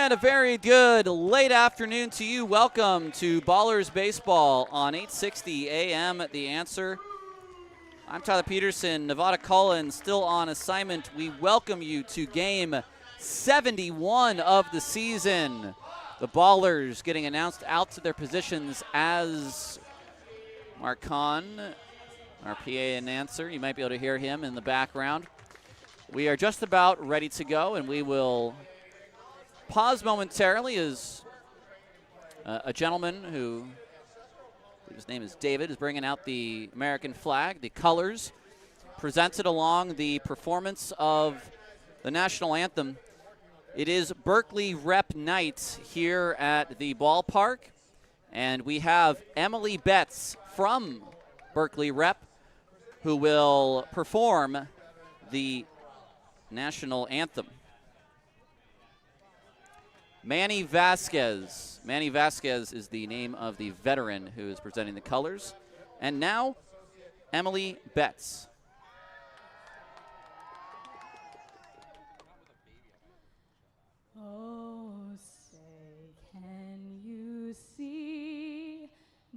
And a very good late afternoon to you. Welcome to Ballers Baseball on 860 AM at The Answer. I'm Tyler Peterson. Nevada Cullen still on assignment. We welcome you to game 71 of the season. The Ballers getting announced out to their positions as Mark Kahn, our PA announcer. You might be able to hear him in the background. We are just about ready to go, and we will pause momentarily as a gentleman whose name is David is bringing out the American flag, the colors, presented along the performance of the national anthem. It is Berkeley Rep Night here at the ballpark, and we have Emily Betts from Berkeley Rep who will perform the national anthem. Manny Vasquez. Manny Vasquez is the name of the veteran who is presenting the colors. And now, Emily Betts. Oh, say, can you see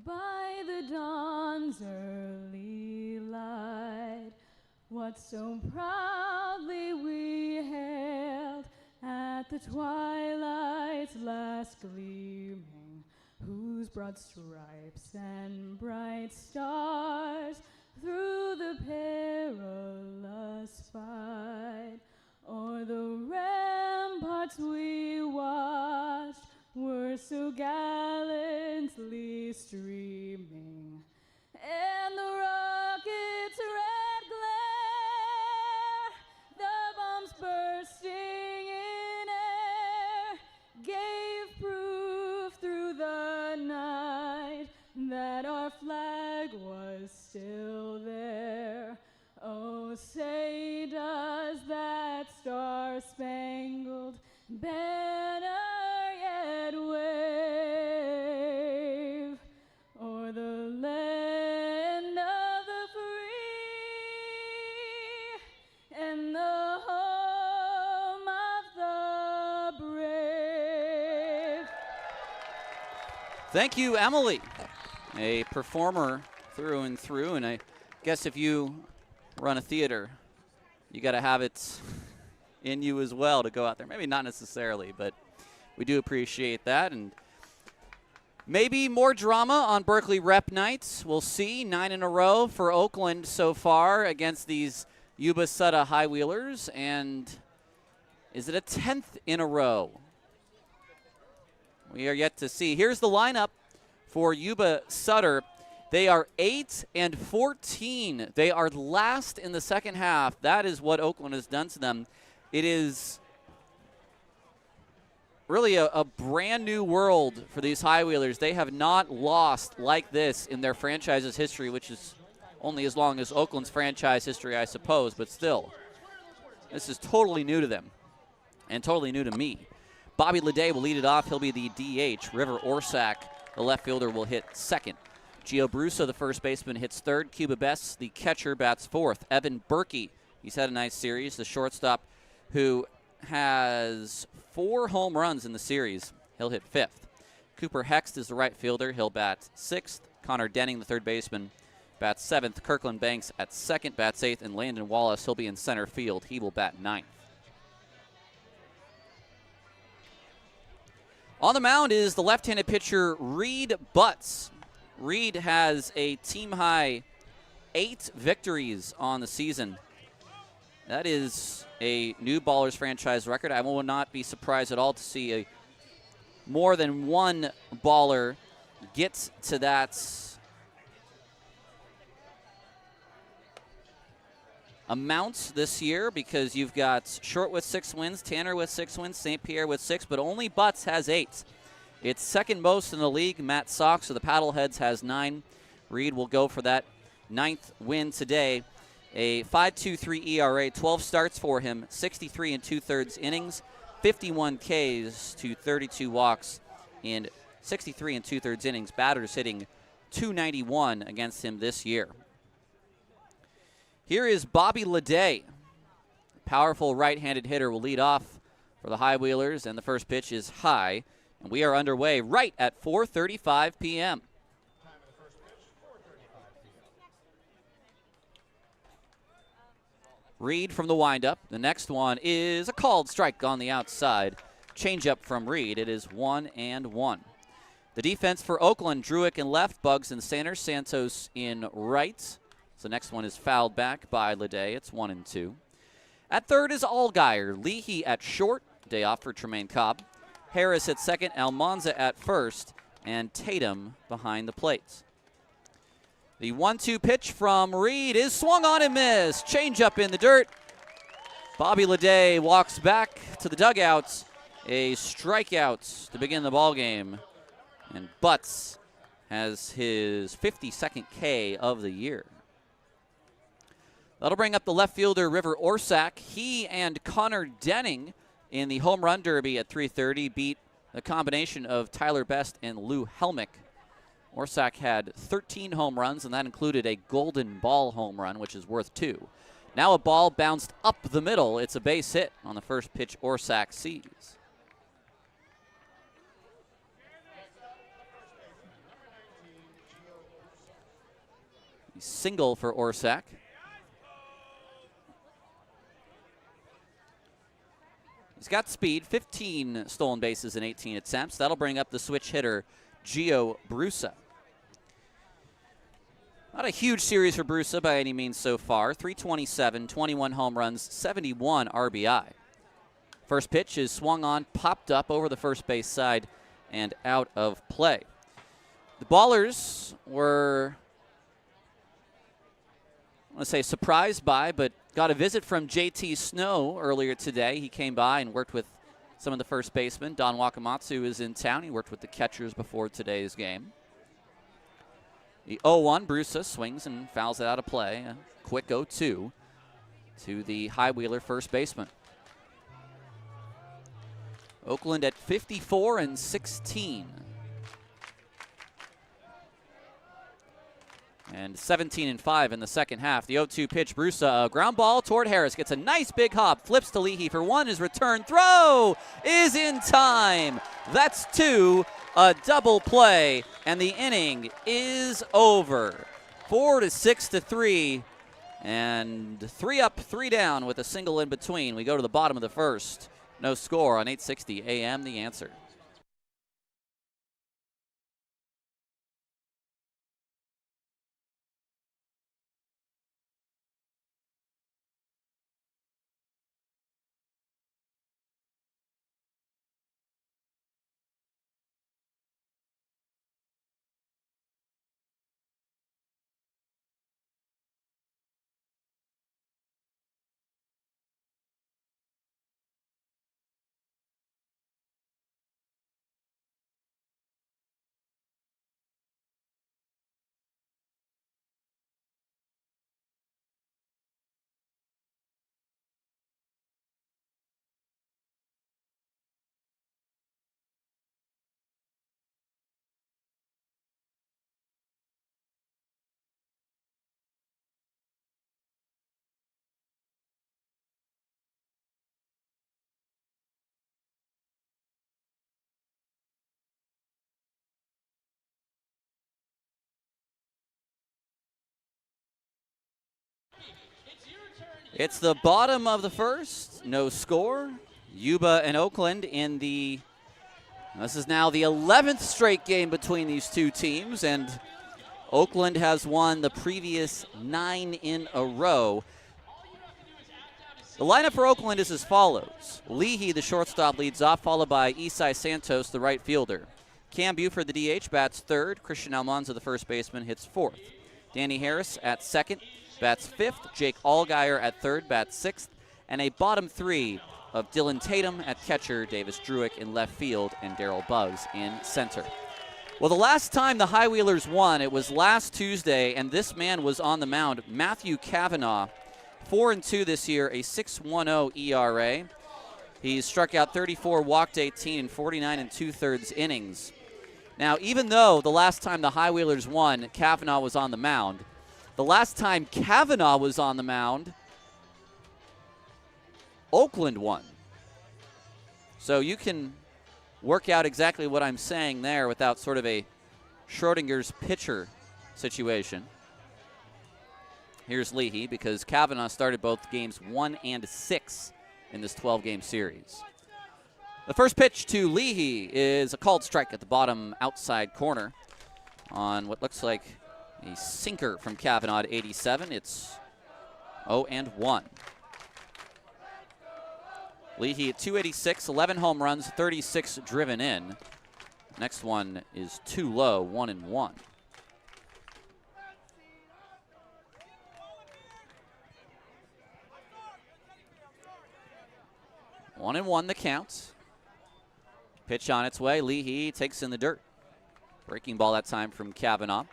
by the dawn's early light what so proudly we hailed at the twilight's last gleaming, whose broad stripes and bright stars through the perilous fight o'er the ramparts we watched were so gallantly streaming, and the rocket's red glare, the bombs bursting in air, gave proof through the night that our flag was still there. Oh, say does that star-spangled banner yet wave o'er the land of the free and the home of the brave. Thank you, Emily. A performer through and through, and I guess if you run a theater, you got to have it in you as well to go out there. Maybe not necessarily, but we do appreciate that. And maybe more drama on Berkeley Rep Nights. We'll see. 9 in a row for Oakland so far against these Yuba Sutter High Wheelers. And is it a 10th in a row? We are yet to see. Here's the lineup for Yuba Sutter. They are 8 and 14. They are last in the second half. That is what Oakland has done to them. It is really a brand new world for these High Wheelers. They have not lost like this in their franchise's history, which is only as long as Oakland's franchise history, I suppose, but still. This is totally new to them and totally new to me. Bobby Leday will lead it off. He'll be the DH. River Orsak, the left fielder, will hit second. Gio Brusso, the first baseman, hits third. Cuba Bess, the catcher, bats fourth. Evan Berkey, he's had a nice series. The shortstop, who has 4 home runs in the series, he'll hit fifth. Cooper Hext is the right fielder. He'll bat sixth. Connor Denning, the third baseman, bats seventh. Kirkland Banks at second, bats eighth. And Landon Wallace, he'll be in center field. He will bat ninth. On the mound is the left-handed pitcher, Reed Butts. Reed has a team-high 8 victories on the season. That is a new Ballers franchise record. I will not be surprised at all to see more than one Baller get to that amount this year, because you've got Short with 6 wins, Tanner with 6 wins, St. Pierre with 6, but only Butts has 8. It's second most in the league. Matt Sox of the Paddleheads has 9. Reed will go for that 9th win today. A 5.23 ERA, 12 starts for him, 63 and 2/3 innings, 51 Ks to 32 walks in 63 and 2/3 innings. Batters hitting .291 against him this year. Here is Bobby Leday. Powerful right-handed hitter will lead off for the High Wheelers, and the first pitch is high. And we are underway right at 4:35 p.m. Reed from the windup. The next one is a called strike on the outside. Changeup from Reed. It is 1-1. The defense for Oakland, Druick in left, Bugs in center, Santos in right. So the next one is fouled back by Leday. It's 1-2. At third is Allgaier. Leahy at short. Day off for Tremaine Cobb. Harris at second, Almanza at first, and Tatum behind the plate. The 1-2 pitch from Reed is swung on and missed. Changeup in the dirt. Bobby Leday walks back to the dugout. A strikeout to begin the ball game. And Butts has his 52nd K of the year. That'll bring up the left fielder, River Orsak. He and Connor Denning in the home run derby at 3:30 beat the combination of Tyler Best and Lou Helmick. Orsak had 13 home runs, and that included a golden ball home run, which is worth 2. Now a ball bounced up the middle. It's a base hit on the first pitch Orsak sees. Single for Orsak. He's got speed, 15 stolen bases in 18 attempts. That'll bring up the switch hitter, Gio Brusa. Not a huge series for Brusa by any means so far. 327, 21 home runs, 71 RBI. First pitch is swung on, popped up over the first base side, and out of play. The Ballers were, I want to say surprised by, but got a visit from J.T. Snow earlier today. He came by and worked with some of the first basemen. Don Wakamatsu is in town. He worked with the catchers before today's game. The 0-1, Brusa swings and fouls it out of play. A quick 0-2 to the High Wheeler first baseman. Oakland at 54-16. And 17-5 in the second half. The 0-2 pitch, Brusa, ground ball toward Harris. Gets a nice big hop, flips to Leahy for one. His return throw is in time. That's 2, a double play, and the inning is over. 4-6-3, and 3 up, 3 down with a single in between. We go to the bottom of the first. No score on 860 AM, The Answer. It's the bottom of the first. No score. Yuba and Oakland in the, this is now the 11th straight game between these two teams, and Oakland has won the previous 9 in a row. The lineup for Oakland is as follows. Leahy, the shortstop, leads off, followed by Isai Santos, the right fielder. Cam Buford, the DH, bats third. Christian Almanza, the first baseman, hits fourth. Danny Harris at second, bats fifth. Jake Allgaier at third, bats sixth. And a bottom 3 of Dylan Tatum at catcher, Davis Druick in left field, and Darryl Buggs in center. Well, the last time the High Wheelers won, it was last Tuesday, and this man was on the mound, Matthew Kavanaugh. 4-2 this year, a 6.10 ERA. He's struck out 34, walked 18 in 49 2/3 innings. Now, even though the last time the High Wheelers won, Kavanaugh was on the mound, the last time Kavanaugh was on the mound, Oakland won. So you can work out exactly what I'm saying there without sort of a Schrodinger's pitcher situation. Here's Leahy, because Kavanaugh started both games 1 and 6 in this 12-game series. The first pitch to Leahy is a called strike at the bottom outside corner on what looks like a sinker from Kavanaugh at 87. It's 0-1. Leahy at 286, 11 home runs, 36 driven in. Next one is too low, 1-1. One and one the count. Pitch on its way. Leahy takes in the dirt. Breaking ball that time from Kavanaugh.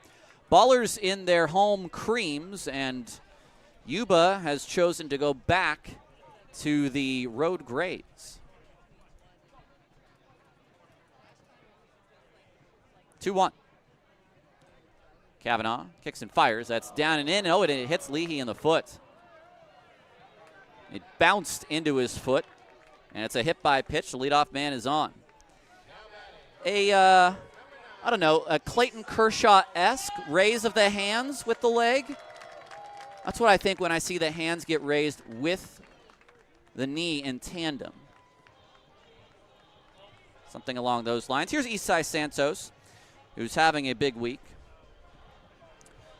Ballers in their home creams, and Yuba has chosen to go back to the road grades. 2-1. Kavanaugh kicks and fires. That's down and in. Oh, and it hits Leahy in the foot. It bounced into his foot, and it's a hit by pitch. The leadoff man is on. I don't know, a Clayton Kershaw-esque raise of the hands with the leg. That's what I think when I see the hands get raised with the knee in tandem. Something along those lines. Here's Isai Santos, who's having a big week.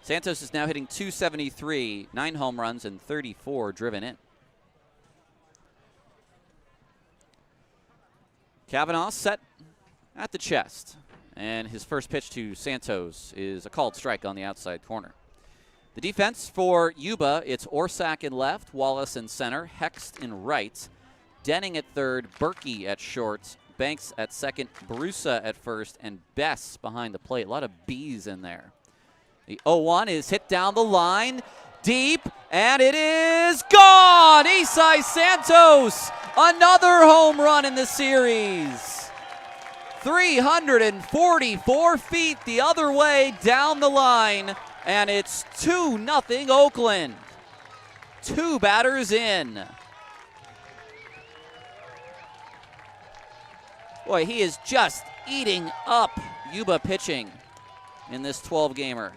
Santos is now hitting .273, 9 home runs, and 34 driven in. Kavanaugh set at the chest, and his first pitch to Santos is a called strike on the outside corner. The defense for Yuba, it's Orsak in left, Wallace in center, Hext in right, Denning at third, Berkey at short, Banks at second, Barusa at first, and Bess behind the plate. A lot of B's in there. The 0-1 is hit down the line, deep, and it is gone! Isai Santos, another home run in the series. 344 feet the other way down the line, and it's 2-0 Oakland. 2 batters in. Boy, he is just eating up Yuba pitching in this 12-gamer.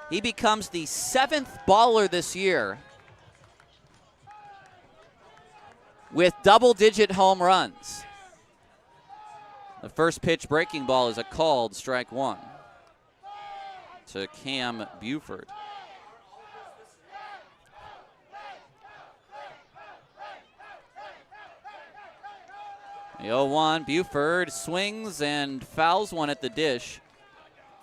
He becomes the 7th baller this year with double-digit home runs. The first pitch breaking ball is a called strike 1 to Cam Buford. The 0-1, Buford swings and fouls one at the dish.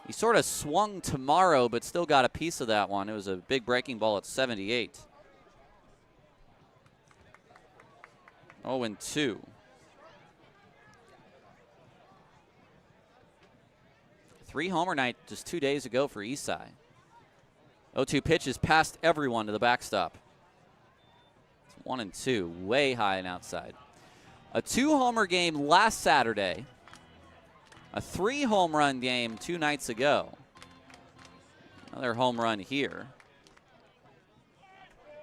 He sort of swung tomorrow, but still got a piece of that one. It was a big breaking ball at 78. 0-2. Three-homer night just 2 days ago for Isai. 0-2 pitch is past everyone to the backstop. It's 1-2, way high and outside. A 2-homer game last Saturday. A 3-home run game 2 nights ago. Another home run here.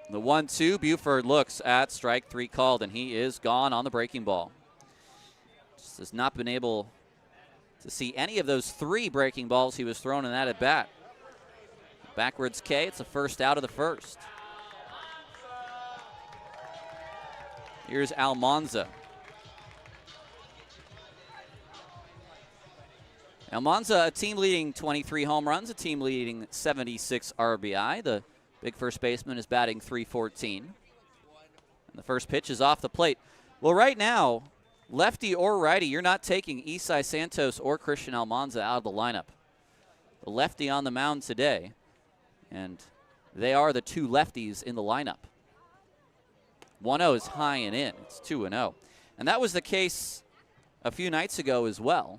The 1-2, Buford looks at strike 3 called, and he is gone on the breaking ball. Just has not been able to see any of those 3 breaking balls he was thrown in that at bat. Backwards K, it's a first out of the first. Here's Almanza. Almanza, a team leading 23 home runs, a team leading 76 RBI. The big first baseman is batting .314. And the first pitch is off the plate. Well, right now, lefty or righty, you're not taking Isai Santos or Christian Almanza out of the lineup. The lefty on the mound today, and they are the 2 lefties in the lineup. 1-0 is high and in. It's 2-0. And that was the case a few nights ago as well.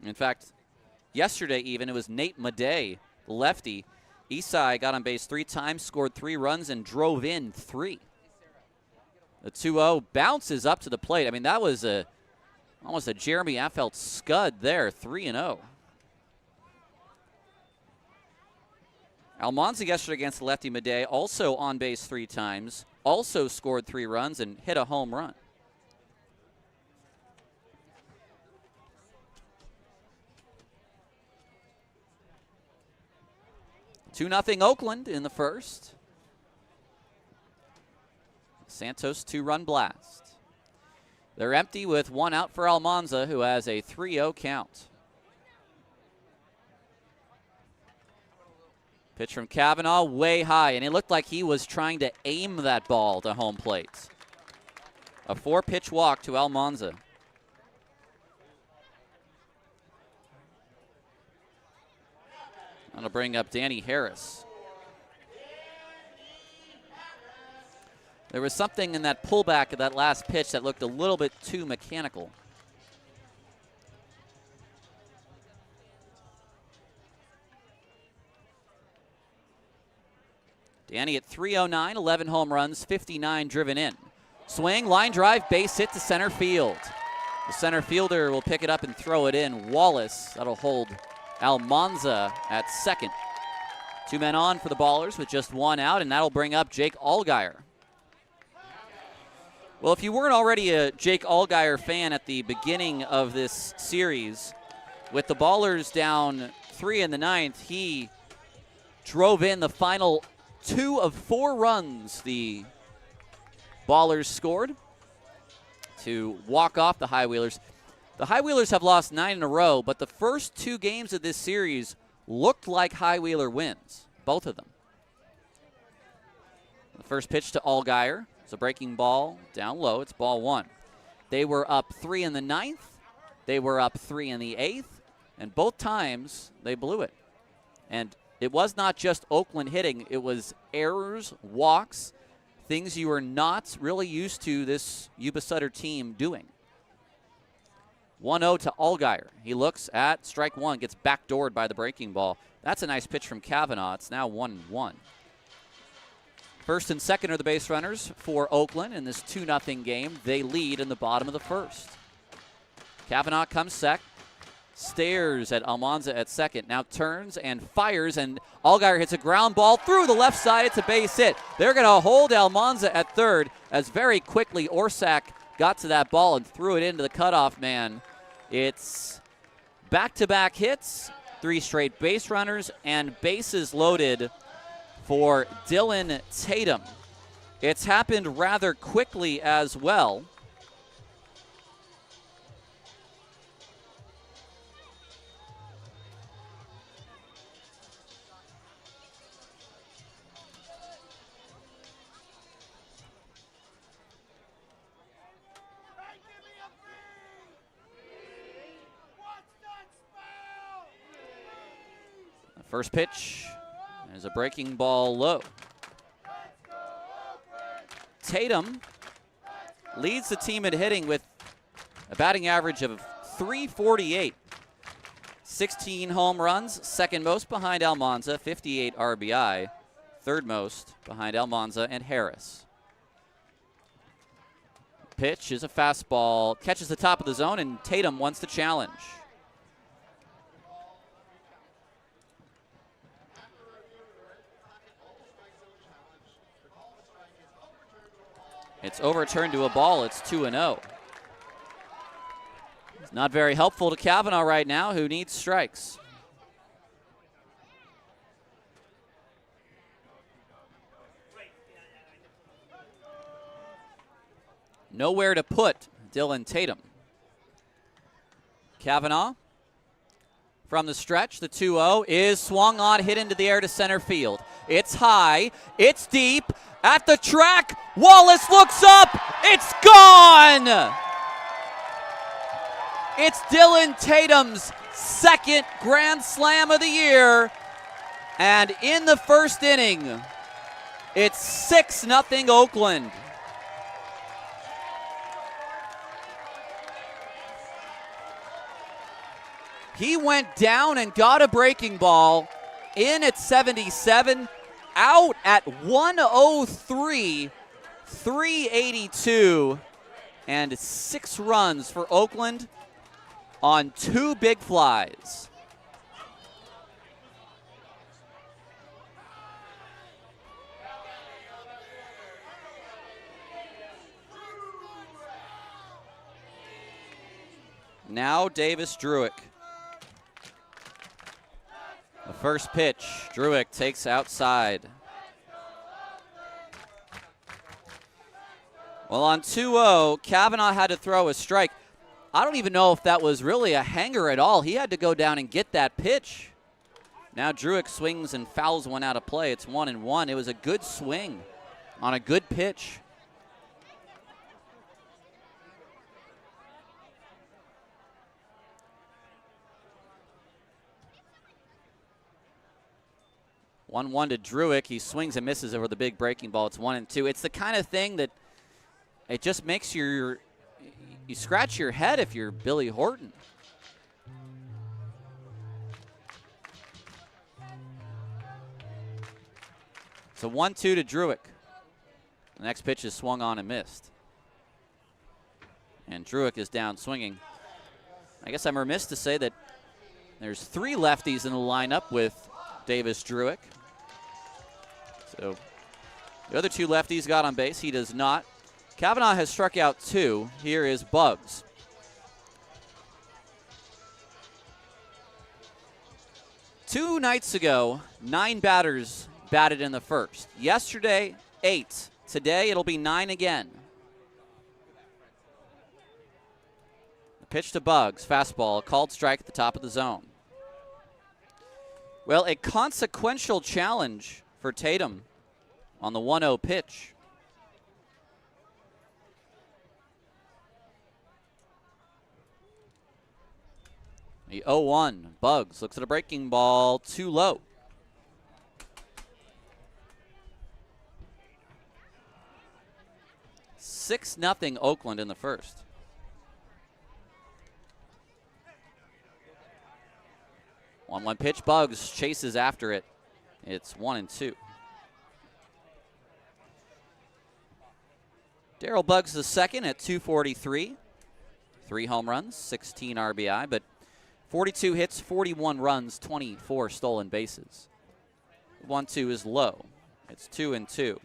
In fact, yesterday even, it was Nate Madej, the lefty. Isai got on base 3 times, scored 3 runs, and drove in 3. The 2-0 bounces up to the plate. I mean, that was almost a Jeremy Affeldt scud there, 3-0. Almanza yesterday against lefty Madej, also on base 3 times, also scored 3 runs and hit a home run. Two 2-0 Oakland in the first. Santos 2-run blast. They're empty with 1 out for Almanza, who has a 3-0 count. Pitch from Cavanaugh way high, and it looked like he was trying to aim that ball to home plate. A 4-pitch walk to Almanza. That'll bring up Danny Harris. There was something in that pullback of that last pitch that looked a little bit too mechanical. Danny at 309, 11 home runs, 59 driven in. Swing, line drive, base hit to center field. The center fielder will pick it up and throw it in. Wallace, that'll hold Almanza at second. 2 men on for the Ballers with just 1 out, and that'll bring up Jake Allgaier. Well, if you weren't already a Jake Allgaier fan at the beginning of this series, with the Ballers down 3 in the 9th, he drove in the final 2 of 4 runs the Ballers scored to walk off the High Wheelers. The High Wheelers have lost 9 in a row, but the first 2 games of this series looked like High Wheeler wins, both of them. The first pitch to Allgaier. It's a breaking ball down low. It's ball 1. They were up 3 in the 9th. They were up 3 in the 8th. And both times they blew it. And it was not just Oakland hitting. It was errors, walks, things you are not really used to this Yuba Sutter team doing. 1-0 to Allgaier. He looks at strike 1, gets backdoored by the breaking ball. That's a nice pitch from Cavanaugh. It's now 1-1. First and second are the base runners for Oakland in this 2-0 game. They lead in the bottom of the first. Cavanaugh comes sec, stares at Almanza at second, now turns and fires, and Allgaier hits a ground ball through the left side. It's a base hit. They're going to hold Almanza at third as very quickly Orsak got to that ball and threw it into the cutoff man. It's back-to-back hits, 3 straight base runners, and bases loaded for Dylan Tatum. It's happened rather quickly as well. The first pitch is a breaking ball low. Tatum leads the team in hitting with a batting average of .348. 16 home runs, second most behind Almanza, 58 RBI, third most behind Almanza and Harris. Pitch is a fastball, catches the top of the zone, and Tatum wants to challenge. It's overturned to a ball. It's 2-0. It's not very helpful to Cavanaugh right now, who needs strikes. Nowhere to put Dylan Tatum. Cavanaugh from the stretch. The 2-0 is swung on, hit into the air to center field. It's high. It's deep. At the track, Wallace looks up. It's gone. It's Dylan Tatum's second grand slam of the year. And in the first inning, it's 6-0 Oakland. He went down and got a breaking ball in at 77. Out at 103, 382, and 6 runs for Oakland on 2 big flies. Now Davis Druick. The first pitch, Druick takes outside. Well, on 2-0, Kavanaugh had to throw a strike. I don't even know if that was really a hanger at all. He had to go down and get that pitch. Now Druick swings and fouls one out of play. It's 1-1. It was a good swing on a good pitch. One to Druick. He swings and misses over the big breaking ball. It's 1-2. It's the kind of thing that it just makes you scratch your head if you're Billy Horton. So 1-2 to Druick. The next pitch is swung on and missed. And Druick is down swinging. I guess I'm remiss to say that there's 3 lefties in the lineup with Davis Druick. So the other 2 lefties got on base. He does not. Kavanaugh has struck out 2. Here is Bugs. Two nights ago, 9 batters batted in the first. Yesterday, 8. Today, it'll be 9 again. The pitch to Bugs, fastball, a called strike at the top of the zone. Well, a consequential challenge for Tatum on the 1-0 pitch. The 0-1, Bugs looks at a breaking ball, too low. (6-0) Oakland in the first. One pitch, Bugs chases after it. It's 1-2. Darryl Bugs the second at 243. 3 home runs, 16 RBI, but 42 hits, 41 runs, 24 stolen bases. 1-2 is low. It's 2-2.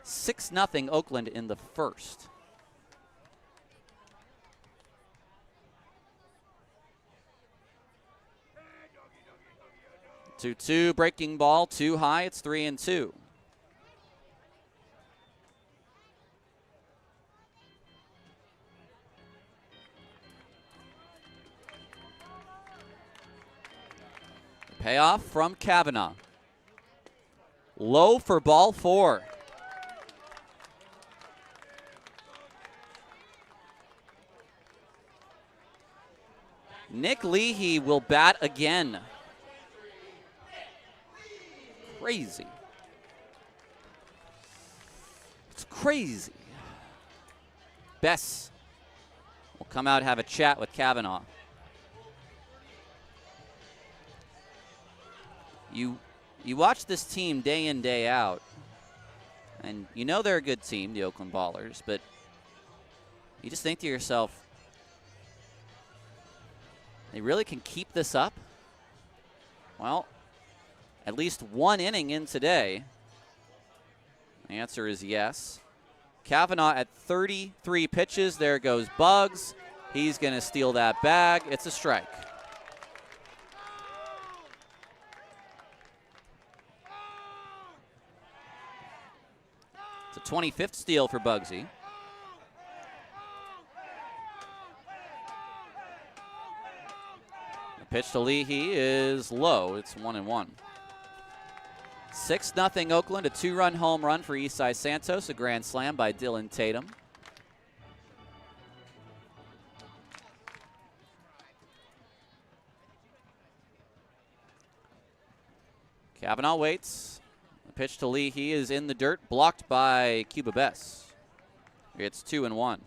6-0 Oakland in the first. Two breaking ball, too high. It's 3-2. Payoff from Kavanaugh. Low for ball 4. Nick Leahy will bat again. Crazy. It's crazy. Bess will come out and have a chat with Kavanaugh. You watch this team day in, day out, and you know they're a good team, the Oakland Ballers, but you just think to yourself, they really can keep this up? Well, at least 1 inning in today. The answer is yes. Kavanaugh at 33 pitches. There goes Bugs. He's going to steal that bag. It's a strike. It's a 25th steal for Bugsy. The pitch to Leahy is low. It's 1-1. 6-0 Oakland, a 2-run home run for Isai Santos, a grand slam by Dylan Tatum. Kavanaugh waits. The pitch to Leahy is in the dirt, blocked by Cuba Bess. It's 2-1.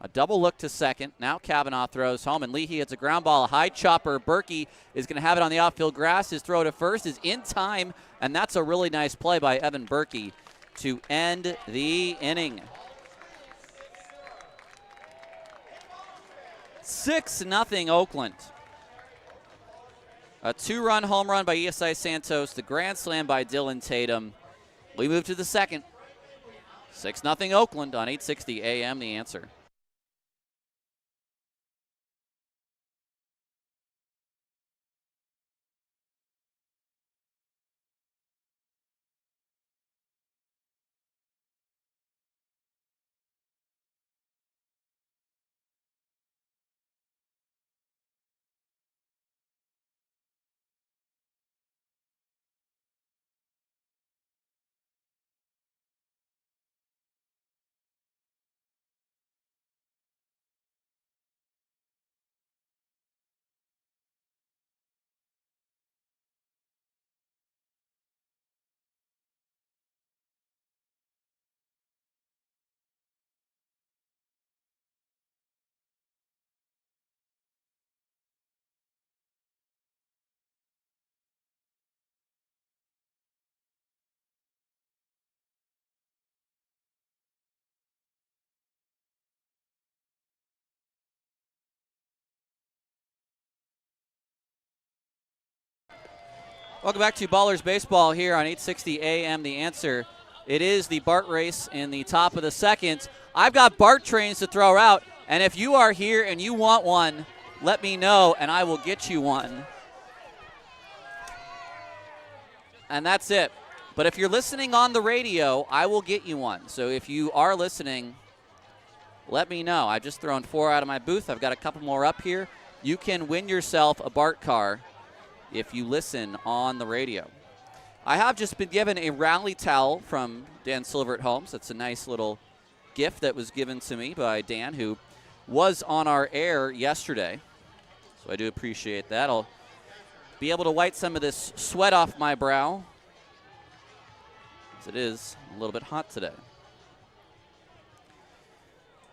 A double look to second. Now Kavanaugh throws home, and Leahy hits a ground ball, a high chopper. Berkey is going to have it on the outfield grass. His throw to first is in time, and that's a really nice play by Evan Berkey to end the inning. 6-0 Oakland. A 2-run home run by Esai Santos, the grand slam by Dylan Tatum. We move to the second. 6-0 Oakland on 860 AM, The Answer. Welcome back to Ballers Baseball here on 860 AM, The Answer. It is the Bart race in the top of the second. I've got Bart trains to throw out, and if you are here and you want one, let me know, and I will get you one. And that's it. But if you're listening on the radio, I will get you one. So if you are listening, let me know. I've just thrown 4 out of my booth. I've got a couple more up here. You can win yourself a Bart car if you listen on the radio. I have just been given a rally towel from Dan Silver at Homes. That's a nice little gift that was given to me by Dan, who was on our air yesterday. So I do appreciate that. I'll be able to wipe some of this sweat off my brow, as it is a little bit hot today.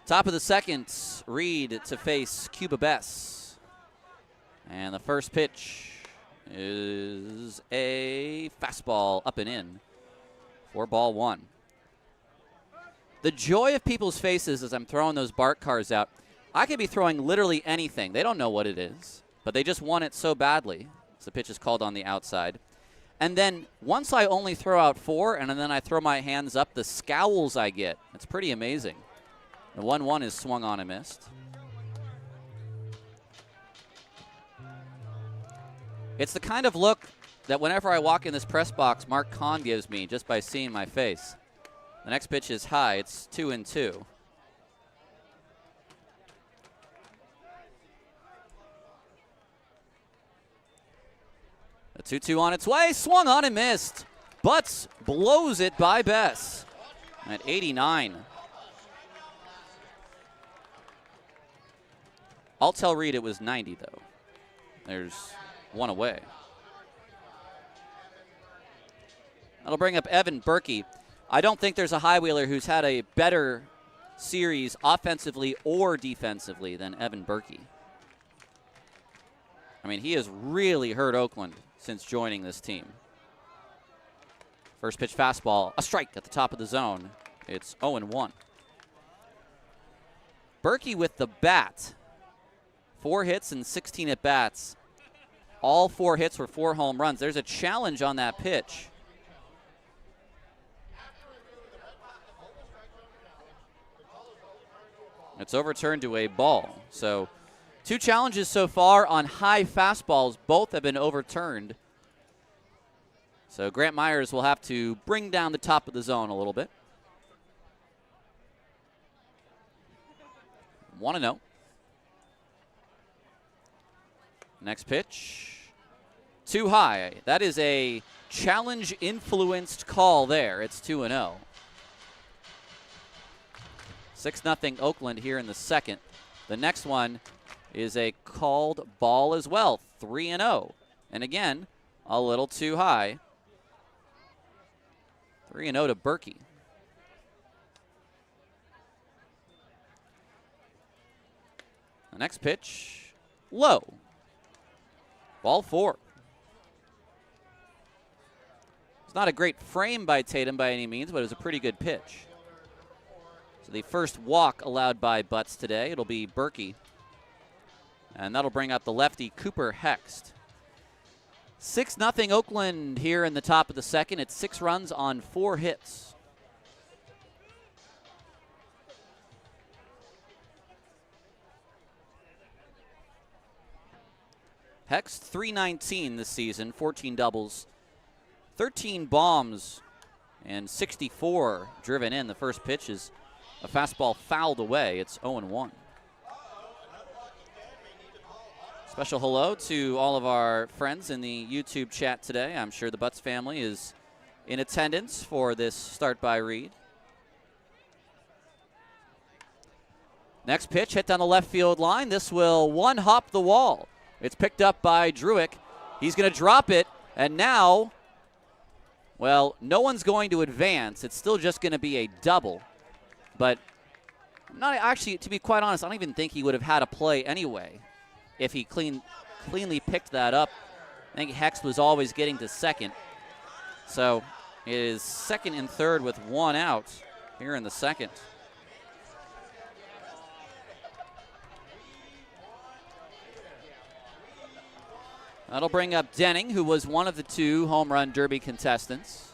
Top of the second, Reed to face Cuba Bess. And the first pitch is a fastball up and in for ball 1. The joy of people's faces as I'm throwing those Bart cars out. I could be throwing literally anything. They don't know what it is, but they just want it so badly. So the pitch is called on the outside. And then once I only throw out 4 and then I throw my hands up, the scowls I get. It's pretty amazing. The 1-1 is swung on and missed. It's the kind of look that whenever I walk in this press box, Mark Kahn gives me just by seeing my face. The next pitch is high. It's 2-2. A 2-2 on its way. Swung on and missed. Butts blows it by Bess at 89. I'll tell Reed it was 90, though. There's one away. That'll bring up Evan Berkey. I don't think there's a high wheeler who's had a better series offensively or defensively than Evan Berkey. I mean, he has really hurt Oakland since joining this team. First pitch fastball, a strike at the top of the zone. It's 0-1. Berkey with the bat. 4 hits and 16 at bats. All 4 hits were 4 home runs. There's a challenge on that pitch. It's overturned to a ball. So 2 challenges so far on high fastballs. Both have been overturned. So Grant Myers will have to bring down the top of the zone a little bit. 1-0. Next pitch, too high. That is a challenge-influenced call there. It's 2-0. 6-0 Oakland here in the second. The next one is a called ball as well, 3-0. And again, a little too high. 3-0 to Berkey. The next pitch, low. Ball 4. not a great frame by Tatum by any means, but it was a pretty good pitch. So the first walk allowed by Butts today, it'll be Berkey. And that'll bring up the lefty Cooper Hext. 6-0 Oakland here in the top of the second. It's 6 runs on 4 hits. Hext, 319 this season, 14 doubles, 13 bombs, and 64 driven in. The first pitch is a fastball fouled away. It's 0-1. Special hello to all of our friends in the YouTube chat today. I'm sure the Butts family is in attendance for this start by Reed. Next pitch hit down the left field line. This will one-hop the wall. It's picked up by Druick. He's going to drop it, and now, well, no one's going to advance. It's still just going to be a double. But not actually, to be quite honest, I don't even think he would have had a play anyway if he cleanly picked that up. I think Hext was always getting to second. So it is second and third with 1 out here in the second. That'll bring up Denning, who was one of the 2 home run derby contestants.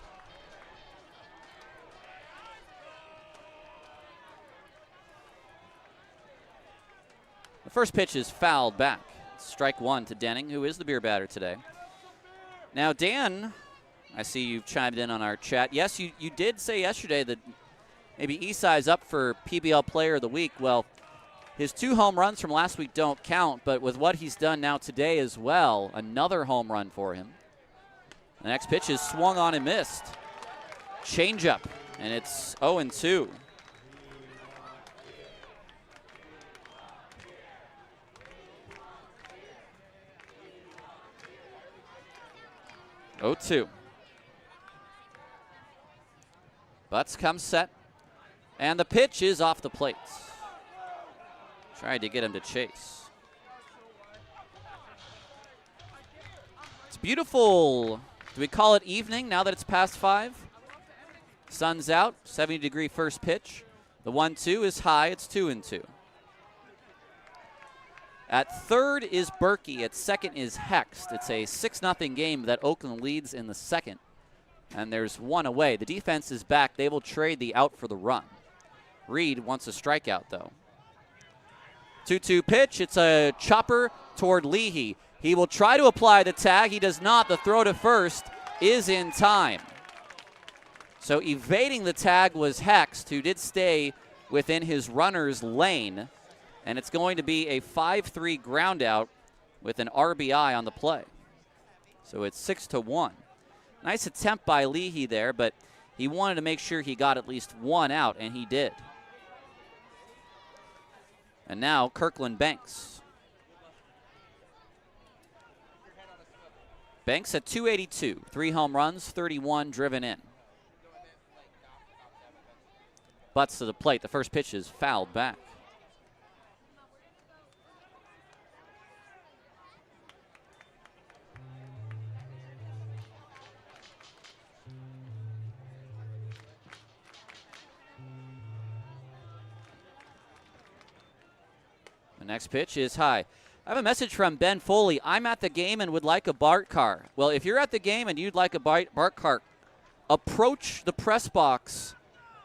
The first pitch is fouled back. Strike 1 to Denning, who is the beer batter today. Now, Dan, I see you've chimed in on our chat. Yes, you did say yesterday that maybe Esai's up for PBL Player of the Week. Well, his 2 home runs from last week don't count, but with what he's done now today as well, another home run for him. The next pitch is swung on and missed. Changeup, and it's 0-2. Butts comes set, and the pitch is off the plate. Tried to get him to chase. It's beautiful. Do we call it evening now that it's past 5? Sun's out, 70-degree first pitch. The 1-2 is high, it's 2-2. At third is Berkey. At second is Hext. It's a 6-0 game that Oakland leads in the second. And there's 1 away. The defense is back. They will trade the out for the run. Reed wants a strikeout, though. 2-2 pitch. It's a chopper toward Leahy. He will try to apply the tag. He does not. The throw to first is in time. So evading the tag was Hext, who did stay within his runner's lane. And it's going to be a 5-3 ground out with an RBI on the play. So it's 6-1. Nice attempt by Leahy there, but he wanted to make sure he got at least 1 out, and he did. And now Kirkland Banks. Banks at 282, 3 home runs, 31 driven in. Butts to the plate. The first pitch is fouled back. The next pitch is high. I have a message from Ben Foley. I'm at the game and would like a BART car. Well, if you're at the game and you'd like a BART car, approach the press box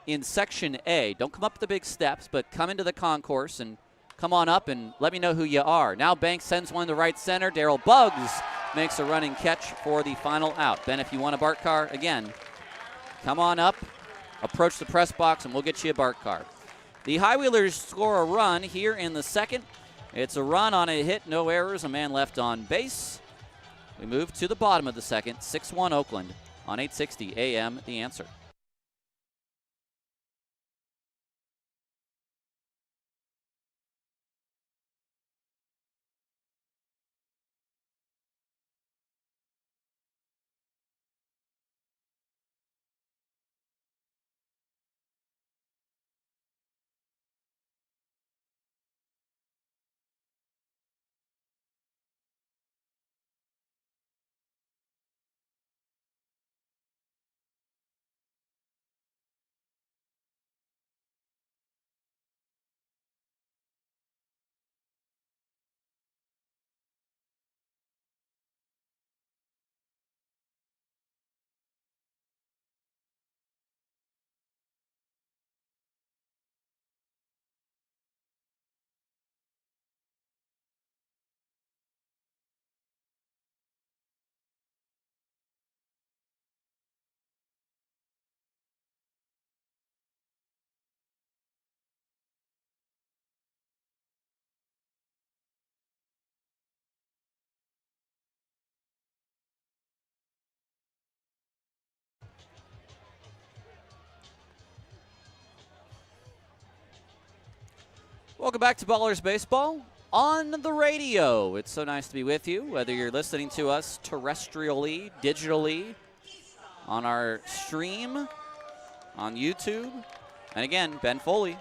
in Section A. Don't come up the big steps, but come into the concourse and come on up and let me know who you are. Now Banks sends one to right center. Darryl Buggs makes a running catch for the final out. Ben, if you want a BART car, again, come on up, approach the press box, and we'll get you a BART car. The Highwheelers score a run here in the second. It's a run on a hit, no errors, a man left on base. We move to the bottom of the second, 6-1 Oakland on 860 AM The Answer. Welcome back to Ballers Baseball on the radio. It's so nice to be with you, whether you're listening to us terrestrially, digitally, on our stream, on YouTube. And again, Ben Foley,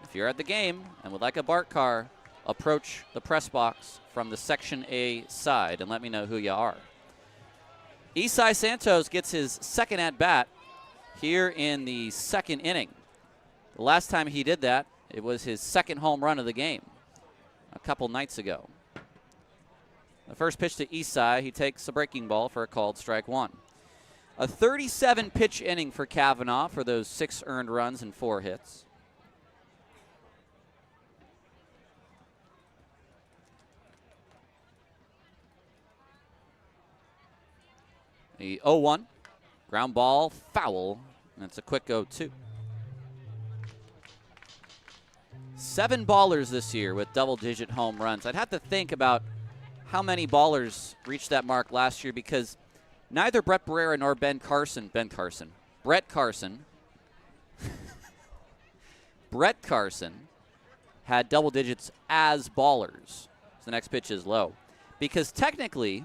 if you're at the game and would like a BART car, approach the press box from the Section A side and let me know who you are. Isai Santos gets his second at-bat here in the second inning. The last time he did that, it was his second home run of the game a couple nights ago. The first pitch to Isai, he takes a breaking ball for a called strike one. A 37-pitch inning for Kavanaugh for those 6 earned runs and 4 hits. The 0-1, ground ball, foul, and it's a quick 0-2. 7 ballers this year with double-digit home runs. I'd have to think about how many ballers reached that mark last year because neither Brett Barrera nor Brett Carson had double digits as ballers. So the next pitch is low. Because technically,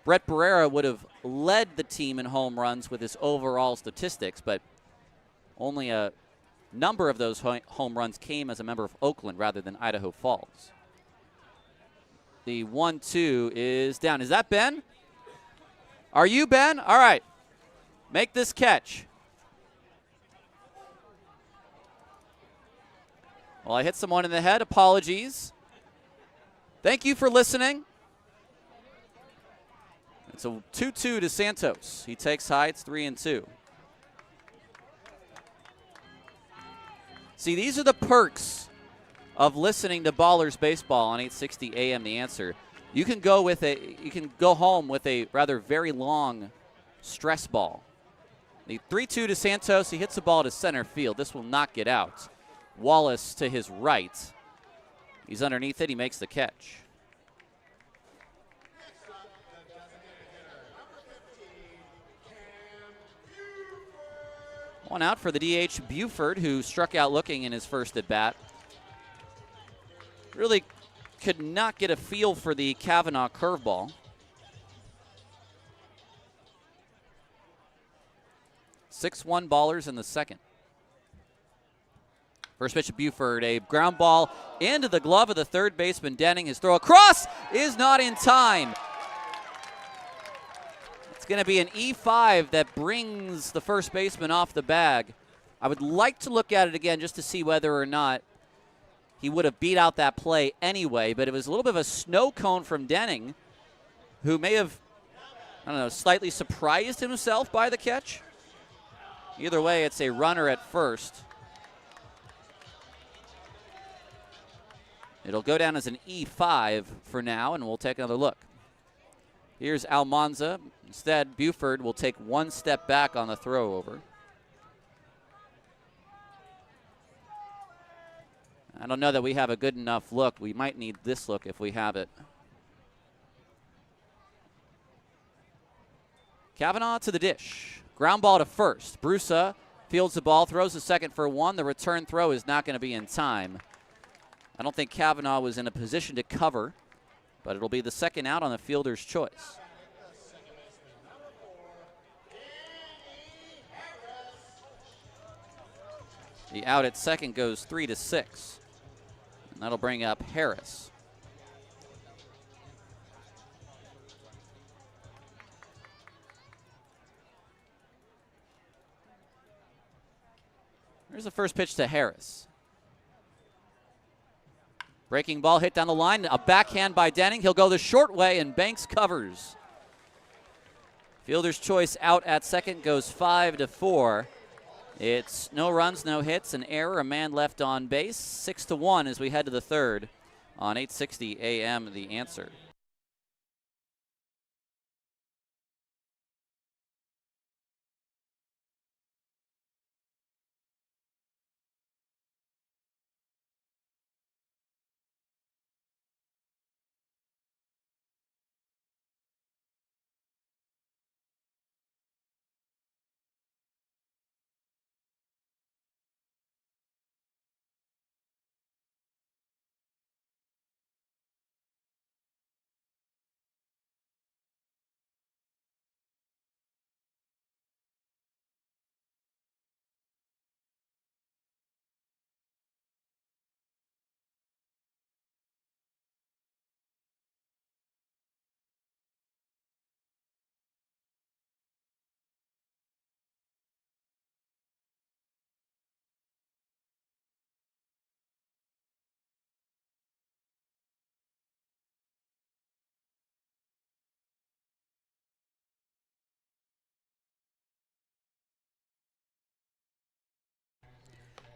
Brett Barrera would have led the team in home runs with his overall statistics, but only a number of those home runs came as a member of Oakland rather than Idaho Falls. The 1-2 is down. Is that Ben? Are you Ben? All right. Make this catch. Well, I hit someone in the head. Apologies. Thank you for listening. It's a 2-2 to Santos. He takes high. It's 3-2. See, these are the perks of listening to Ballers Baseball on 860 AM The Answer. You can go home with a rather very long stress ball. The 3-2 to Santos. He hits the ball to center field. This will not get out. Wallace to his right. He's underneath it. He makes the catch. One out for the DH, Buford, who struck out looking in his first at-bat. Really could not get a feel for the Kavanaugh curveball. 6-1 ballers in the second. First pitch to Buford, a ground ball into the glove of the third baseman Denning. His throw across is not in time. It's going to be an E5 that brings the first baseman off the bag. I would like to look at it again just to see whether or not he would have beat out that play anyway, but it was a little bit of a snow cone from Denning, who may have, slightly surprised himself by the catch. Either way, it's a runner at first. It'll go down as an E5 for now, and we'll take another look. Here's Almanza. Instead, Buford will take one step back on the throw over. I don't know that we have a good enough look. We might need this look if we have it. Kavanaugh to the dish. Ground ball to first. Brusa fields the ball, throws the second for one. The return throw is not going to be in time. I don't think Kavanaugh was in a position to cover, but it'll be the second out on the fielder's choice. The out at second goes 3-6. And that'll bring up Harris. Here's the first pitch to Harris. Breaking ball hit down the line. A backhand by Denning. He'll go the short way, and Banks covers. Fielder's choice out at second goes 5-4. It's no runs, no hits, an error, a man left on base. 6-1 as we head to the third on 860 AM The Answer.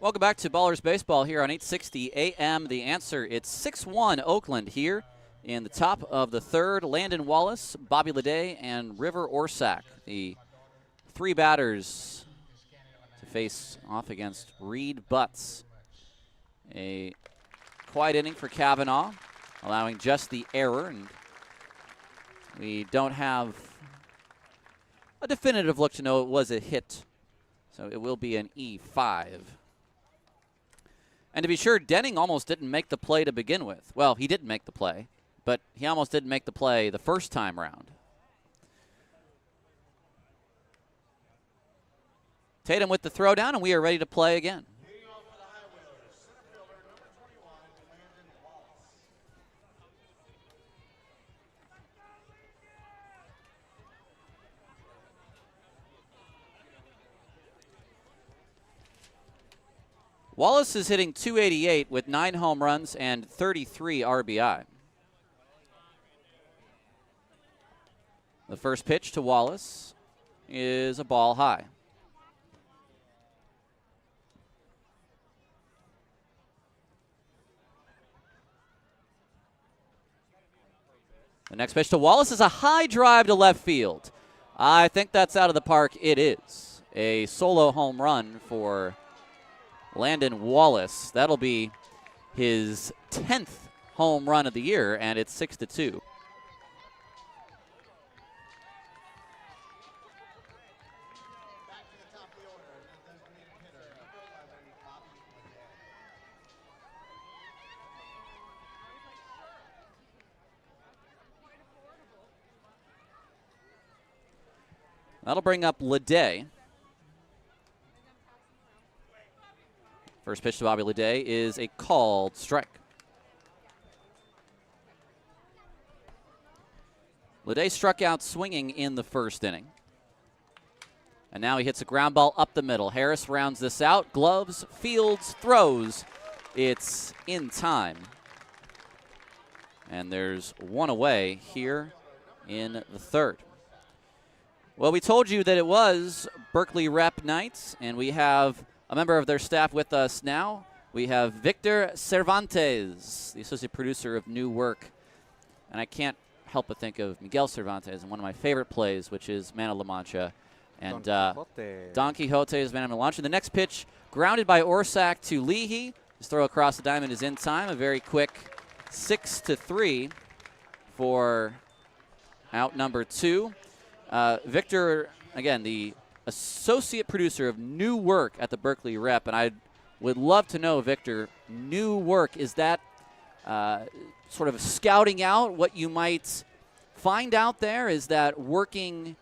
Welcome back to Ballers Baseball here on 860 AM. The Answer, it's 6-1 Oakland here in the top of the third. Landon Wallace, Bobby Leday, and River Orsak, the three batters to face off against Reed Butts. A quiet inning for Kavanaugh, allowing just the error, and we don't have a definitive look to know it was a hit, so it will be an E5. And to be sure, Denning almost didn't make the play to begin with. Well, he didn't make the play, but he almost didn't make the play the first time round. Tatum with the throwdown, and we are ready to play again. Wallace is hitting .288 with 9 home runs and 33 RBI. The first pitch to Wallace is a ball high. The next pitch to Wallace is a high drive to left field. I think that's out of the park. It is a solo home run for Landon Wallace. That'll be his 10th home run of the year, and it's 6-2. That'll bring up Leday. First pitch to Bobby Leday is a called strike. Leday struck out swinging in the first inning. And now he hits a ground ball up the middle. Harris rounds this out. Gloves, fields, throws. It's in time. And there's one away here in the third. Well, we told you that it was Berkeley Rep Night, and we have a member of their staff with us now. We have Victor Cervantes, the associate producer of New Work. And I can't help but think of Miguel Cervantes in one of my favorite plays, which is Man of La Mancha. And Don Quixote is Man of La Mancha. The next pitch, grounded by Orsak to Leahy. His throw across the diamond is in time. A very quick 6-3 for out number 2. Victor, again, the associate producer of New Work at the Berkeley Rep, and I would love to know, Victor, New Work, is that sort of scouting out what you might find out there? Is that working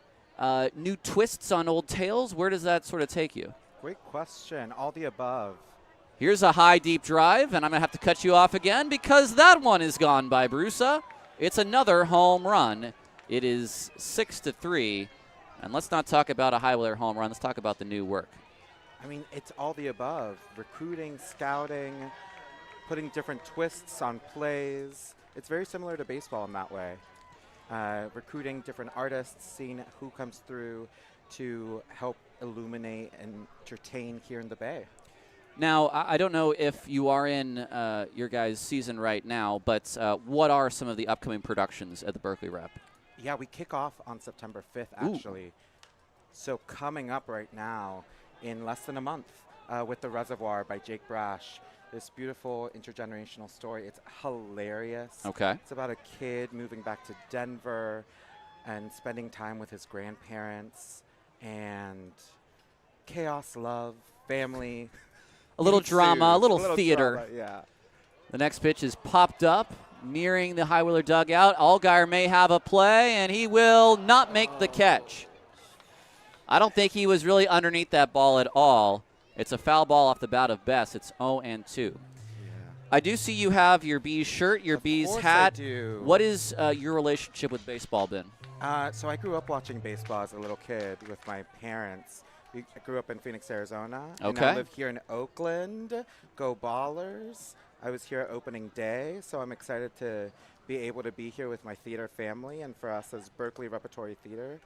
new twists on old tales? Where does that sort of take you? Great question. All the above. Here's a high, deep drive, and I'm going to have to cut you off again because that one is gone by Brusa. It's another home run. It is 6-3. And let's not talk about a Highwiller home run. Let's talk about the New Work. I mean, it's all the above. Recruiting, scouting, putting different twists on plays. It's very similar to baseball in that way. Recruiting different artists, seeing who comes through to help illuminate and entertain here in the Bay. Now, I don't know if you are in your guys' season right now, but what are some of the upcoming productions at the Berkeley Rep? Yeah, we kick off on September 5th, actually. Ooh. So coming up right now in less than a month with The Reservoir by Jake Brash. This beautiful intergenerational story. It's hilarious. Okay. It's about a kid moving back to Denver and spending time with his grandparents and chaos, love, family. A little drama, a little theater. Drama, yeah. The next pitch is popped up, nearing the Highwiller dugout. Allgaier may have a play, and he will not make the catch. I don't think he was really underneath that ball at all. It's a foul ball off the bat of Bess. It's 0-2. Yeah. I do see you have your Bees shirt, your Bees hat. I do. What is your relationship with baseball been? So I grew up watching baseball as a little kid with my parents. I grew up in Phoenix, Arizona. Okay. And I live here in Oakland. Go Ballers. I was here opening day, so I'm excited to be able to be here with my theater family and for us as Berkeley Repertory Theater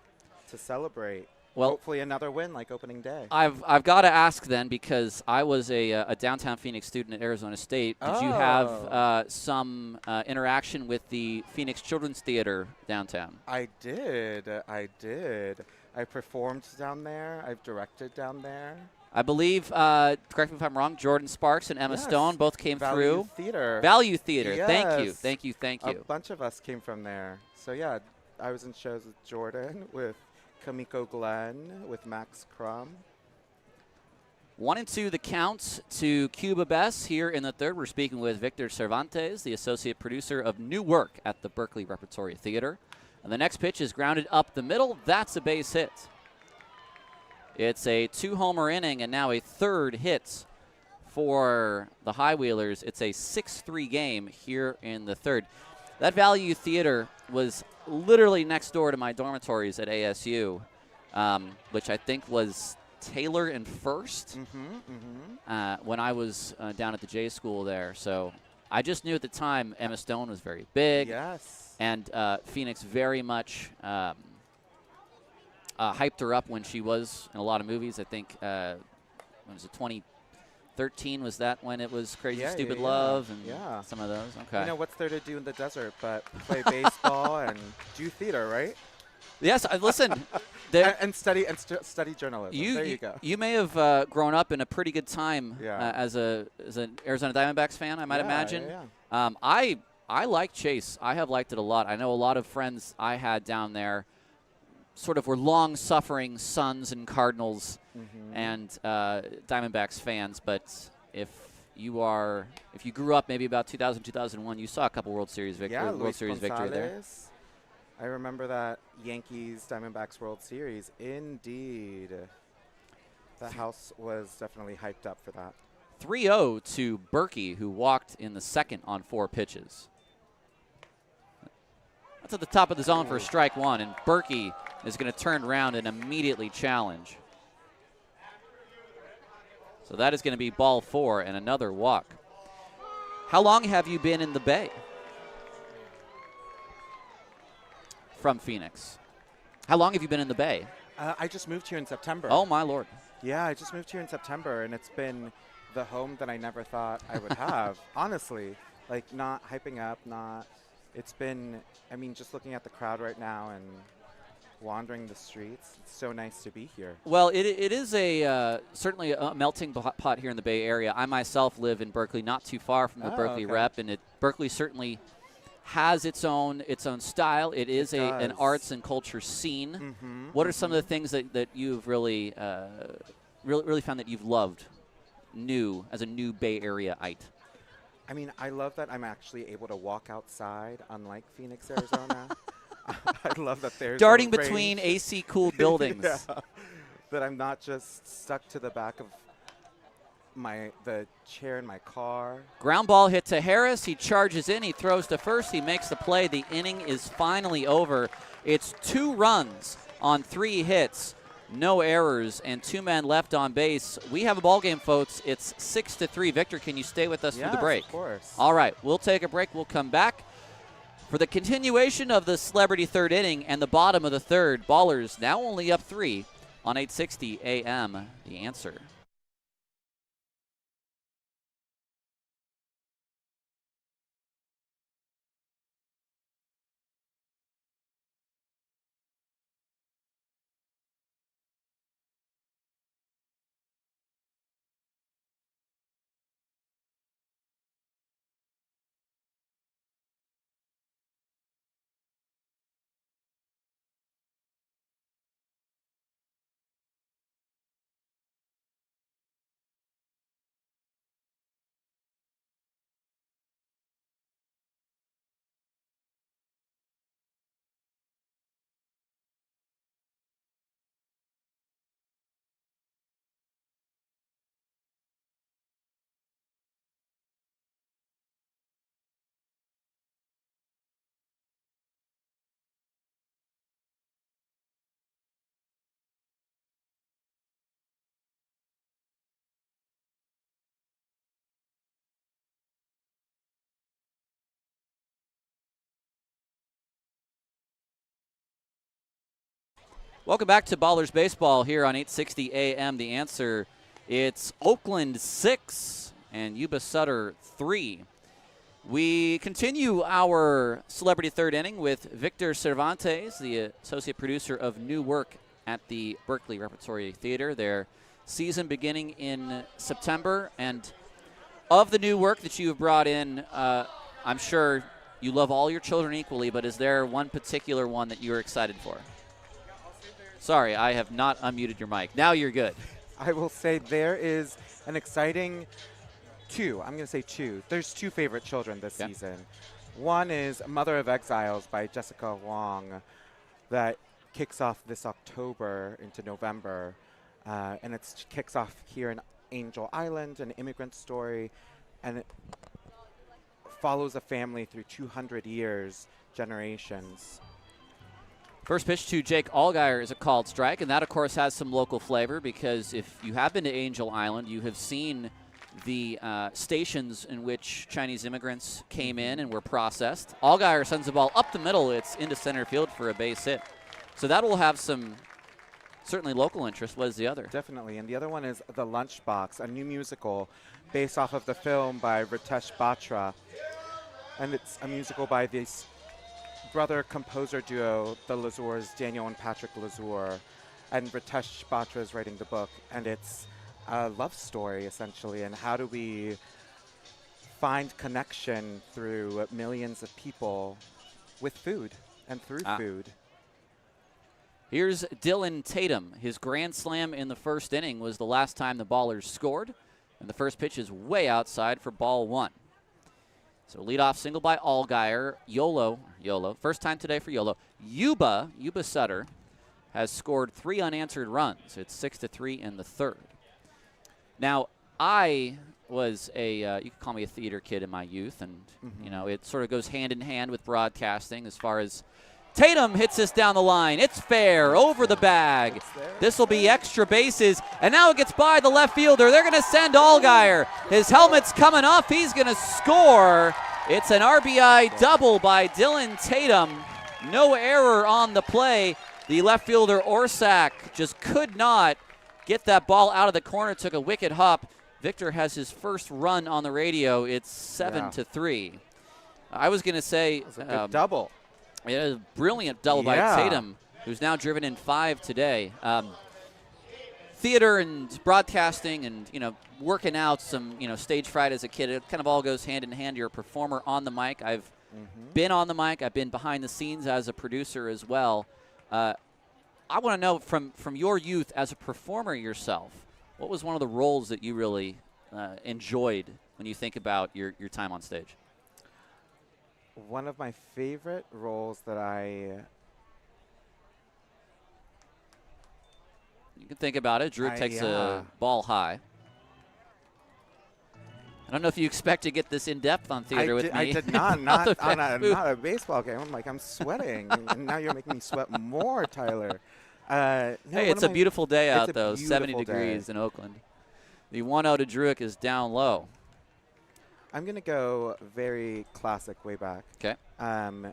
to celebrate. Well, hopefully another win like opening day. I've got to ask then, because I was a downtown Phoenix student at Arizona State. Did you have some interaction with the Phoenix Children's Theater downtown? I did. I performed down there. I've directed down there. I believe, correct me if I'm wrong, Jordan Sparks and Emma Yes. Stone both came Value through. Theater. Value Theater. Thank you. Yes. Thank you. Thank A you. bunch of us came from there. So yeah, I was in shows with Jordan, with Kamiko Glenn, with Max Crum. 1-2 the counts to Cuba Bess here in the third. We're speaking with Victor Cervantes, the associate producer of new work at the Berkeley Repertory Theater. And the next pitch is grounded up the middle. That's a base hit. It's a 2-homer inning and now a third hit for the High Wheelers. It's a 6-3 game here in the third. That Value Theater was literally next door to my dormitories at ASU, which I think was Taylor and First when I was down at the J School there. So I just knew at the time Emma Stone was very big. Yes. And Phoenix very much hyped her up when she was in a lot of movies. I think, when was it, 2013 was that when it was Crazy Stupid Love and some of those? Okay. You know, what's there to do in the desert but play baseball and do theater, right? Yes, listen. and study journalism. There you go. You may have grown up in a pretty good time Yeah. as an Arizona Diamondbacks fan, I might imagine. Yeah. I like Chase. I have liked it a lot. I know a lot of friends I had down there sort of were long-suffering Suns and Cardinals and Diamondbacks fans. But if you grew up maybe about 2000, 2001, you saw a couple World Series victory there. I remember that Yankees Diamondbacks World Series. Indeed. The house was definitely hyped up for that. 3-0 to Berkey, who walked in the second on 4 pitches. That's at the top of the zone for strike one, and Berkey is going to turn around and immediately challenge. So that is going to be ball 4 and another walk. How long have you been in the Bay? From Phoenix. How long have you been in the Bay? I just moved here in September. Oh, my Lord. Yeah, I just moved here in September, and it's been the home that I never thought I would have. Honestly, like, not hyping up, it's been, I mean, just looking at the crowd right now and wandering the streets, it's so nice to be here. Well, it is certainly a melting pot here in the Bay Area. I myself live in Berkeley, not too far from the Berkeley Rep, and Berkeley certainly has its own style. It is an arts and culture scene. What are some of the things that you've really found that you've loved as a new Bay Area-ite? I mean, I love that I'm actually able to walk outside, unlike Phoenix, Arizona. I love that there's darting between AC-cooled buildings. That I'm not just stuck to the back of the chair in my car. Ground ball hit to Harris. He charges in. He throws to first. He makes the play. The inning is finally over. It's 2 runs on 3 hits, no errors, and 2 men left on base. We have a ball game, folks. It's 6-3. Victor, can you stay with us through the break? Of course. All right, we'll take a break. We'll come back for the continuation of the celebrity third inning and the bottom of the third. Ballers now only up 3 on 860 AM. The Answer. Welcome back to Ballers Baseball here on 860 AM. The Answer. It's Oakland 6 and Yuba Sutter 3. We continue our celebrity third inning with Victor Cervantes, the associate producer of new work at the Berkeley Repertory Theater. Their season beginning in September. And of the new work that you have brought in, I'm sure you love all your children equally, but is there one particular one that you're excited for? Sorry, I have not unmuted your mic. Now you're good. I will say there is an exciting two. I'm going to say two. There's two favorite children this season. One is Mother of Exiles by Jessica Wong that kicks off this October into November. And it kicks off here in Angel Island, an immigrant story. And it follows a family through 200 years, generations. First pitch to Jake Allgaier is a called strike, and that, of course, has some local flavor because if you have been to Angel Island, you have seen the stations in which Chinese immigrants came in and were processed. Allgaier sends the ball up the middle. It's into center field for a base hit. So that will have some certainly local interest. What is the other? Definitely, and the other one is The Lunchbox, a new musical based off of the film by Ritesh Batra. And it's a musical by this brother-composer duo, the Lazurs, Daniel and Patrick Lazur, and Ritesh Batra is writing the book, and it's a love story, essentially, and how do we find connection through millions of people with food and through food. Here's Dylan Tatum. His grand slam in the first inning was the last time the Ballers scored, and the first pitch is way outside for ball one. So leadoff single by Allgaier. YOLO, first time today for YOLO. Yuba Sutter has scored 3 unanswered runs. It's 6-3 in the third. Now, I was you could call me a theater kid in my youth, and you know, it sort of goes hand in hand with broadcasting as far as Tatum hits this down the line. It's fair, over the bag. This will be extra bases, and now it gets by the left fielder. They're going to send Allgaier. His helmet's coming off. He's going to score. It's an RBI double by Dylan Tatum. No error on the play. The left fielder, Orsak, just could not get that ball out of the corner. Took a wicked hop. Victor has his first run on the radio. It's 7-3. I was going to say That's a good double. Yeah, a brilliant double by Tatum, who's now driven in 5 today. Theater and broadcasting and, you know, working out some, you know, stage fright as a kid, it kind of all goes hand in hand. You're a performer on the mic. I've been on the mic. I've been behind the scenes as a producer as well. I want to know from your youth as a performer yourself, what was one of the roles that you really enjoyed when you think about your time on stage? One of my favorite roles that You can think about it. Drew takes a ball high. I don't know if you expect to get this in depth on theater with me. I did not. Not a baseball game. I'm like, I'm sweating, and now you're making me sweat more, Tyler. Hey, it's a beautiful day out, though. 70 degrees in Oakland. The 1-0 to Druick is down low. I'm going to go very classic way back. Okay.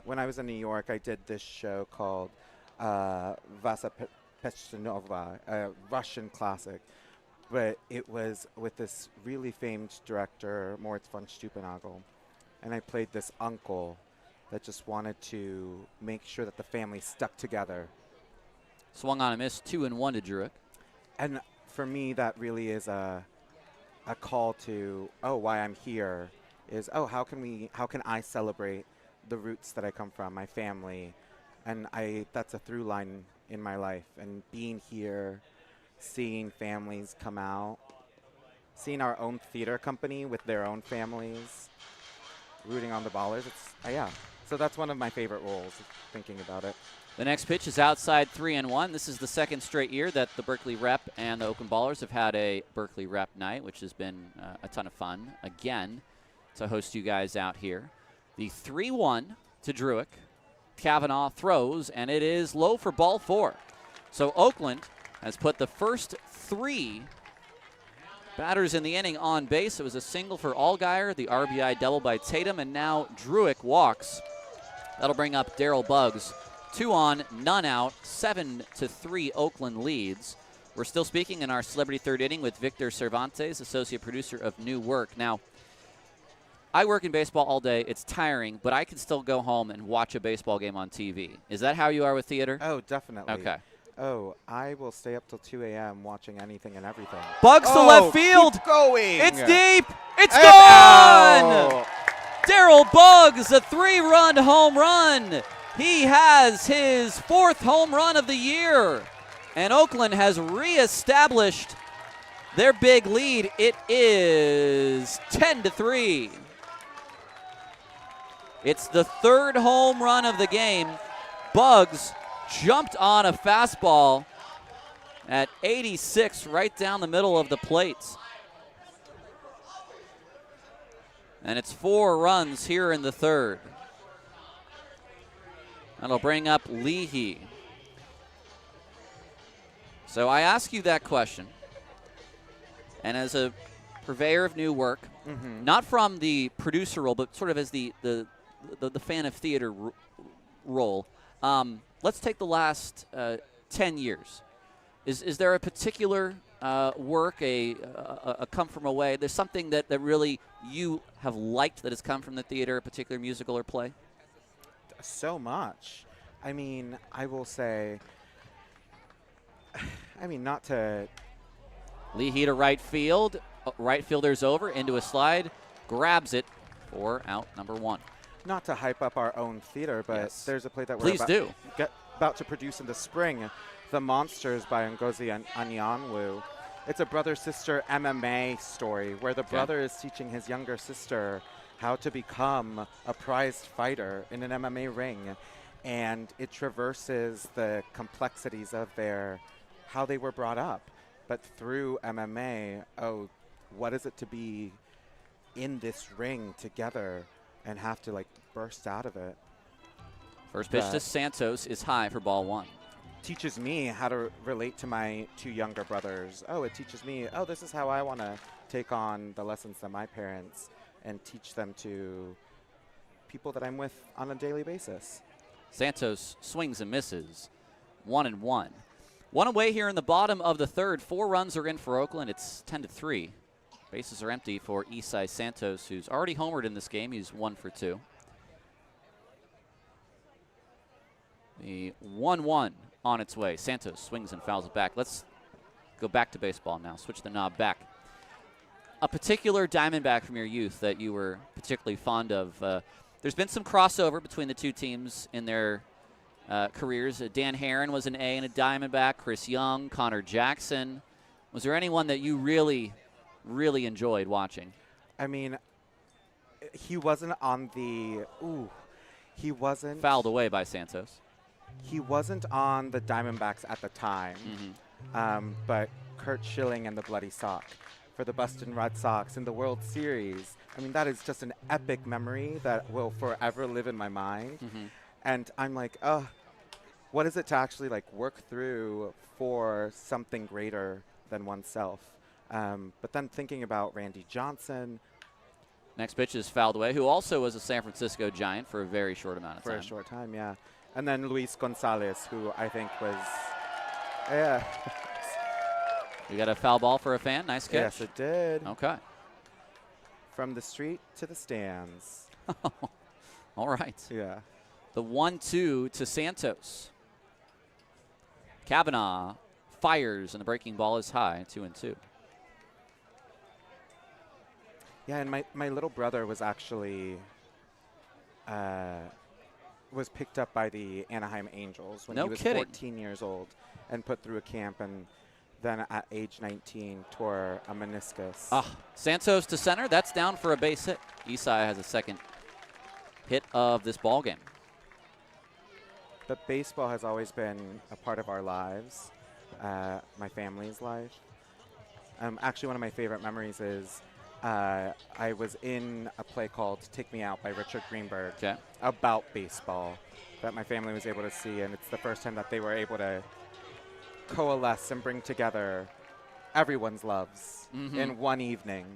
When I was in New York, I did this show called Vasa Pechenova, a Russian classic. But it was with this really famed director, Moritz von Stupenagel. And I played this uncle that just wanted to make sure that the family stuck together. Swung on a miss, 2-1 to Druick. And for me, that really is a call to, why I'm here is, how can I celebrate the roots that I come from, my family. And that's a through line in my life. And being here, seeing families come out, seeing our own theater company with their own families, rooting on the Ballers. So that's one of my favorite roles, thinking about it. The next pitch is outside 3-1. This is the second straight year that the Berkeley Rep and the Oakland Ballers have had a Berkeley Rep night, which has been a ton of fun, again, to host you guys out here. The 3-1 to Druick. Kavanaugh throws, and it is low for ball 4. So Oakland has put the first 3 batters in the inning on base. It was a single for Allgaier, the RBI double by Tatum, and now Druick walks. That'll bring up Darryl Buggs 2 on, none out, 7-3 Oakland leads. We're still speaking in our Celebrity Third Inning with Victor Cervantes, associate producer of New Work. Now, I work in baseball all day. It's tiring, but I can still go home and watch a baseball game on TV. Is that how you are with theater? Oh, definitely. Okay. Oh, I will stay up till 2 a.m. watching anything and everything. Bugs to left field. Keep going. It's deep. It's And gone. out. Darryl Bugs, a 3-run home run. He has his 4th home run of the year. And Oakland has reestablished their big lead. It is 10-3. It's the 3rd home run of the game. Bugs jumped on a fastball at 86 right down the middle of the plate. And it's 4 runs here in the 3rd. That'll bring up Leahy. So I ask you that question. And as a purveyor of New Work, not from the producer role, but sort of as the fan of theater role, let's take the last 10 years. Is there a particular work, a come from away? There's something that really you have liked that has come from the theater, a particular musical or play? So much. I mean, I will say, not to... Leahy to right field. Right fielder's over, into a slide, grabs it for out number 1. Not to hype up our own theater, but Yes. there's a play that Please do. About to produce in the spring, The Monsters by Ngozi Anyanwu. It's a brother-sister MMA story where the brother is teaching his younger sister how to become a prized fighter in an MMA ring. And it traverses the complexities of how they were brought up. But through MMA, what is it to be in this ring together and have to burst out of it? First pitch to Santos is high for ball 1. Teaches me how to relate to my 2 younger brothers. It teaches me, this is how I want to take on the lessons that my parents and teach them to people that I'm with on a daily basis. Santos swings and misses. 1-1. 1 away here in the bottom of the 3rd. 4 runs are in for Oakland. It's 10-3. Bases are empty for Isai Santos, who's already homered in this game. He's 1 for 2. The 1-1 on its way. Santos swings and fouls it back. Let's go back to baseball now. Switch the knob back. A particular Diamondback from your youth that you were particularly fond of. There's been some crossover between the 2 teams in their careers. Dan Herron was an A and a Diamondback. Chris Young, Connor Jackson. Was there anyone that you really enjoyed watching? I mean, he wasn't on the... he wasn't... Fouled away by Santos. He wasn't on the Diamondbacks at the time, but Kurt Schilling and the Bloody Sock for the Boston Red Sox in the World Series. I mean, that is just an epic memory that will forever live in my mind. And I'm like, what is it to actually work through for something greater than oneself? But then thinking about Randy Johnson. Next pitch is fouled away, who also was a San Francisco Giant for a very short amount of time. For a short time, yeah. And then Luis Gonzalez, who I think was, You got a foul ball for a fan. Nice catch. Yes, it did. Okay. From the street to the stands. All right. Yeah. The 1-2 to Santos. Kavanaugh fires, and the breaking ball is high, 2-2. Yeah, and my little brother was actually was picked up by the Anaheim Angels when he was 14 years old and put through a camp, and then at age 19 tore a meniscus. Santos to center. That's down for a base hit. Isai has a second hit of this ball game. But baseball has always been a part of our lives, my family's life. Actually, one of my favorite memories is I was in a play called Take Me Out by Richard Greenberg about baseball that my family was able to see, and it's the first time that they were able to coalesce and bring together everyone's loves in one evening.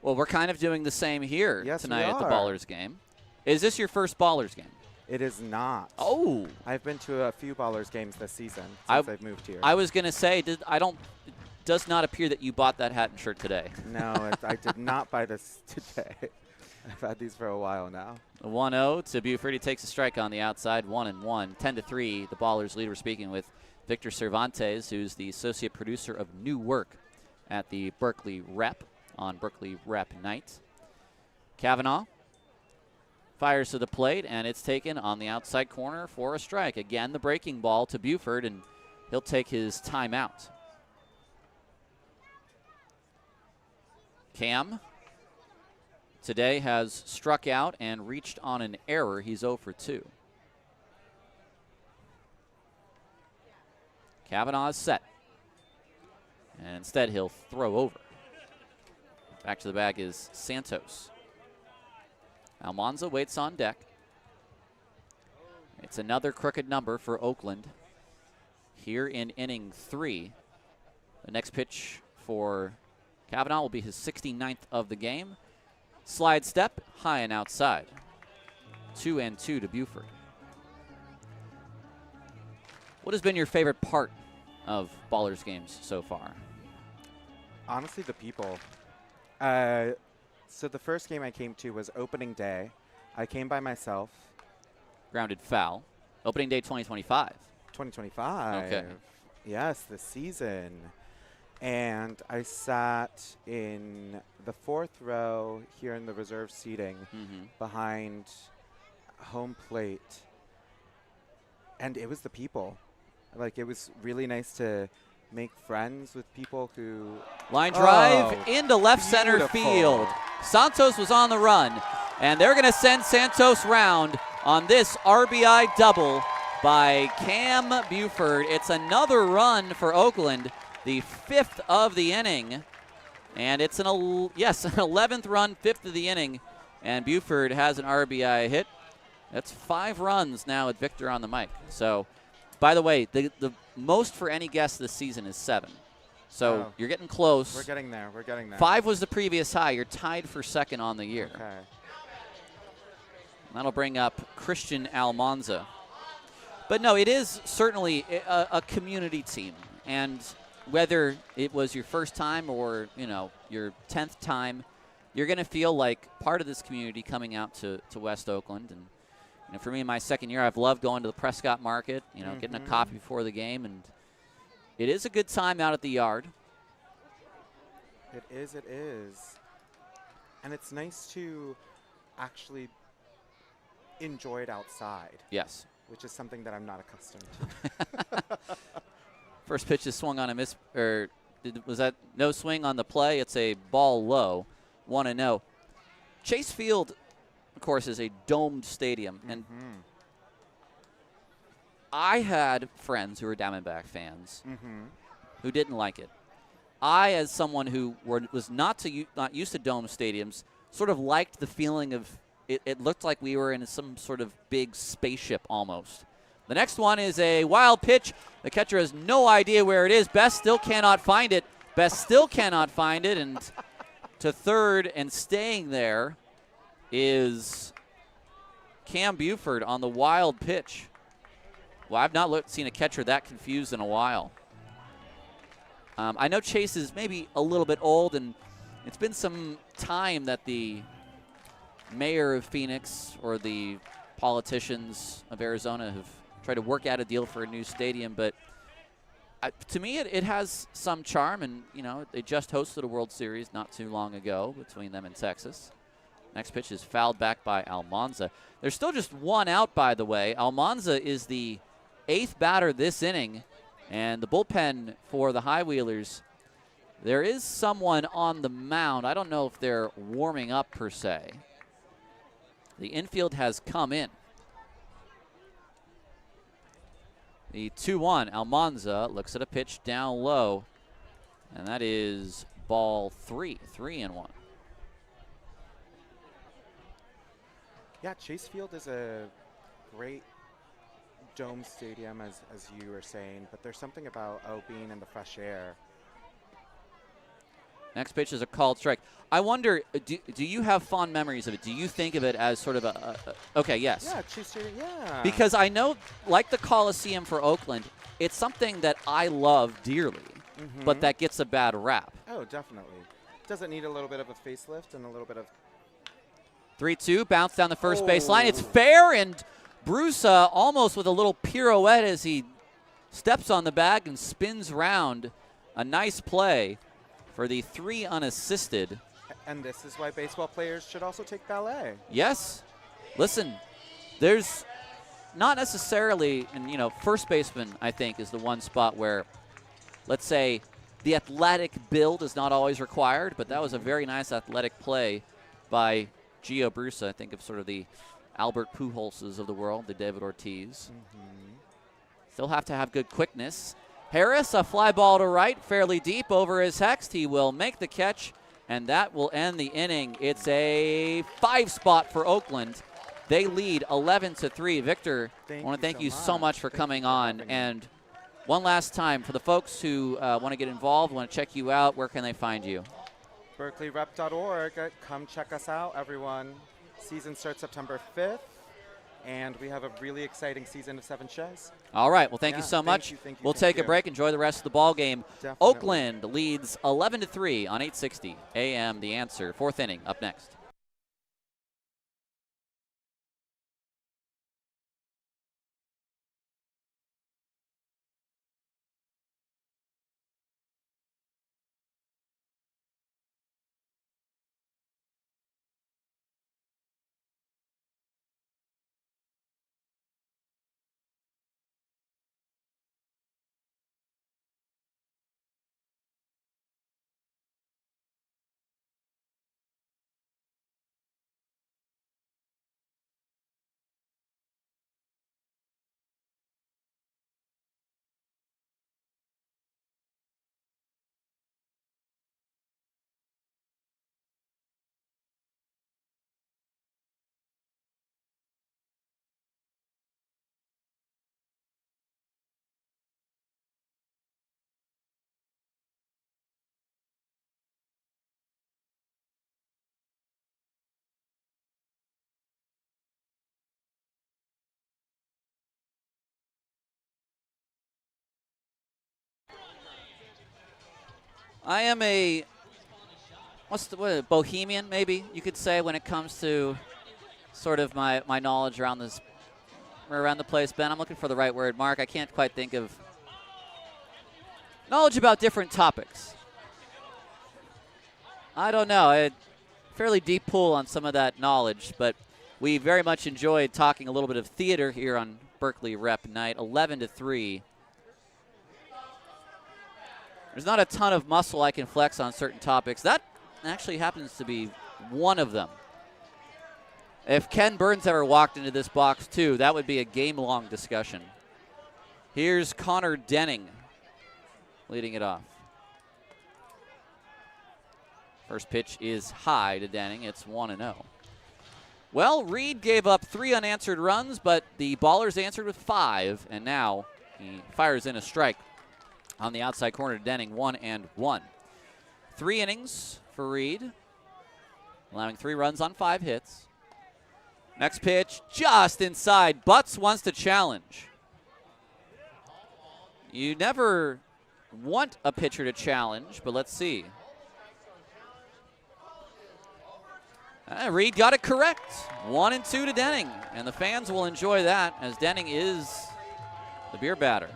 Well, we're kind of doing the same here tonight at the Ballers game. Is this your first Ballers game? It is not. Oh. I've been to a few Ballers games this season since I've moved here. I was going to say, it does not appear that you bought that hat and shirt today. No, I did not buy this today. I've had these for a while now. 1-0 to Buford. He takes a strike on the outside, 1-1. 10-3, the Ballers lead. We're speaking with Victor Cervantes, who's the associate producer of new work at the Berkeley Rep on Berkeley Rep Night. Kavanaugh fires to the plate, and it's taken on the outside corner for a strike. Again, the breaking ball to Buford, and he'll take his timeout. Cam today has struck out and reached on an error. He's 0 for 2. Kavanaugh is set. And instead, he'll throw over. Back to the bag is Santos. Almanza waits on deck. It's another crooked number for Oakland here in inning 3. The next pitch for Kavanaugh will be his 69th of the game. Slide step, high and outside. 2-2 to Buford. What has been your favorite part of Ballers games so far? Honestly, the people. So the first game I came to was opening day. I came by myself. Grounded foul. Opening day 2025. 2025. Okay. Yes, the season. And I sat in the 4th row here in the reserve seating behind home plate. And it was the people. Like, it was really nice to make friends with people who... Line drive into left center field. Santos was on the run, and they're going to send Santos round on this RBI double by Cam Buford. It's another run for Oakland, the 5th of the inning, and it's an 11th run, 5th of the inning, and Buford has an RBI hit. That's 5 runs now with Victor on the mic. So, by the way, the most for any guest this season is 7. So you're getting close. We're getting there. 5 was the previous high. You're tied for 2nd on the year. Okay. That'll bring up Christian Almanza. But no, it is certainly a community team. And whether it was your first time or, your 10th time, you're going to feel like part of this community coming out to West Oakland. And for me, in my 2nd year, I've loved going to the Prescott Market, getting a coffee before the game. And it is a good time out at the yard. It is. And it's nice to actually enjoy it outside. Yes. Which is something that I'm not accustomed to. First pitch is swung on a miss, or was that no swing on the play? It's a ball low, 1-0. Chase Field, of course, is a domed stadium, and I had friends who were Diamondback fans who didn't like it. I, as someone who was not used to dome stadiums, sort of liked the feeling of it looked like we were in some sort of big spaceship almost. The next one is a wild pitch. The catcher has no idea where it is. Best still cannot find it. And to third and staying there is Cam Buford on the wild pitch. Well, I've not seen a catcher that confused in a while. I know Chase is maybe a little bit old, and it's been some time that the mayor of Phoenix or the politicians of Arizona have tried to work out a deal for a new stadium. But to me, it has some charm, and, they just hosted a World Series not too long ago between them and Texas. Next pitch is fouled back by Almanza. There's still just 1 out, by the way. Almanza is the 8th batter this inning, and the bullpen for the High Wheelers, there is someone on the mound. I don't know if they're warming up per se. The infield has come in. The 2-1, Almanza looks at a pitch down low, and that is ball 3, 3-1. Yeah, Chase Field is a great dome stadium, as you were saying, but there's something about being in the fresh air. Next pitch is a called strike. I wonder, do you have fond memories of it? Do you think of it as sort of okay, yes. Yeah, yeah. Because I know, like the Coliseum for Oakland, it's something that I love dearly, but that gets a bad rap. Oh, definitely. Does it need a little bit of a facelift and a little bit of... 3-2, bounce down the first base line. It's fair, and Bruce almost with a little pirouette as he steps on the bag and spins round. A nice play for the 3 unassisted. And this is why baseball players should also take ballet. Yes. Listen, there's not necessarily, and first baseman, I think, is the one spot where, let's say, the athletic build is not always required, but that was a very nice athletic play by Gio Bruce. I think of sort of the Albert Pujols of the world, the David Ortiz. Still have to have good quickness. Harris, a fly ball to right, fairly deep over his Hext. He will make the catch, and that will end the inning. It's a 5 spot for Oakland. They lead 11-3. Victor, I want to thank you so much for coming on. And one last time, for the folks who want to get involved, want to check you out, where can they find you? BerkeleyRep.org. Come check us out, everyone. Season starts September 5th, and we have a really exciting season of 7 shows. All right. Well, thank you so much. We'll take a break. Enjoy the rest of the ball game. Definitely. Oakland leads 11-3 on 860 AM. The Answer. 4th inning up next. I am a bohemian, maybe you could say, when it comes to sort of my knowledge around the place. Ben, I'm looking for the right word. Mark, I can't quite think of knowledge about different topics. I don't know. A fairly deep pool on some of that knowledge, but we very much enjoyed talking a little bit of theater here on Berkeley Rep Night. 11-3. There's not a ton of muscle I can flex on certain topics. That actually happens to be one of them. If Ken Burns ever walked into this box, too, that would be a game-long discussion. Here's Connor Denning leading it off. First pitch is high to Denning. It's 1-0. Well, Reed gave up 3 unanswered runs, but the Ballers answered with 5, and now he fires in a strike on the outside corner to Denning, 1-1. 3 innings for Reed, allowing 3 runs on 5 hits. Next pitch, just inside. Butts wants to challenge. You never want a pitcher to challenge, but let's see. Reed got it correct. 1-2 to Denning, and the fans will enjoy that as Denning is the beer batter.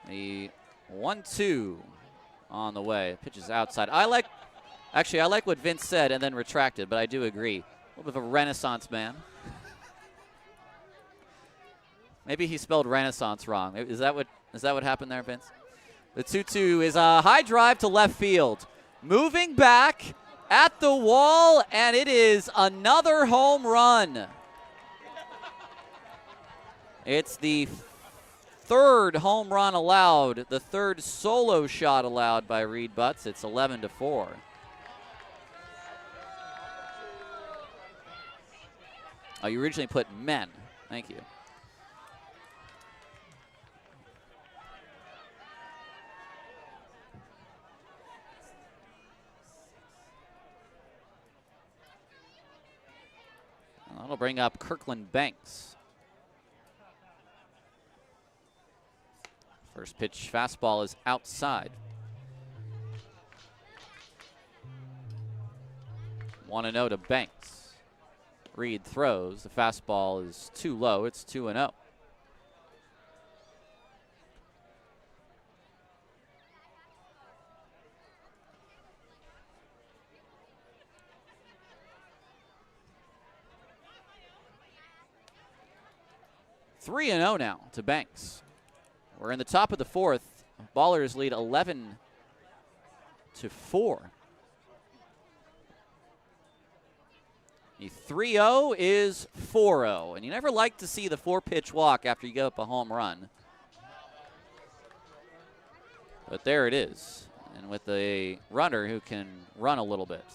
The 1-2 on the way. Pitch is outside. I like what Vince said and then retracted, but I do agree. A little bit of a Renaissance man. Maybe he spelled Renaissance wrong. Is that what happened there, Vince? The 2-2 is a high drive to left field. Moving back at the wall, and it is another home run. It's the 3rd home run allowed, the 3rd solo shot allowed by Reed Butts. It's 11-4. Oh, you originally put men. Thank you. That'll bring up Kirkland Banks. First pitch fastball is outside. 1-0 to Banks. Reed throws. The fastball is too low. It's 2-0. Three and 0 now to Banks. We're in the top of the fourth. Ballers lead 11-4. The 3-0 is 4-0, and you never like to see the 4-pitch walk after you give up a home run. But there it is, and with a runner who can run a little bit.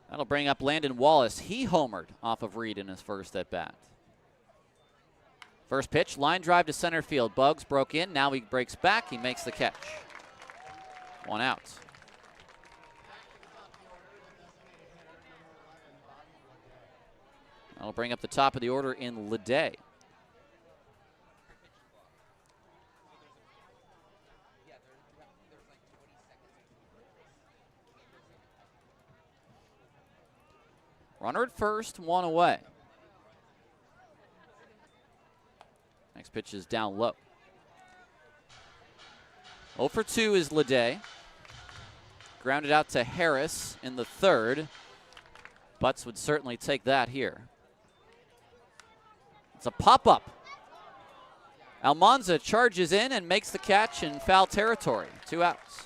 That'll bring up Landon Wallace. He homered off of Reed in his first at-bat. First pitch, line drive to center field. Bugs broke in. Now he breaks back. He makes the catch. 1 out. That'll bring up the top of the order in Leday. Runner at first, 1 away. Next pitch is down low. 0 for 2 is Leday. Grounded out to Harris in the third. Butts would certainly take that here. It's a pop-up. Almanza charges in and makes the catch in foul territory. 2 outs.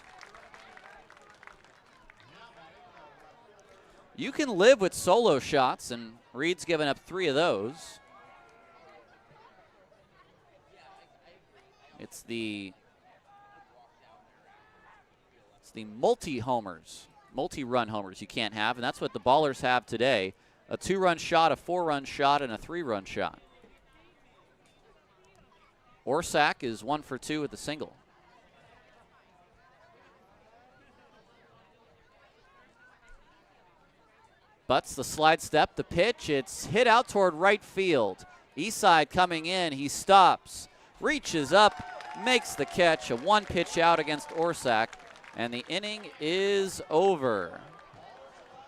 You can live with solo shots, and Reed's given up 3 of those. It's the multi-homers, multi-run homers you can't have, and that's what the Ballers have today. A 2-run shot, a 4-run shot, and a 3-run shot. Orsak is 1 for 2 with the single. Butts the slide step, the pitch, it's hit out toward right field. Eastside coming in, he stops, reaches up, makes the catch, a 1-pitch out against Orsak, and the inning is over.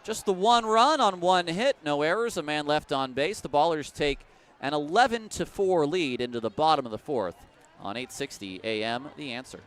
Just the 1 run on 1 hit, no errors, a man left on base. The Ballers take an 11-4 lead into the bottom of the 4th on 860 AM, The Answer.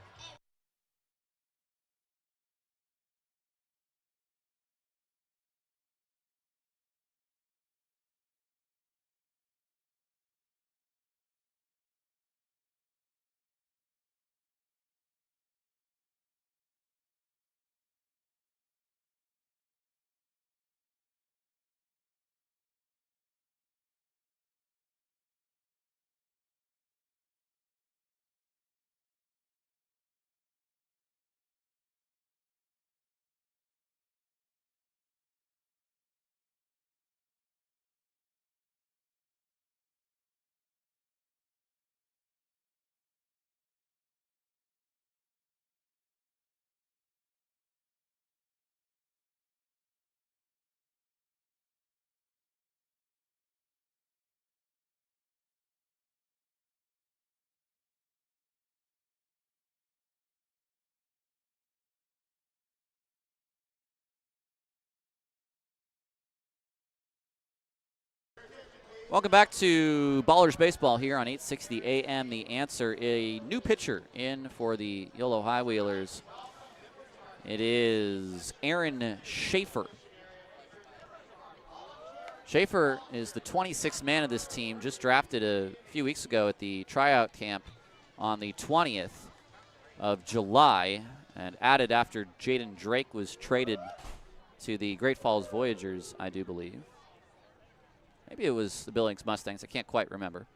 Welcome back to Ballers Baseball here on 860 AM. The Answer. A new pitcher in for the YOLO High Wheelers. It is Aaron Schaefer. Schaefer is the 26th man of this team, just drafted a few weeks ago at the tryout camp on the 20th of July and added after Jaden Drake was traded to the Great Falls Voyagers, I do believe. Maybe it was the Billings Mustangs. I can't quite remember.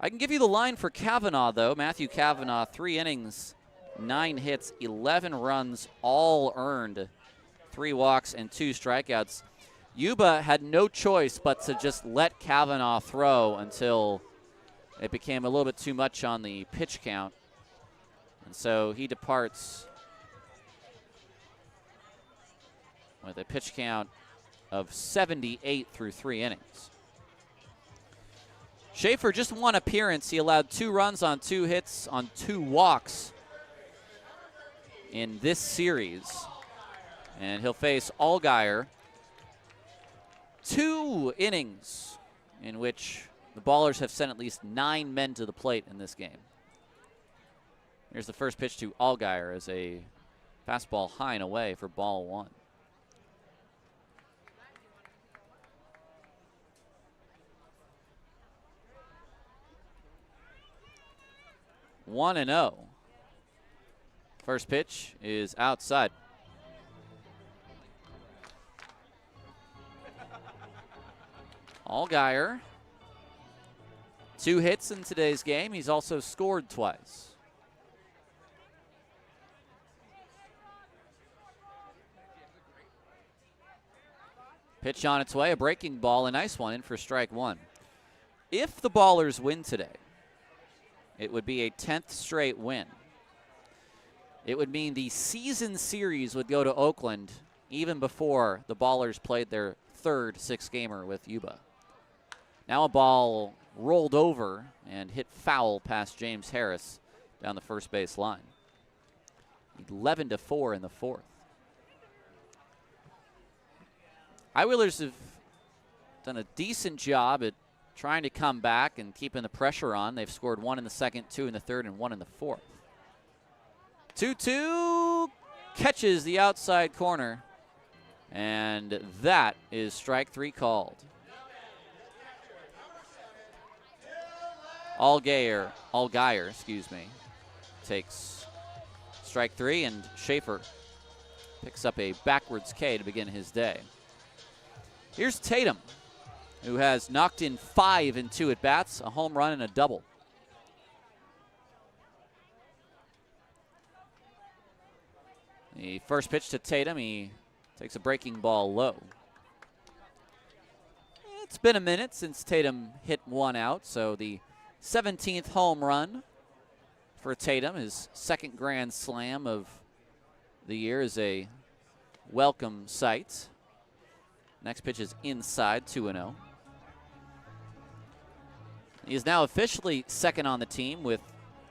I can give you the line for Kavanaugh, though. Matthew Kavanaugh, 3 innings, 9 hits, 11 runs, all earned, 3 walks and 2 strikeouts. Yuba had no choice but to just let Kavanaugh throw until it became a little bit too much on the pitch count. And so he departs with a pitch count of 78 through 3 innings. Schaefer just 1 appearance. He allowed 2 runs on 2 hits on 2 walks in this series. And he'll face Allgaier. 2 innings in which the Ballers have sent at least 9 men to the plate in this game. Here's the first pitch to Allgaier as a fastball high and away for ball 1. One and 0. First pitch is outside. Allgaier, 2 hits in today's game. He's also scored twice. Pitch on its way, a breaking ball, a nice one in for strike 1. If the Ballers win today, it would be a 10th straight win. It would mean the season series would go to Oakland even before the Ballers played their 3rd 6-gamer with Yuba. Now a ball rolled over and hit foul past James Harris down the first base line. 11-4 in the 4th. High-Wheelers have done a decent job at trying to come back and keeping the pressure on. They've scored 1 in the 2nd, 2 in the 3rd, and 1 in the 4th. 2-2 catches the outside corner, and that is strike 3 called. Allgaier, takes strike 3, and Schaefer picks up a backwards K to begin his day. Here's Tatum, who has knocked in 5 in 2 at-bats, a home run and a double. The first pitch to Tatum, he takes a breaking ball low. It's been a minute since Tatum hit 1 out, so the 17th home run for Tatum, his 2nd grand slam of the year, is a welcome sight. Next pitch is inside, 2-0. He is now officially 2nd on the team with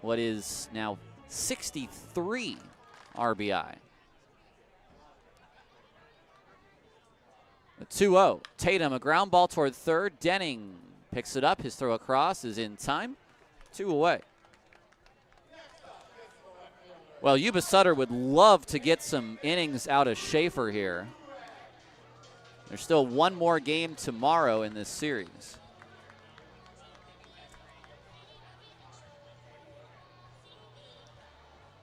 what is now 63 RBI. The 2-0. Tatum, a ground ball toward 3rd. Denning picks it up. His throw across is in time. 2 away. Well, Yuba Sutter would love to get some innings out of Schaefer here. There's still 1 more game tomorrow in this series.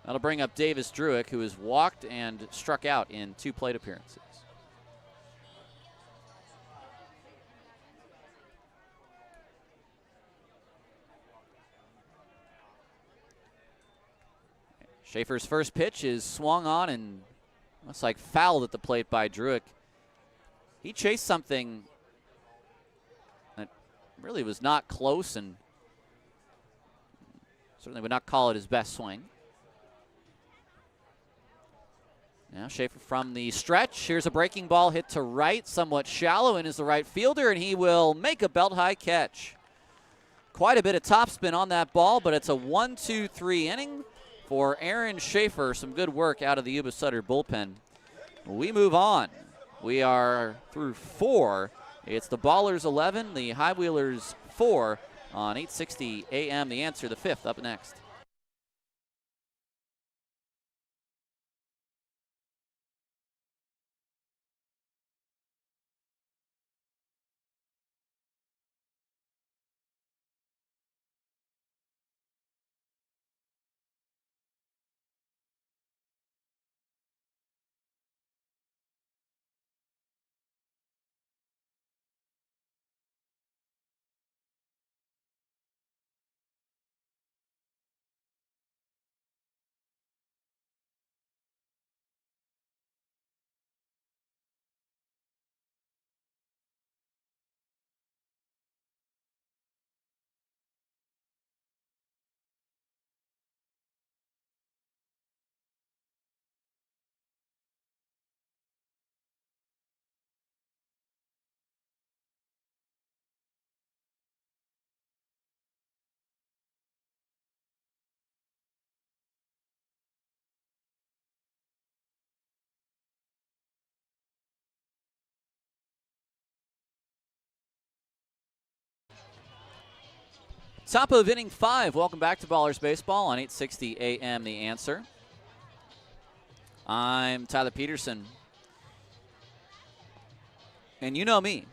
That'll bring up Davis Druick, who has walked and struck out in 2 plate appearances. Schaefer's first pitch is swung on and looks like fouled at the plate by Druick. He chased something that really was not close and certainly would not call it his best swing. Now Schaefer from the stretch. Here's a breaking ball hit to right, somewhat shallow, and is the right fielder, and he will make a belt-high catch. Quite a bit of topspin on that ball, but it's a 1-2-3 inning for Aaron Schaefer. Some good work out of the Yuba Sutter bullpen. We move on. We are through 4. It's the Ballers 11, the High-Wheelers 4 on 860 AM. The Answer, the 5th, up next. Top of inning 5. Welcome back to Ballers Baseball on 860 AM The Answer. I'm Tyler Peterson. And you know me.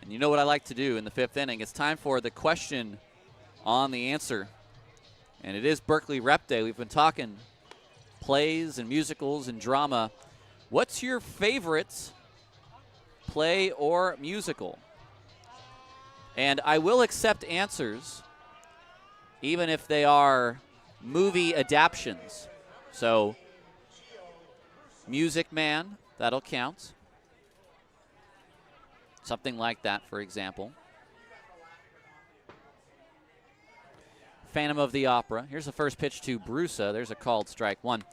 And you know what I like to do in the 5th inning. It's time for the question on The Answer. And it is Berkeley Rep Day. We've been talking plays and musicals and drama. What's your favorite play or musical? And I will accept answers even if they are movie adaptions. So, Music Man, that'll count. Something like that, for example. Phantom of the Opera. Here's the first pitch to Brusa. There's a called strike 1.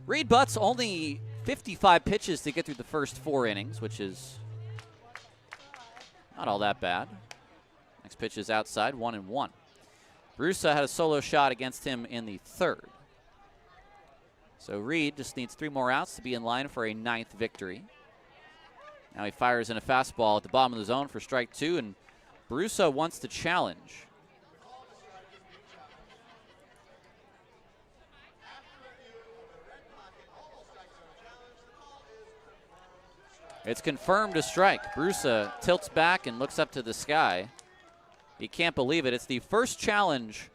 Reed Butts only 55 pitches to get through the first 4 innings, which is not all that bad. Next pitch is outside, 1-1. Brusa had a solo shot against him in the 3rd. So Reed just needs 3 more outs to be in line for a 9th victory. Now he fires in a fastball at the bottom of the zone for strike 2, and Brusa wants to challenge. It's confirmed a strike. Brusa tilts back and looks up to the sky. He can't believe it. It's the first challenge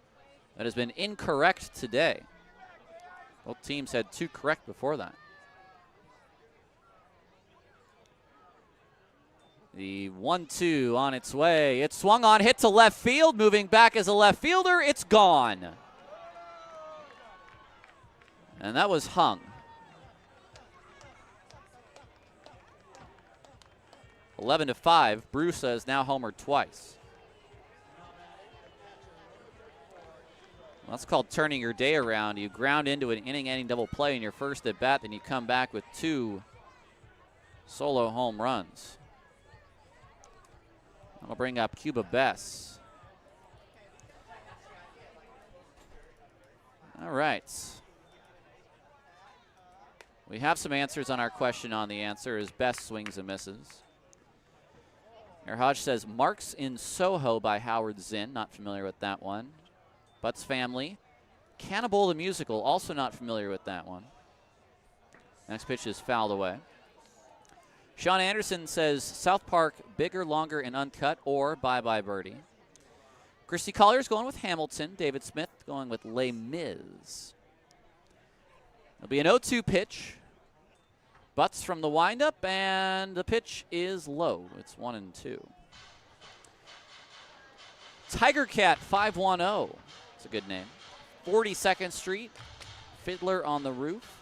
that has been incorrect today. Both teams had 2 correct before that. The 1-2 on its way. It's swung on, hit to left field. Moving back as a left fielder. It's gone. And that was hung. 11-5. Brusa has now homered twice. Well, that's called turning your day around. You ground into an inning-ending double play in your first at bat, then you come back with 2 solo home runs. That'll bring up Cuba Bess. All right. We have some answers on our question on The Answer as Bess swings and misses. Air Hodge says Marks in Soho by Howard Zinn. Not familiar with that one. Butts Family. Cannibal the Musical. Also not familiar with that one. Next pitch is fouled away. Sean Anderson says South Park, Bigger, Longer, and Uncut, or Bye Bye Birdie. Christy Collier's going with Hamilton. David Smith going with Les Mis. It'll be an 0-2 pitch. Butts from the windup, and the pitch is low. It's 1-2. Tiger Cat 510. It's a good name. 42nd Street. Fiddler on the Roof.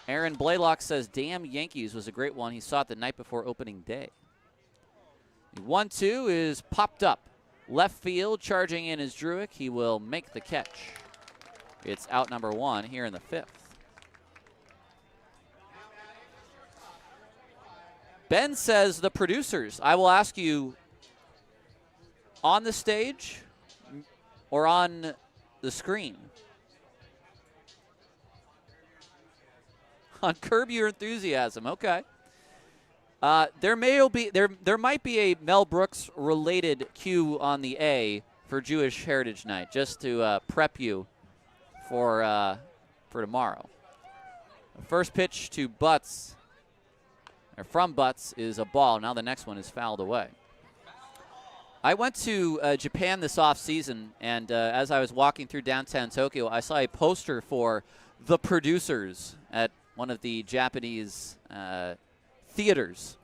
Aaron Blaylock says Damn Yankees was a great one. He saw it the night before opening day. The 1-2 is popped up. Left field, charging in is Druick. He will make the catch. It's out number 1 here in the 5th. Ben says the producers. I will ask you, on the stage or on the screen? On Curb Your Enthusiasm. Okay. There might be a Mel Brooks related cue on the A for Jewish Heritage Night, just to prep you for tomorrow. The first pitch to Butts, or from Butts, is a ball. Now the next one is fouled away. I went to Japan this offseason, and as I was walking through downtown Tokyo, I saw a poster for The Producers at one of the Japanese theaters.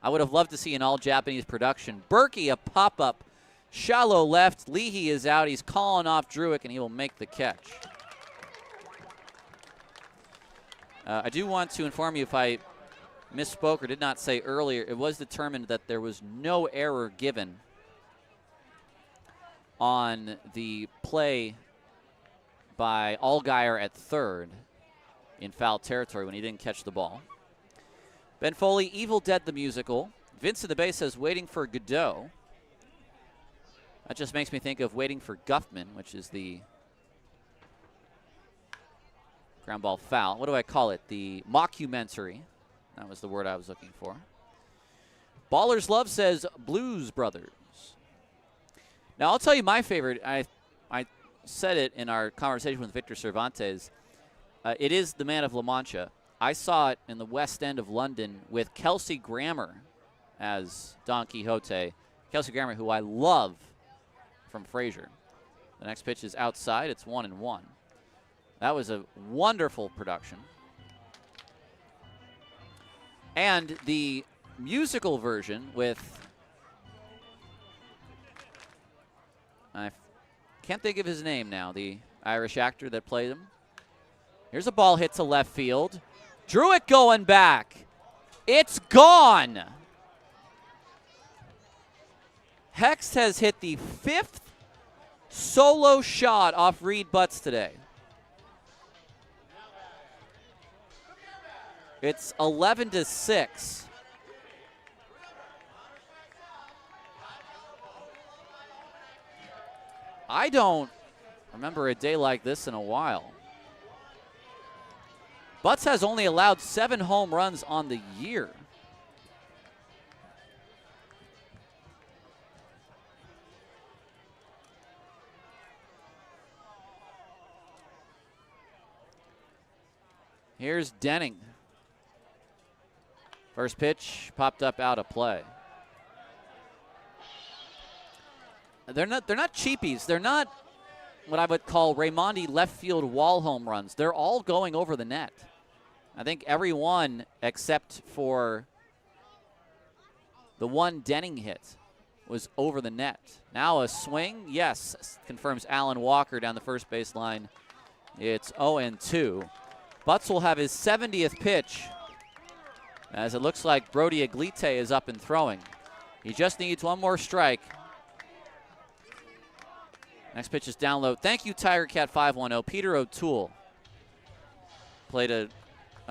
I would have loved to see an all-Japanese production. Berkey, a pop-up, shallow left. Leahy is out. He's calling off Druick, and he will make the catch. I do want to inform you, if I misspoke or did not say earlier, it was determined that there was no error given on the play by Allgaier at third in foul territory when he didn't catch the ball. Ben Foley, Evil Dead the Musical. Vince at the base says Waiting for Godot. That just makes me think of Waiting for Guffman, which is the ground ball foul. What do I call it? The mockumentary. That was the word I was looking for. Ballers Love says Blues Brothers. Now, I'll tell you my favorite. I said it in our conversation with Victor Cervantes. It is the Man of La Mancha. I saw it in the West End of London with Kelsey Grammer as Don Quixote. Kelsey Grammer, who I love from Frasier. The next pitch is outside. It's 1-1. That was a wonderful production. And the musical version with, I can't think of his name now, the Irish actor that played him. Here's a ball hit to left field. Druitt going back. It's gone. Hext has hit the 5th solo shot off Reed Butts today. It's 11-6. I don't remember a day like this in a while. Butts has only allowed 7 home runs on the year. Here's Denning. First pitch popped up out of play. They're not cheapies. They're not what I would call Raimondi left field wall home runs. They're all going over the net. I think every one except for the one Denning hit was over the net. Now a swing, yes, confirms Alan Walker down the first baseline. It's 0-2. Butts will have his 70th pitch as it looks like Brody Aglite is up and throwing. He just needs one more strike. Next pitch is down low. Thank you, Tiger Cat 510. Peter O'Toole played a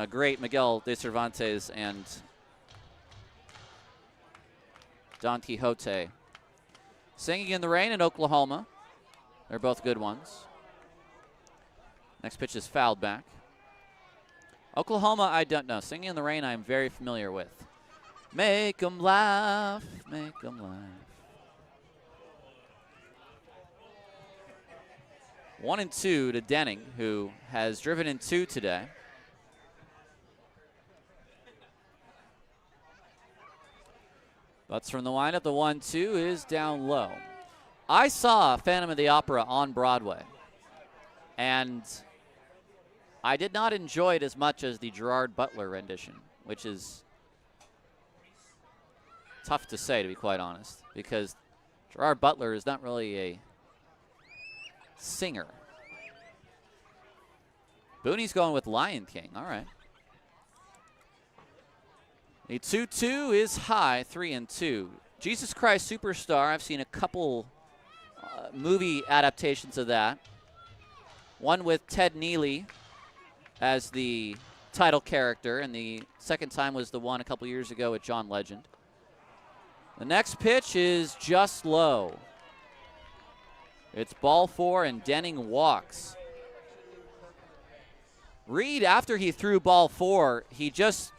great Miguel de Cervantes and Don Quixote. Singing in the Rain in Oklahoma. They're both good ones. Next pitch is fouled back. Oklahoma, I don't know. Singing in the Rain, I'm very familiar with. Make 'em laugh, make 'em laugh. 1-2 to Denning, who has driven in 2 today. Butts from the windup. The 1-2 is down low. I saw Phantom of the Opera on Broadway, and I did not enjoy it as much as the Gerard Butler rendition, which is tough to say, to be quite honest, because Gerard Butler is not really a singer. Booney's going with Lion King. All right. The 2-2 is high, 3-2. Jesus Christ Superstar, I've seen a couple movie adaptations of that. One with Ted Neely as the title character, and the second time was the one a couple years ago with John Legend. The next pitch is just low. It's ball 4, and Denning walks. Reed, after he threw ball 4, he just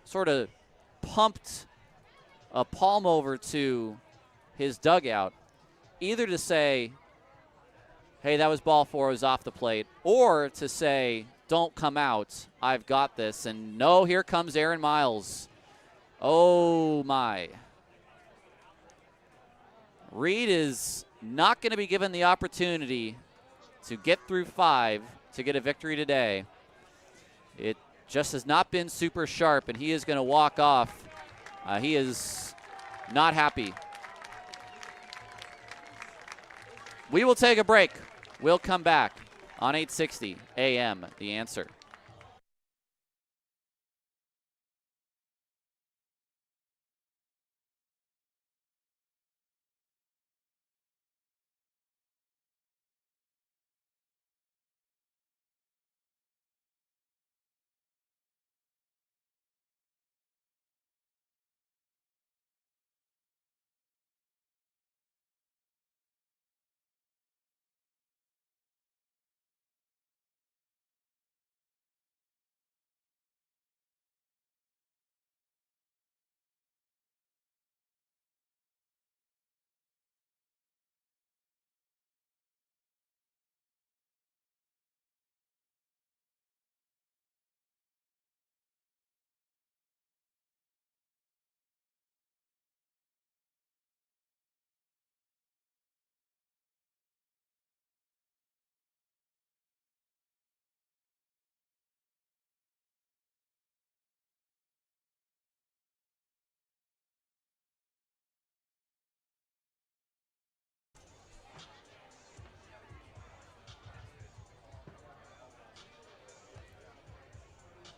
sort of pumped a palm over to his dugout, either to say, hey, that was ball 4, it was off the plate, or to say, don't come out, I've got this. And no, here comes Aaron Miles. Oh, my. Reed is not going to be given the opportunity to get through 5 to get a victory today. It just has not been super sharp, and he is going to walk off. He is not happy. We will take a break. We'll come back on 860 AM, The Answer.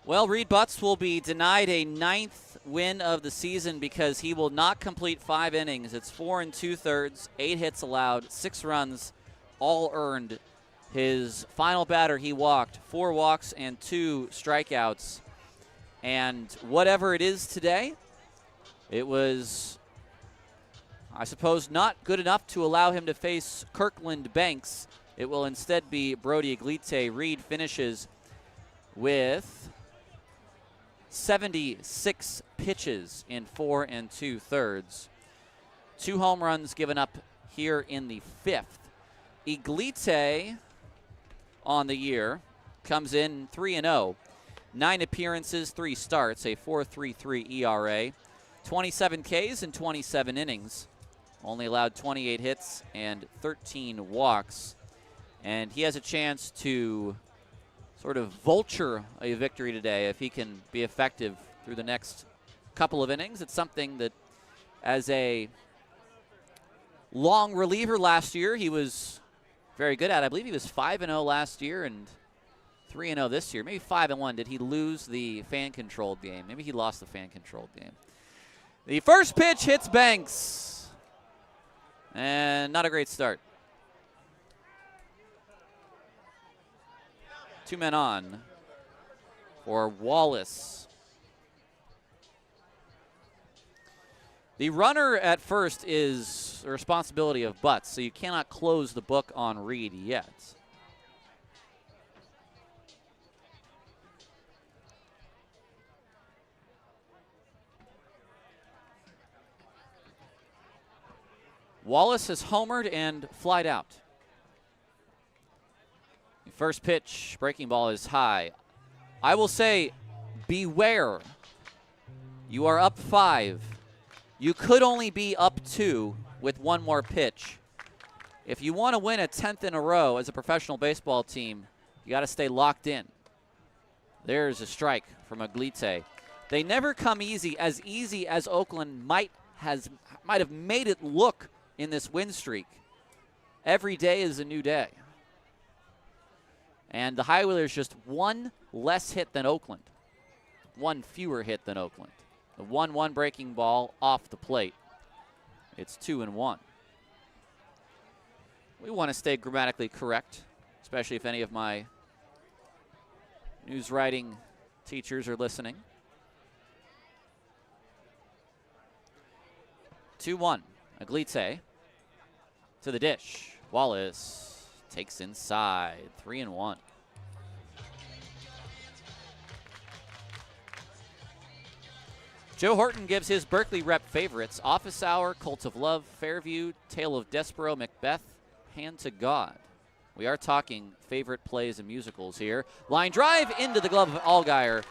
Well, Reed Butts will be denied a 9th win of the season because he will not complete 5 innings. It's 4 2/3, 8 hits allowed, 6 runs, all earned. His final batter, he walked 4 walks and 2 strikeouts. And whatever it is today, it was, I suppose, not good enough to allow him to face Kirkland Banks. It will instead be Brody Iglite. Reed finishes with 76 pitches in 4 2/3. 2 home runs given up here in the 5th. Iglite on the year comes in 3-0. 9 appearances, 3 starts, a 4.33 ERA, 27 Ks in 27 innings. Only allowed 28 hits and 13 walks. And he has a chance to sort of vulture a victory today if he can be effective through the next couple of innings. It's something that, as a long reliever last year, he was very good at. I believe he was 5-0 last year and 3-0 this year. Maybe 5-1. Did he lose the fan-controlled game? Maybe he lost the fan-controlled game. The first pitch hits Banks. And not a great start. 2 men on for Wallace. The runner at first is the responsibility of Butts, so you cannot close the book on Reed yet. Wallace has homered and flied out. The first pitch, breaking ball is high. I will say, beware. You are up 5. You could only be up 2 with 1 more pitch. If you want to win a 10th in a row as a professional baseball team, you got to stay locked in. There's a strike from Iglite. They never come easy as Oakland might have made it look in this win streak. Every day is a new day. And the Highwheelers just 1 less hit than Oakland. 1 fewer hit than Oakland. The 1-1 breaking ball off the plate. It's 2-1. We want to stay grammatically correct, especially if any of my news writing teachers are listening. 2-1. Iglite to the dish. Wallace takes inside. 3-1. Joe Horton gives his Berkeley rep favorites: Office Hour, Cult of Love, Fairview, Tale of Despero, Macbeth, Hand to God. We are talking favorite plays and musicals here. Line drive into the glove of Allgaier.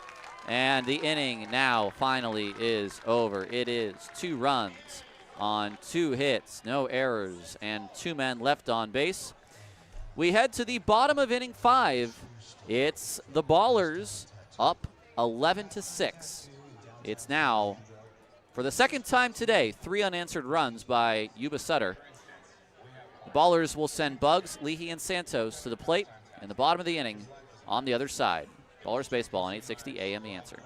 And the inning now finally is over. It is 2 runs on 2 hits, no errors, and 2 men left on base. We head to the bottom of inning 5. It's the Ballers up 11-6. It's now, for the second time today, 3 unanswered runs by Yuba Sutter. The Ballers will send Bugs, Leahy, and Santos to the plate in the bottom of the inning on the other side. Ballers baseball on 860 AM The Answer.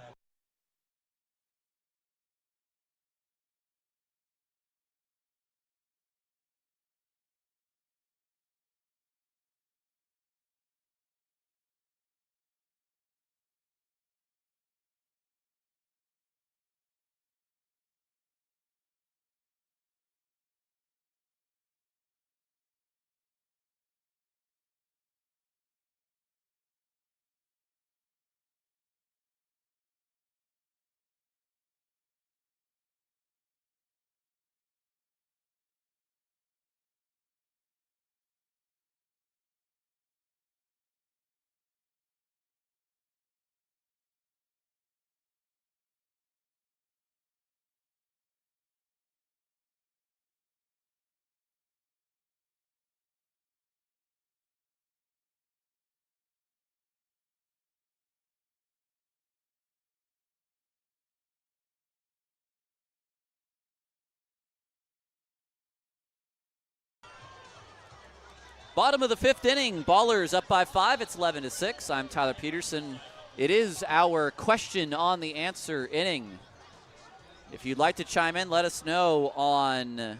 Bottom of the 5th inning, Ballers up by 5. It's 11-6. I'm Tyler Peterson It is our question on the answer inning. If you'd like to chime in, let us know on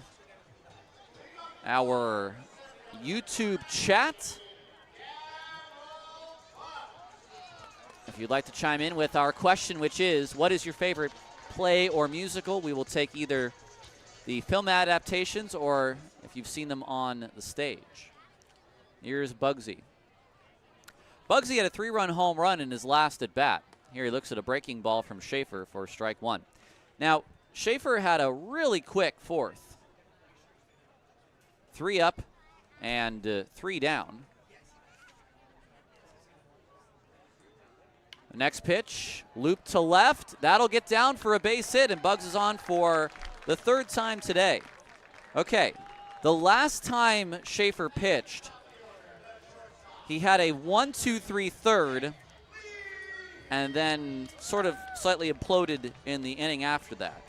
our YouTube chat. If you'd like to chime in with our question, which is, what is your favorite play or musical? We will take either the film adaptations or if you've seen them on the stage. Here's Bugsy. Bugsy had a 3-run home run in his last at bat. Here he looks at a breaking ball from Schaefer for strike 1. Now, Schaefer had a really quick fourth. 3 up and 3 down. The next pitch, loop to left. That'll get down for a base hit, and Bugs is on for the 3rd time today. Okay, the last time Schaefer pitched, he had a 1-2-3 third, and then sort of slightly imploded in the inning after that,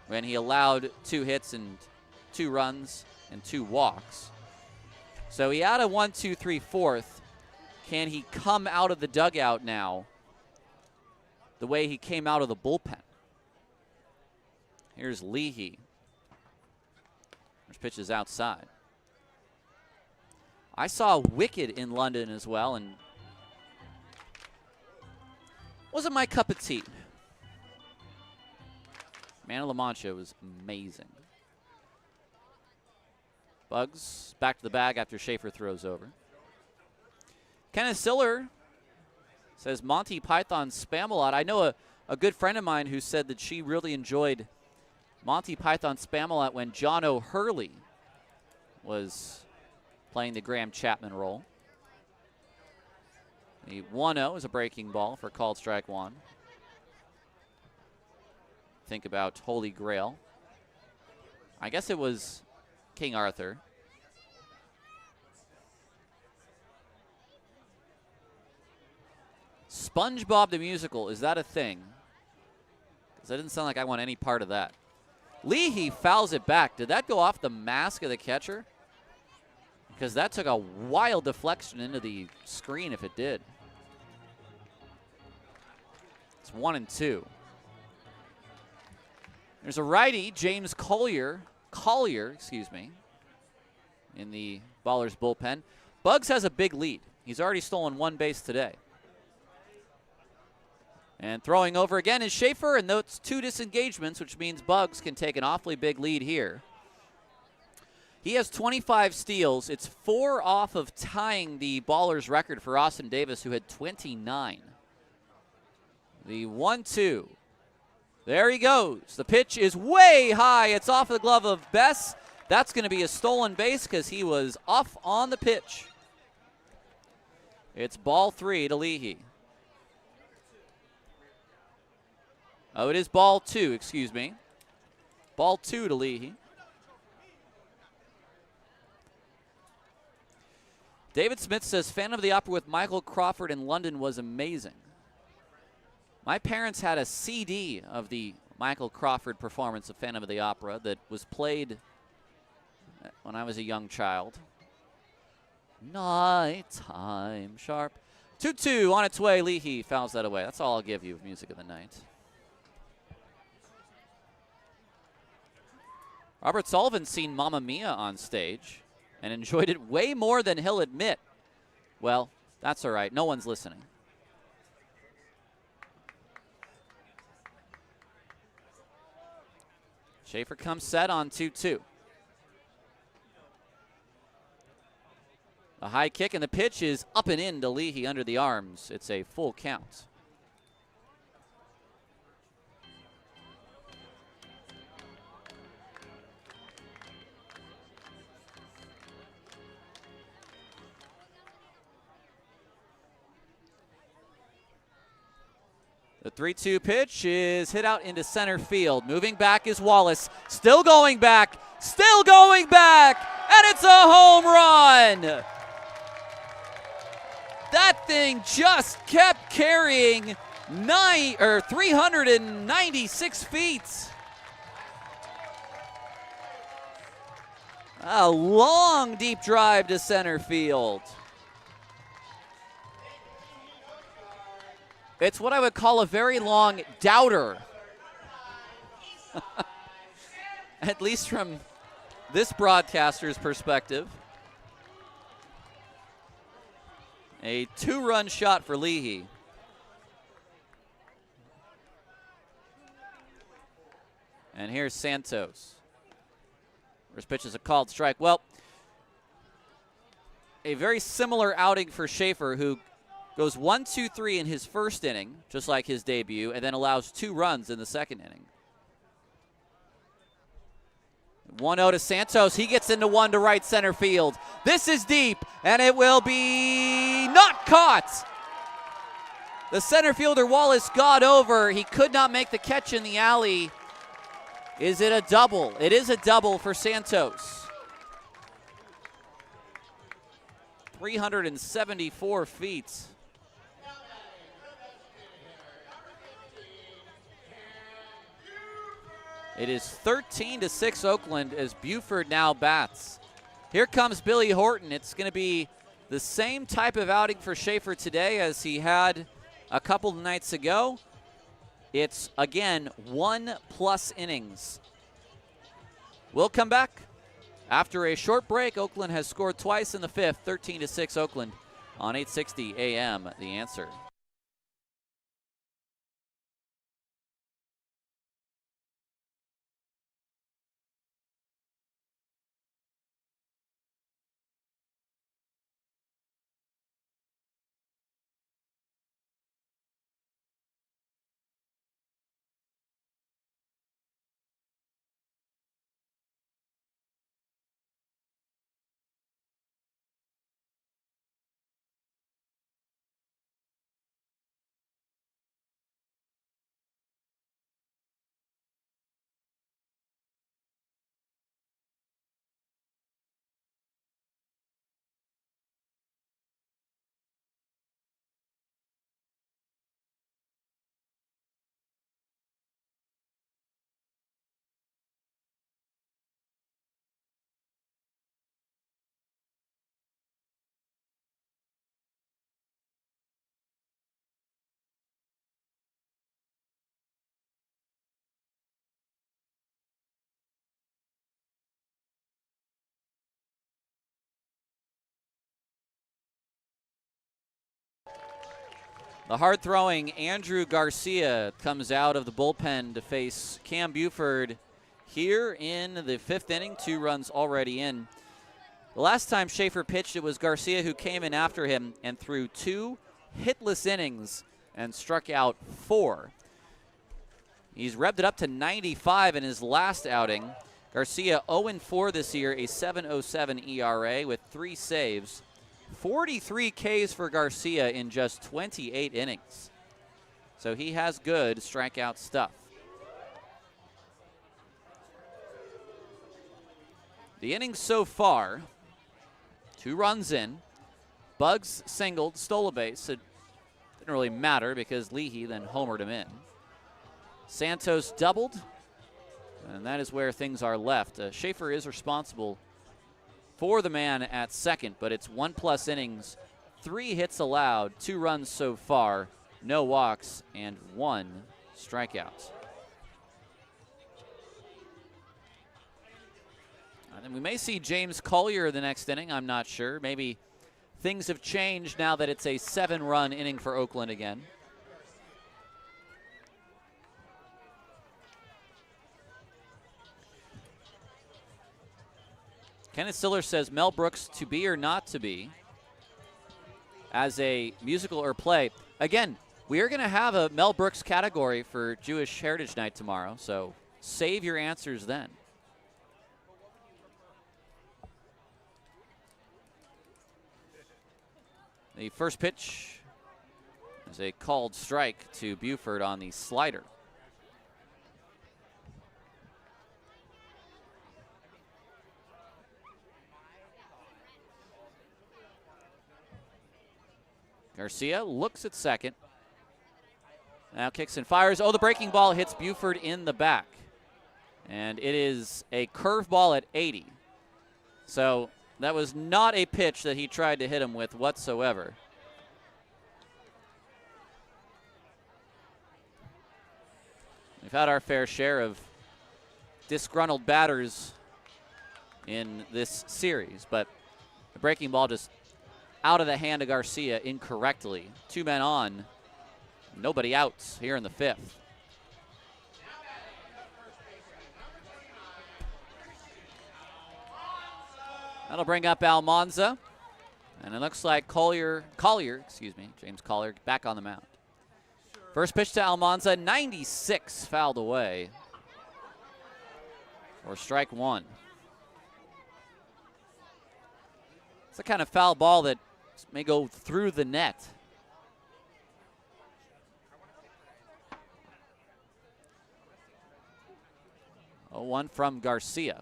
when he allowed 2 hits and 2 runs and 2 walks. So he had a 1-2-3 fourth. Can he come out of the dugout now the way he came out of the bullpen? Here's Leahy. There's pitches outside. I saw Wicked in London as well, and wasn't my cup of tea. Man of La Mancha was amazing. Bugs back to the bag after Schaefer throws over. Kenneth Siller says Monty Python Spamalot. I know a good friend of mine who said that she really enjoyed Monty Python Spamalot when John O'Hurley was playing the Graham Chapman role. The 1-0 is a breaking ball for called strike 1. Think about Holy Grail. I guess it was King Arthur. SpongeBob the Musical, is that a thing? Because that didn't sound like I want any part of that. Leahy fouls it back. Did that go off the mask of the catcher? Because that took a wild deflection into the screen if it did. It's 1-2. There's a righty, James Collier, in the Ballers bullpen. Bugs has a big lead. He's already stolen 1 base today. And throwing over again is Schaefer, and those 2 disengagements, which means Bugs can take an awfully big lead here. He has 25 steals. It's 4 off of tying the Ballers record for Austin Davis, who had 29. The 1-2. There he goes. The pitch is way high. It's off the glove of Bess. That's going to be a stolen base because he was off on the pitch. It's ball 3 to Leahy. Oh, it is ball 2, excuse me. Ball 2 to Leahy. David Smith says, Phantom of the Opera with Michael Crawford in London was amazing. My parents had a CD of the Michael Crawford performance of Phantom of the Opera that was played when I was a young child. Nighttime sharp. 2-2 on its way. Leahy fouls that away. That's all I'll give you of music of the night. Robert Sullivan's seen Mamma Mia on stage and enjoyed it way more than he'll admit. Well, that's all right. No one's listening. Schaefer comes set on 2-2. A high kick, and the pitch is up and in to Leahy under the arms. It's a full count. The 3-2 pitch is hit out into center field. Moving back is Wallace. Still going back, and it's a home run. That thing just kept carrying 396 feet. A long, deep drive to center field. It's what I would call a very long doubter. At least from this broadcaster's perspective. A 2-run shot for Leahy. And here's Santos. First pitch is a called strike. Well, a very similar outing for Schaefer, who goes 1-2-3 in his first inning, just like his debut, and then allows 2 runs in the second inning. 1-0 to Santos. He gets into one to right center field. This is deep, and it will be not caught. The center fielder Wallace got over. He could not make the catch in the alley. Is it a double? It is a double for Santos. 374 feet. It is 13-6 Oakland as Buford now bats. Here comes Billy Horton. It's going to be the same type of outing for Schaefer today as he had a couple nights ago. It's, again, 1+ innings. We'll come back. After a short break, Oakland has scored twice in the 5th, 13-6 Oakland on 860 AM, The Answer. The hard-throwing Andrew Garcia comes out of the bullpen to face Cam Buford here in the 5th inning. 2 runs already in. The last time Schaefer pitched, it was Garcia who came in after him and threw 2 hitless innings and struck out 4. He's revved it up to 95 in his last outing. Garcia 0-4 this year, a 7.07 ERA with 3 saves. 43 Ks for Garcia in just 28 innings. So he has good strikeout stuff. The innings so far, 2 runs in. Bugs singled, stole a base. It didn't really matter because Leahy then homered him in. Santos doubled, and that is where things are left. Schaefer is responsible for the man at second, but it's 1+ innings, 3 hits allowed, 2 runs so far, no walks, and 1 strikeout. And then we may see James Collier the next inning, I'm not sure. Maybe things have changed now that it's a 7-run inning for Oakland again. Kenneth Stiller says Mel Brooks to be or not to be as a musical or play. Again, we are going to have a Mel Brooks category for Jewish Heritage Night tomorrow, so save your answers then. The first pitch is a called strike to Buford on the slider. Garcia looks at second. Now kicks and fires. Oh, the breaking ball hits Buford in the back. And it is a curveball at 80. So that was not a pitch that he tried to hit him with whatsoever. had our fair share of disgruntled batters in this series, but the breaking ball just out of the hand of Garcia incorrectly. 2 men on, nobody outs here in the 5th. That'll bring up Almanza, and it looks like Collier, James Collier, back on the mound. First pitch to Almanza, 96, fouled away for strike 1. It's the kind of foul ball that may go through the net. Oh, 1 from Garcia.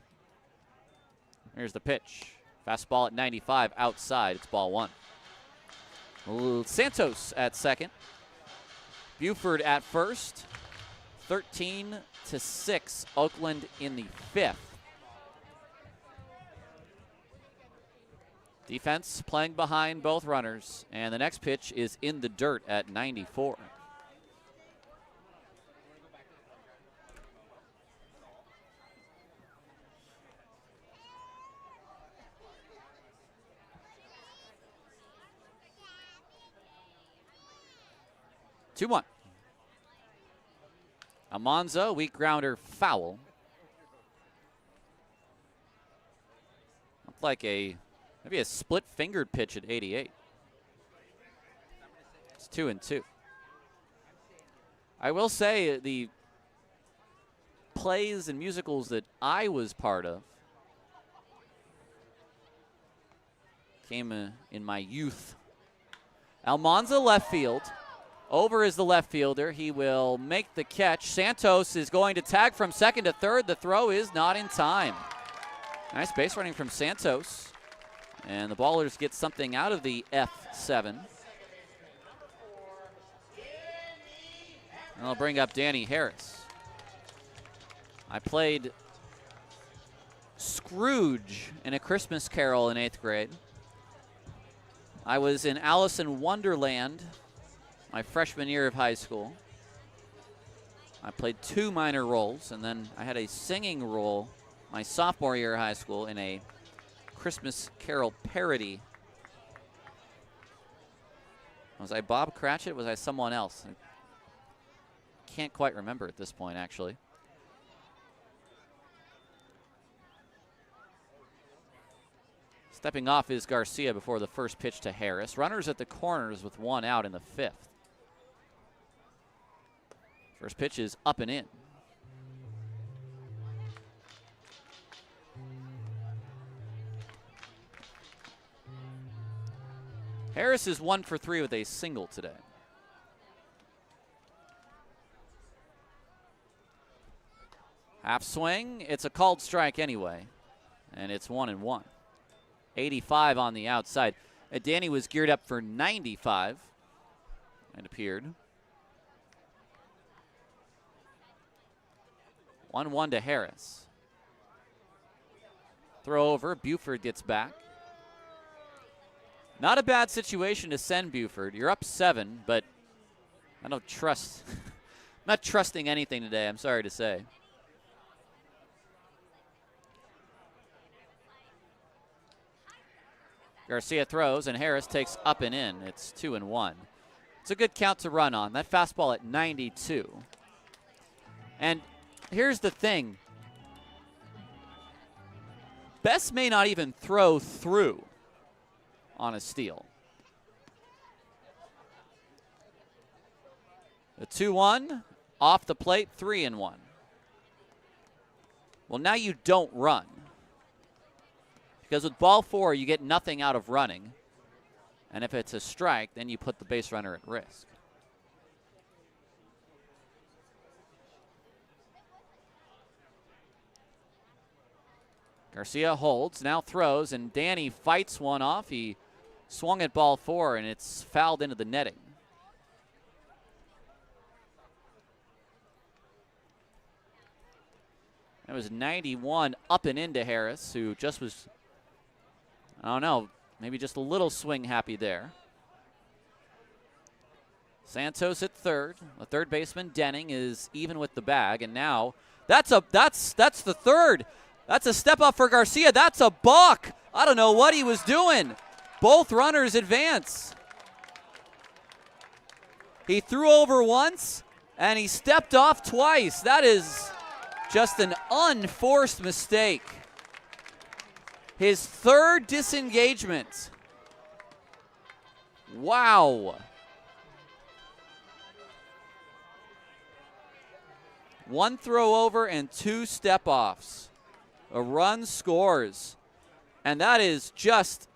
Here's the pitch. Fastball at 95, outside. It's ball 1. Santos at second. Buford at first. 13-6, Oakland in the 5th. Defense playing behind both runners, and the next pitch is in the dirt at 94. Two one. Almanza, weak grounder, foul. Looked like maybe a split-fingered pitch at 88. It's 2-2. I will say the plays and musicals that I was part of came in my youth. Almanza left field. Over is the left fielder. He will make the catch. Santos is going to tag from second to third. The throw is not in time. Nice base running from Santos. And the Ballers get something out of the F7. And I'll bring up Danny Harris. I played Scrooge in A Christmas Carol in 8th grade. I was in Alice in Wonderland my freshman year of high school. I played 2 minor roles, and then I had a singing role my sophomore year of high school in a Christmas Carol parody. Was I Bob Cratchit? Was I someone else? I can't quite remember at this point, actually. Stepping off is Garcia before the first pitch to Harris. Runners at the corners with 1 out in the 5th. First pitch is up and in. Harris is 1 for 3 with a single today. Half swing. It's a called strike anyway, and it's 1-1. 85 on the outside. Danny was geared up for 95, it appeared. 1-1 to Harris. Throw over. Buford gets back. Not a bad situation to send Buford. You're up 7, but I don't trust. I'm not trusting anything today, I'm sorry to say. Garcia throws, and Harris takes up and in. It's 2-1. It's a good count to run on. That fastball at 92. And here's the thing. Best may not even throw through on a steal. The 2-1, off the plate, 3-1. Well, now you don't run. Because with ball 4, you get nothing out of running. And if it's a strike, then you put the base runner at risk. Garcia holds, now throws, and Danny fights one off. He swung at ball 4, and it's fouled into the netting. That was 91 up and into Harris, who just was, I don't know, maybe just a little swing happy there. Santos at third. The third baseman, Denning, is even with the bag. And now that's the third. That's a step up for Garcia. That's a balk. I don't know what he was doing. Both runners advance. He threw over once, and he stepped off twice. That is just an unforced mistake. His third disengagement. Wow. One throw over and two step-offs. A run scores. And that is just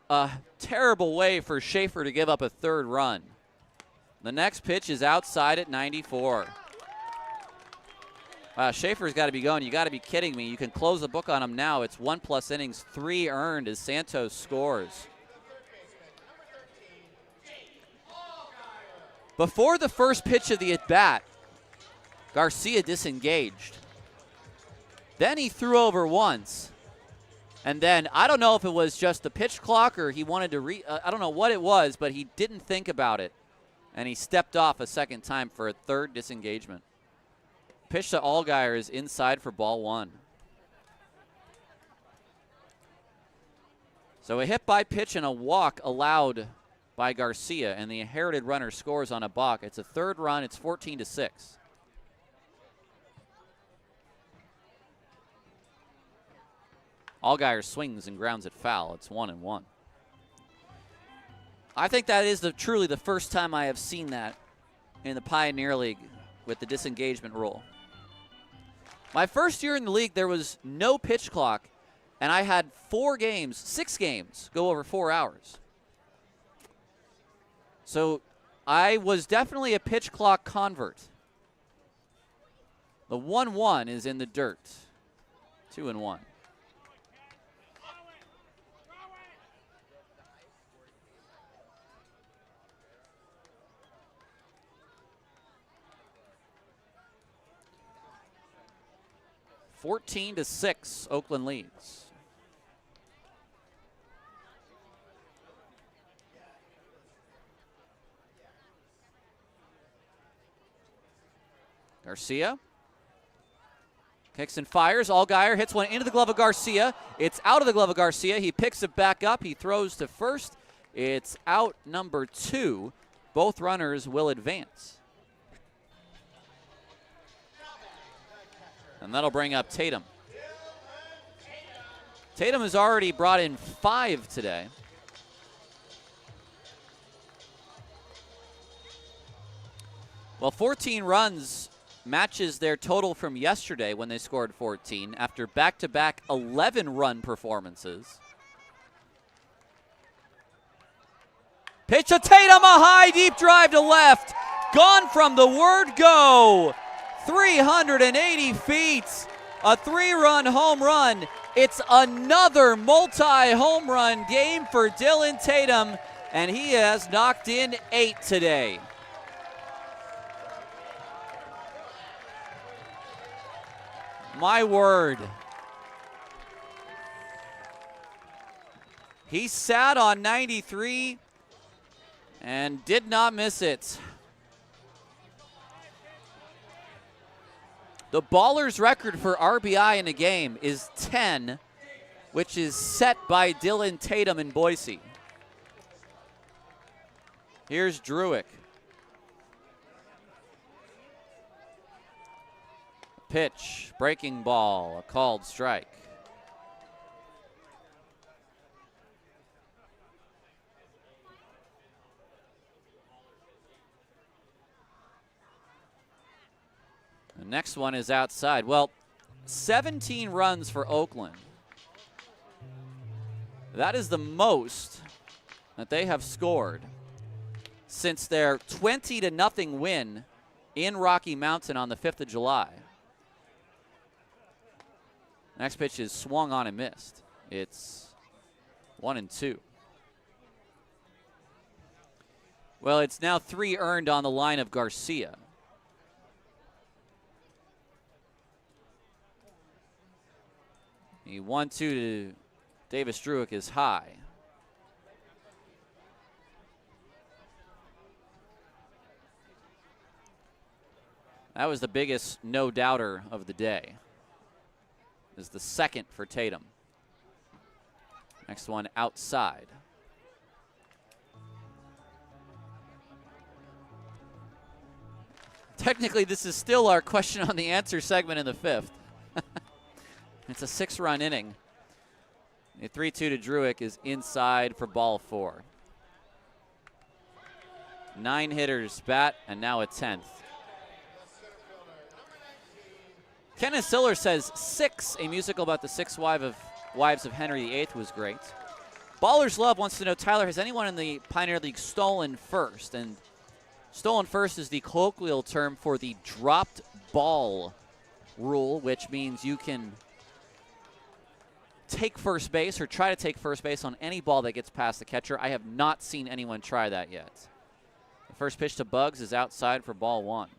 a terrible way for Schaefer to give up a third run. The next pitch is outside at 94. Schaefer's got to be going. You got to be kidding me. You can close the book on him now. It's 1+ innings, 3 earned as Santos scores. Before the first pitch of the at-bat, Garcia disengaged. Then he threw over once. And then, I don't know if it was just the pitch clock or he wanted to I don't know what it was, but he didn't think about it. And he stepped off a second time for a third disengagement. Pitch to Allgaier is inside for ball 1. So a hit by pitch and a walk allowed by Garcia, and the inherited runner scores on a balk. It's a third run. It's 14-6. Allgaier swings and grounds it foul. It's 1-1. I think that is truly the first time I have seen that in the Pioneer League with the disengagement rule. My first year in the league, there was no pitch clock, and I had 6 games go over 4 hours. So I was definitely a pitch clock convert. The 1-1 is in the dirt. 2-1. (14-6), Oakland leads. Garcia kicks and fires. Allgaier hits one into the glove of Garcia. It's out of the glove of Garcia. He picks it back up. He throws to first. It's out number 2. Both runners will advance. And that'll bring up Tatum. Tatum has already brought in 5 today. Well, 14 runs matches their total from yesterday when they scored 14 after back-to-back 11-run performances. Pitch to Tatum, a high, deep drive to left. Gone from the word go. 380 feet, a 3-run home run. It's another multi-home run game for Dylan Tatum, and he has knocked in 8 today. My word. He sat on 93 and did not miss it. The Ballers record for RBI in a game is 10, which is set by Dylan Tatum in Boise. Here's Druick. Pitch, breaking ball, a called strike. The next one is outside. Well, 17 runs for Oakland. That is the most that they have scored since their 20-0 win in Rocky Mountain on the 5th of July. Next pitch is swung on and missed. It's 1-2. Well, it's now 3 earned on the line of Garcia. The 1-2 to Davis Druick is high. That was the biggest no-doubter of the day. Is the second for Tatum. Next one outside. Technically, this is still our question on the answer segment in the 5th. It's a 6-run inning. The 3-2 to Druick is inside for ball 4. 9 hitters bat, and now a 10th. Kenneth Siller says 6, a musical about the 6 wives of Henry VIII was great. Ballers Love wants to know, Tyler, has anyone in the Pioneer League stolen first? And stolen first is the colloquial term for the dropped ball rule, which means you can take first base or try to take first base on any ball that gets past the catcher. I have not seen anyone try that yet. The first pitch to Bugs is outside for ball 1.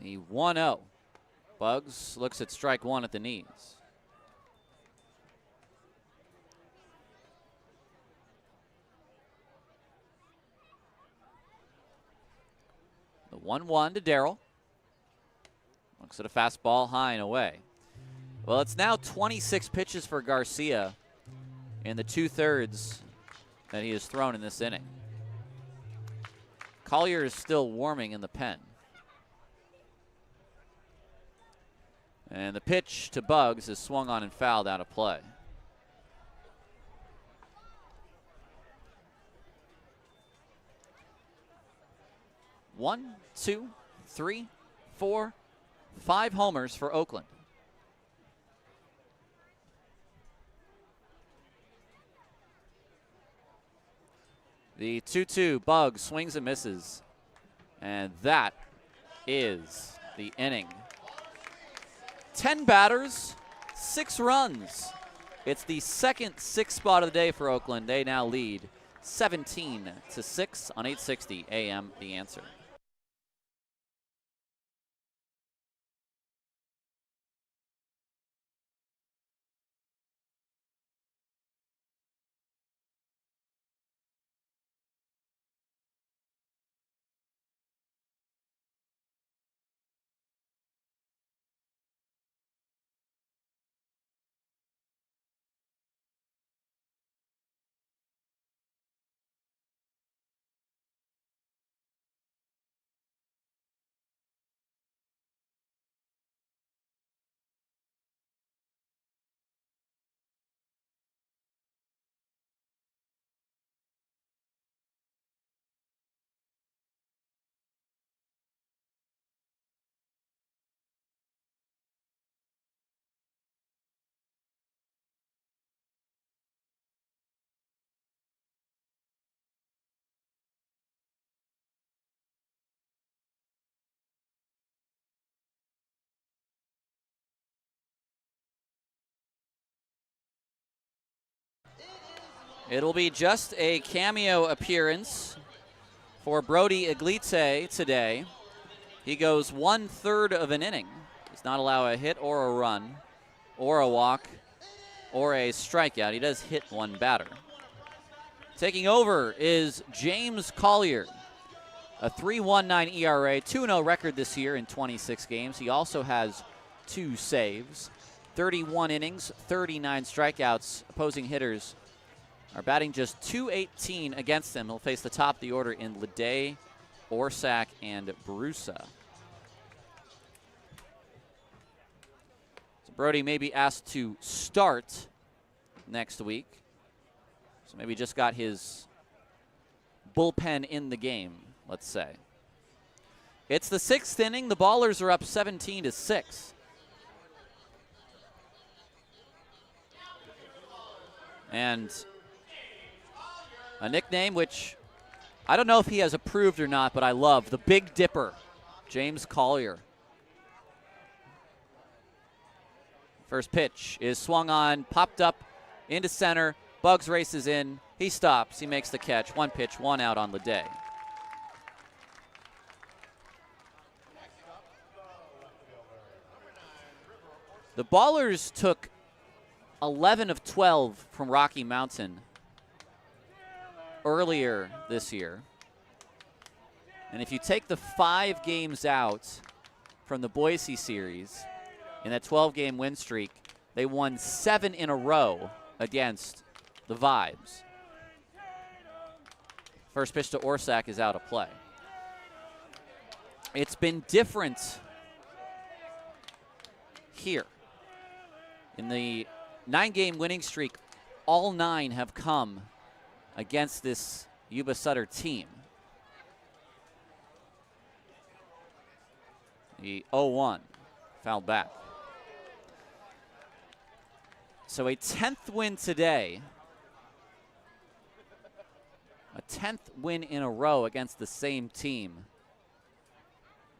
The 1-0. Bugs looks at strike 1 at the knees. The 1-1 to Darrell. Looks at a fastball high and away. Well, it's now 26 pitches for Garcia in the 2/3 that he has thrown in this inning. Collier is still warming in the pen. And the pitch to Bugs is swung on and fouled out of play. One, two, three, 4, 5 homers for Oakland. The 2-2, Bugs swings and misses. And that is the inning. 10 batters, 6 runs. It's the second 6 spot of the day for Oakland. They now lead 17-6 on 860 AM The Answer. It'll be just a cameo appearance for Brody Iglite today. He goes 1/3 of an inning. Does not allow a hit or a run or a walk or a strikeout. He does hit one batter. Taking over is James Collier, a 3.19 ERA, 2-0 record this year in 26 games. He also has 2 saves, 31 innings, 39 strikeouts. Opposing hitters are batting just .218 against him. He'll face the top of the order in Leday, Orsak, and Brusa. So Brody may be asked to start next week. So maybe just got his bullpen in the game, let's say. It's the 6th inning. The Ballers are up 17-6. And a nickname which I don't know if he has approved or not, but I love, the Big Dipper, James Collier. First pitch is swung on, popped up into center. Bugs races in. He stops. He makes the catch. 1 pitch, 1 out on the day. The Ballers took 11 of 12 from Rocky Mountain earlier this year. And if you take the 5 games out from the Boise series in that 12-game win streak, they won 7 in a row against the Vibes. First pitch to Orsak is out of play. It's been different here. In the 9-game winning streak, all 9 have come against this Yuba Sutter team. The 0-1 fouled back. So a 10th win today. A 10th win in a row against the same team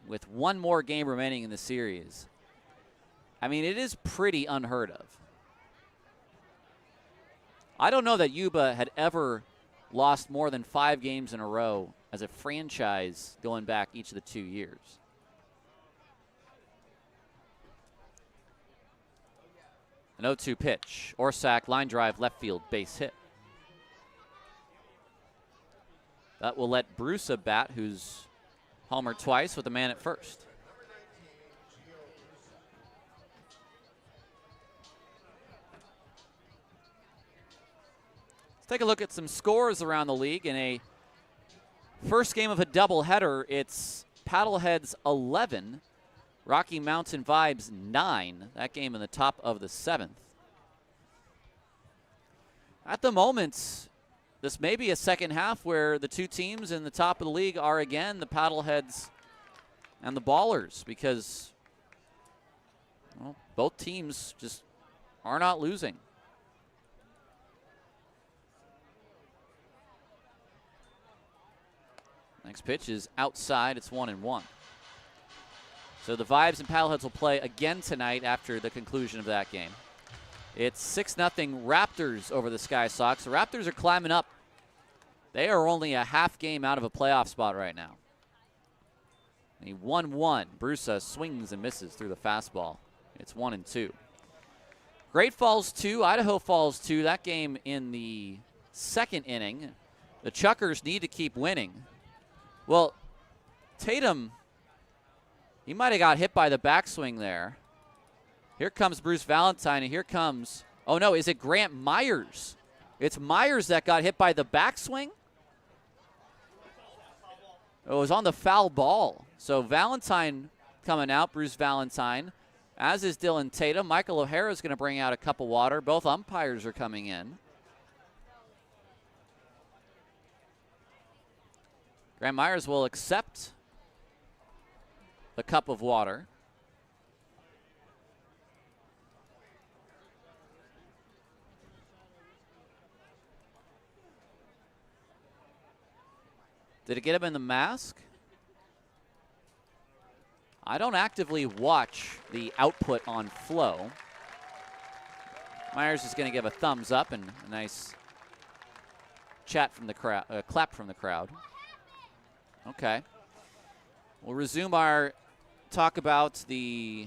with one more game remaining in the series. I mean, it is pretty unheard of. I don't know that Yuba had ever lost more than 5 games in a row as a franchise going back each of the 2 years. An 0-2 pitch. Orsak, line drive, left field, base hit. That will let Brusa bat, who's homered twice with a man at first. Let's take a look at some scores around the league. In a first game of a doubleheader, it's Paddleheads 11, Rocky Mountain Vibes 9. That game in the top of the 7th. At the moment, this may be a second half where the 2 teams in the top of the league are again the Paddleheads and the Ballers, because well, both teams just are not losing. Next pitch is outside. It's 1-1. So the Vibes and Paddleheads will play again tonight after the conclusion of that game. It's 6-0 Raptors over the Sky Sox. The Raptors are climbing up. They are only a half game out of a playoff spot right now. A 1-1. Brusa swings and misses through the fastball. It's 1-2. Great Falls 2, Idaho Falls 2. That game in the 2nd inning. The Chuckers need to keep winning. Well, Tatum, he might have got hit by the backswing there. Here comes Bruce Valentine, and here comes, oh no, is it Grant Myers? It's Myers that got hit by the backswing? It was on the foul ball. So Valentine coming out, Bruce Valentine, as is Dylan Tatum. Michael O'Hara is going to bring out a cup of water. Both umpires are coming in. Grant Myers will accept the cup of water. Did it get him in the mask? I don't actively watch the output on Flow. Myers is going to give a thumbs up and a nice chat from the crowd, clap from the crowd. Okay. We'll resume our talk about the,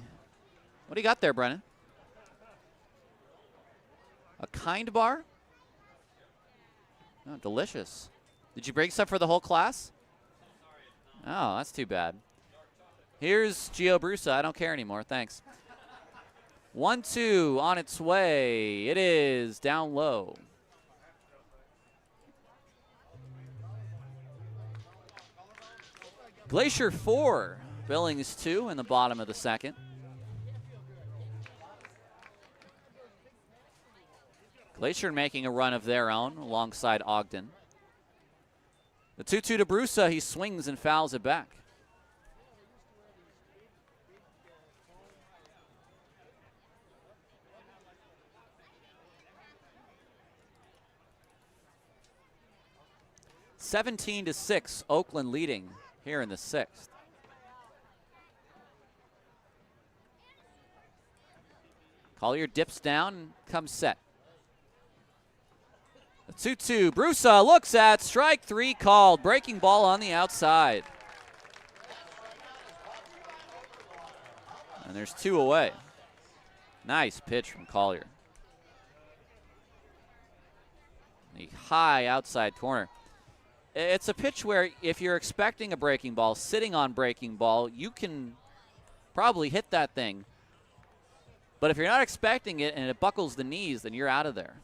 what do you got there, Brennan? A Kind bar? Oh, delicious. Did you bring stuff for the whole class? Oh, that's too bad. Here's Gio Brusa. I don't care anymore. Thanks. 1-2 on its way. It is down low. Glacier 4, Billings 2 in the bottom of the 2nd. Glacier making a run of their own alongside Ogden. The 2-2 to Brusa. He swings and fouls it back. (17-6), Oakland leading here in the 6th. Collier dips down and comes set. The 2-2. Brusa looks at strike 3 called. Breaking ball on the outside. And there's 2 away. Nice pitch from Collier. The high outside corner. It's a pitch where if you're expecting a breaking ball, sitting on breaking ball, you can probably hit that thing. But if you're not expecting it and it buckles the knees, then you're out of there.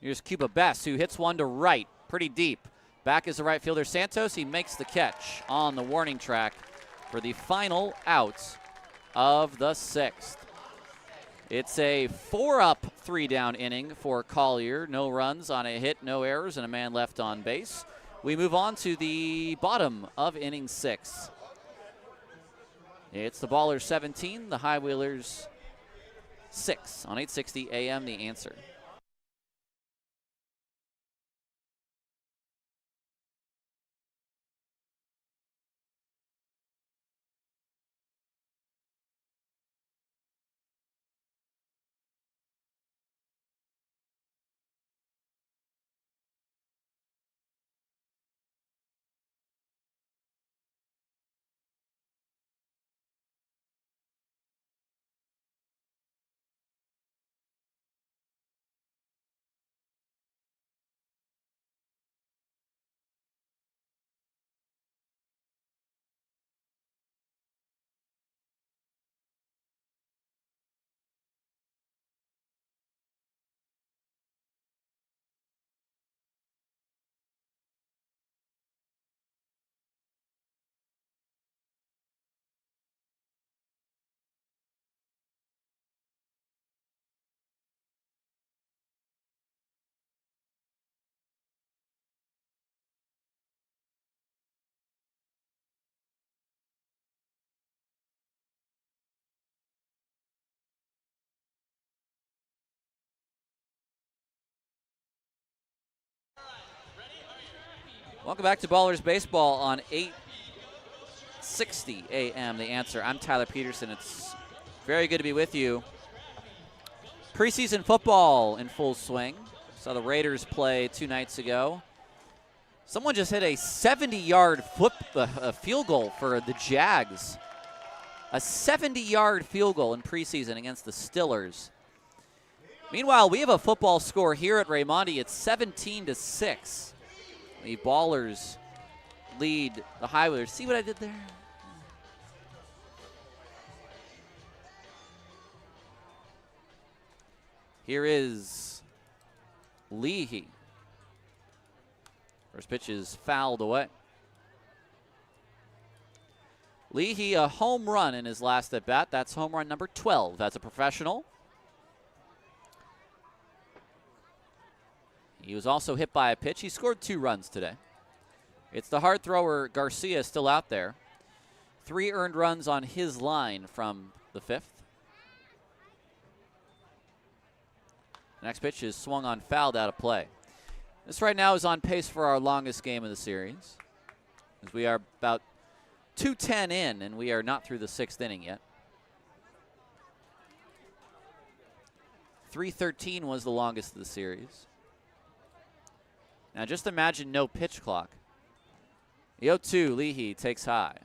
Here's Cuba Bess, who hits one to right, pretty deep. Back is the right fielder, Santos. He makes the catch on the warning track for the final out of the 6th. It's a 4-up, 3-down inning for Collier. No runs on a hit, no errors, and a man left on base. We move on to the bottom of inning 6. It's the Ballers 17, the High Wheelers 6 on 860 AM, The Answer. Welcome back to Ballers Baseball on 860 AM, The Answer. I'm Tyler Peterson. It's very good to be with you. Preseason football in full swing. Saw the Raiders play 2 nights ago. Someone just hit a 70-yard field goal for the Jags. A 70-yard field goal in preseason against the Stillers. Meanwhile, we have a football score here at Raimondi. It's 17-6. The Ballers lead the High Wheelers. See what I did there? Here is Leahy. First pitch is fouled away. Leahy, a home run in his last at bat. That's home run number 12 as a professional. He was also hit by a pitch. He scored 2 runs today. It's the hard thrower Garcia still out there. 3 earned runs on his line from the 5th. Next pitch is swung on, fouled, out of play. This right now is on pace for our longest game of the series, as we are about 2:10 in, and we are not through the 6th inning yet. 3:13 was the longest of the series. Now just imagine no pitch clock. The 0-2, Leahy takes high.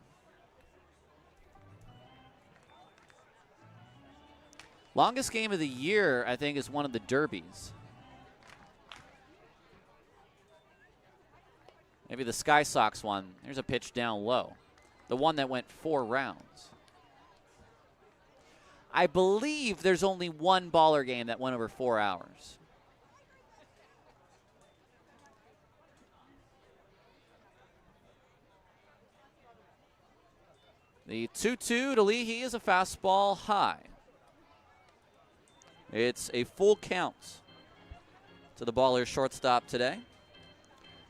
Longest game of the year, I think, is one of the derbies. Maybe the Sky Sox one. There's a pitch down low. The one that went 4 rounds. I believe there's only one baller game that went over 4 hours. The 2-2 to Leahy is a fastball high. It's a full count to the Ballers shortstop today.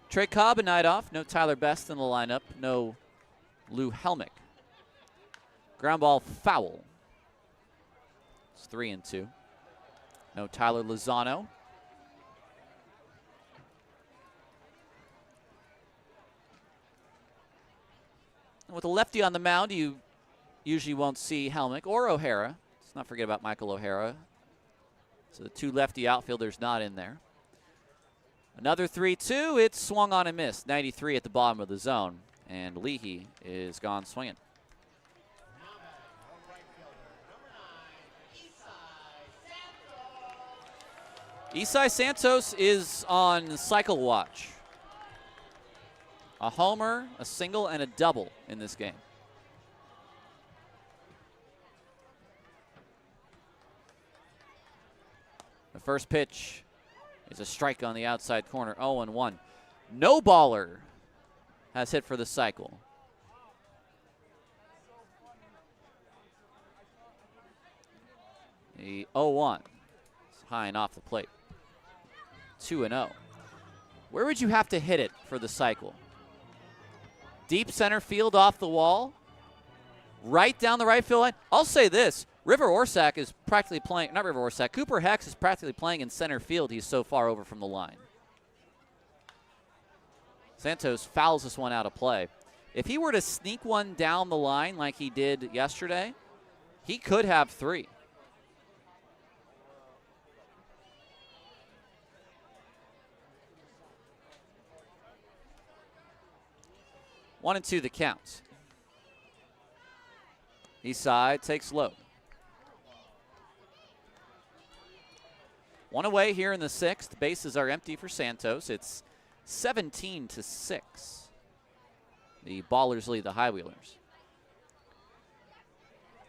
Trey Cobb a night off. No Tyler Best in the lineup. No Lou Helmick. Ground ball foul. It's 3-2. No Tyler Lozano. And with a lefty on the mound, you usually won't see Helmick or O'Hara. Let's not forget about Michael O'Hara. So the 2 lefty outfielders not in there. Another 3-2. It's swung on and missed. 93 at the bottom of the zone. And Leahy is gone swinging. Isai Santos is on cycle watch. A homer, a single, and a double in this game. The first pitch is a strike on the outside corner, 0-1. No baller has hit for the cycle. The 0-1 is high and off the plate. 2-0. Where would you have to hit it for the cycle? Deep center field off the wall? Right down the right field line? I'll say this. River Orsak is practically playing, not River Orsak, Cooper Hex is practically playing in center field. He's so far over from the line. Santos fouls this one out of play. If he were to sneak one down the line like he did yesterday, he could have 3. One and 2 the count. East side takes low. One away here in the 6th. Bases are empty for Santos. It's 17-6. The Ballers lead the High Wheelers.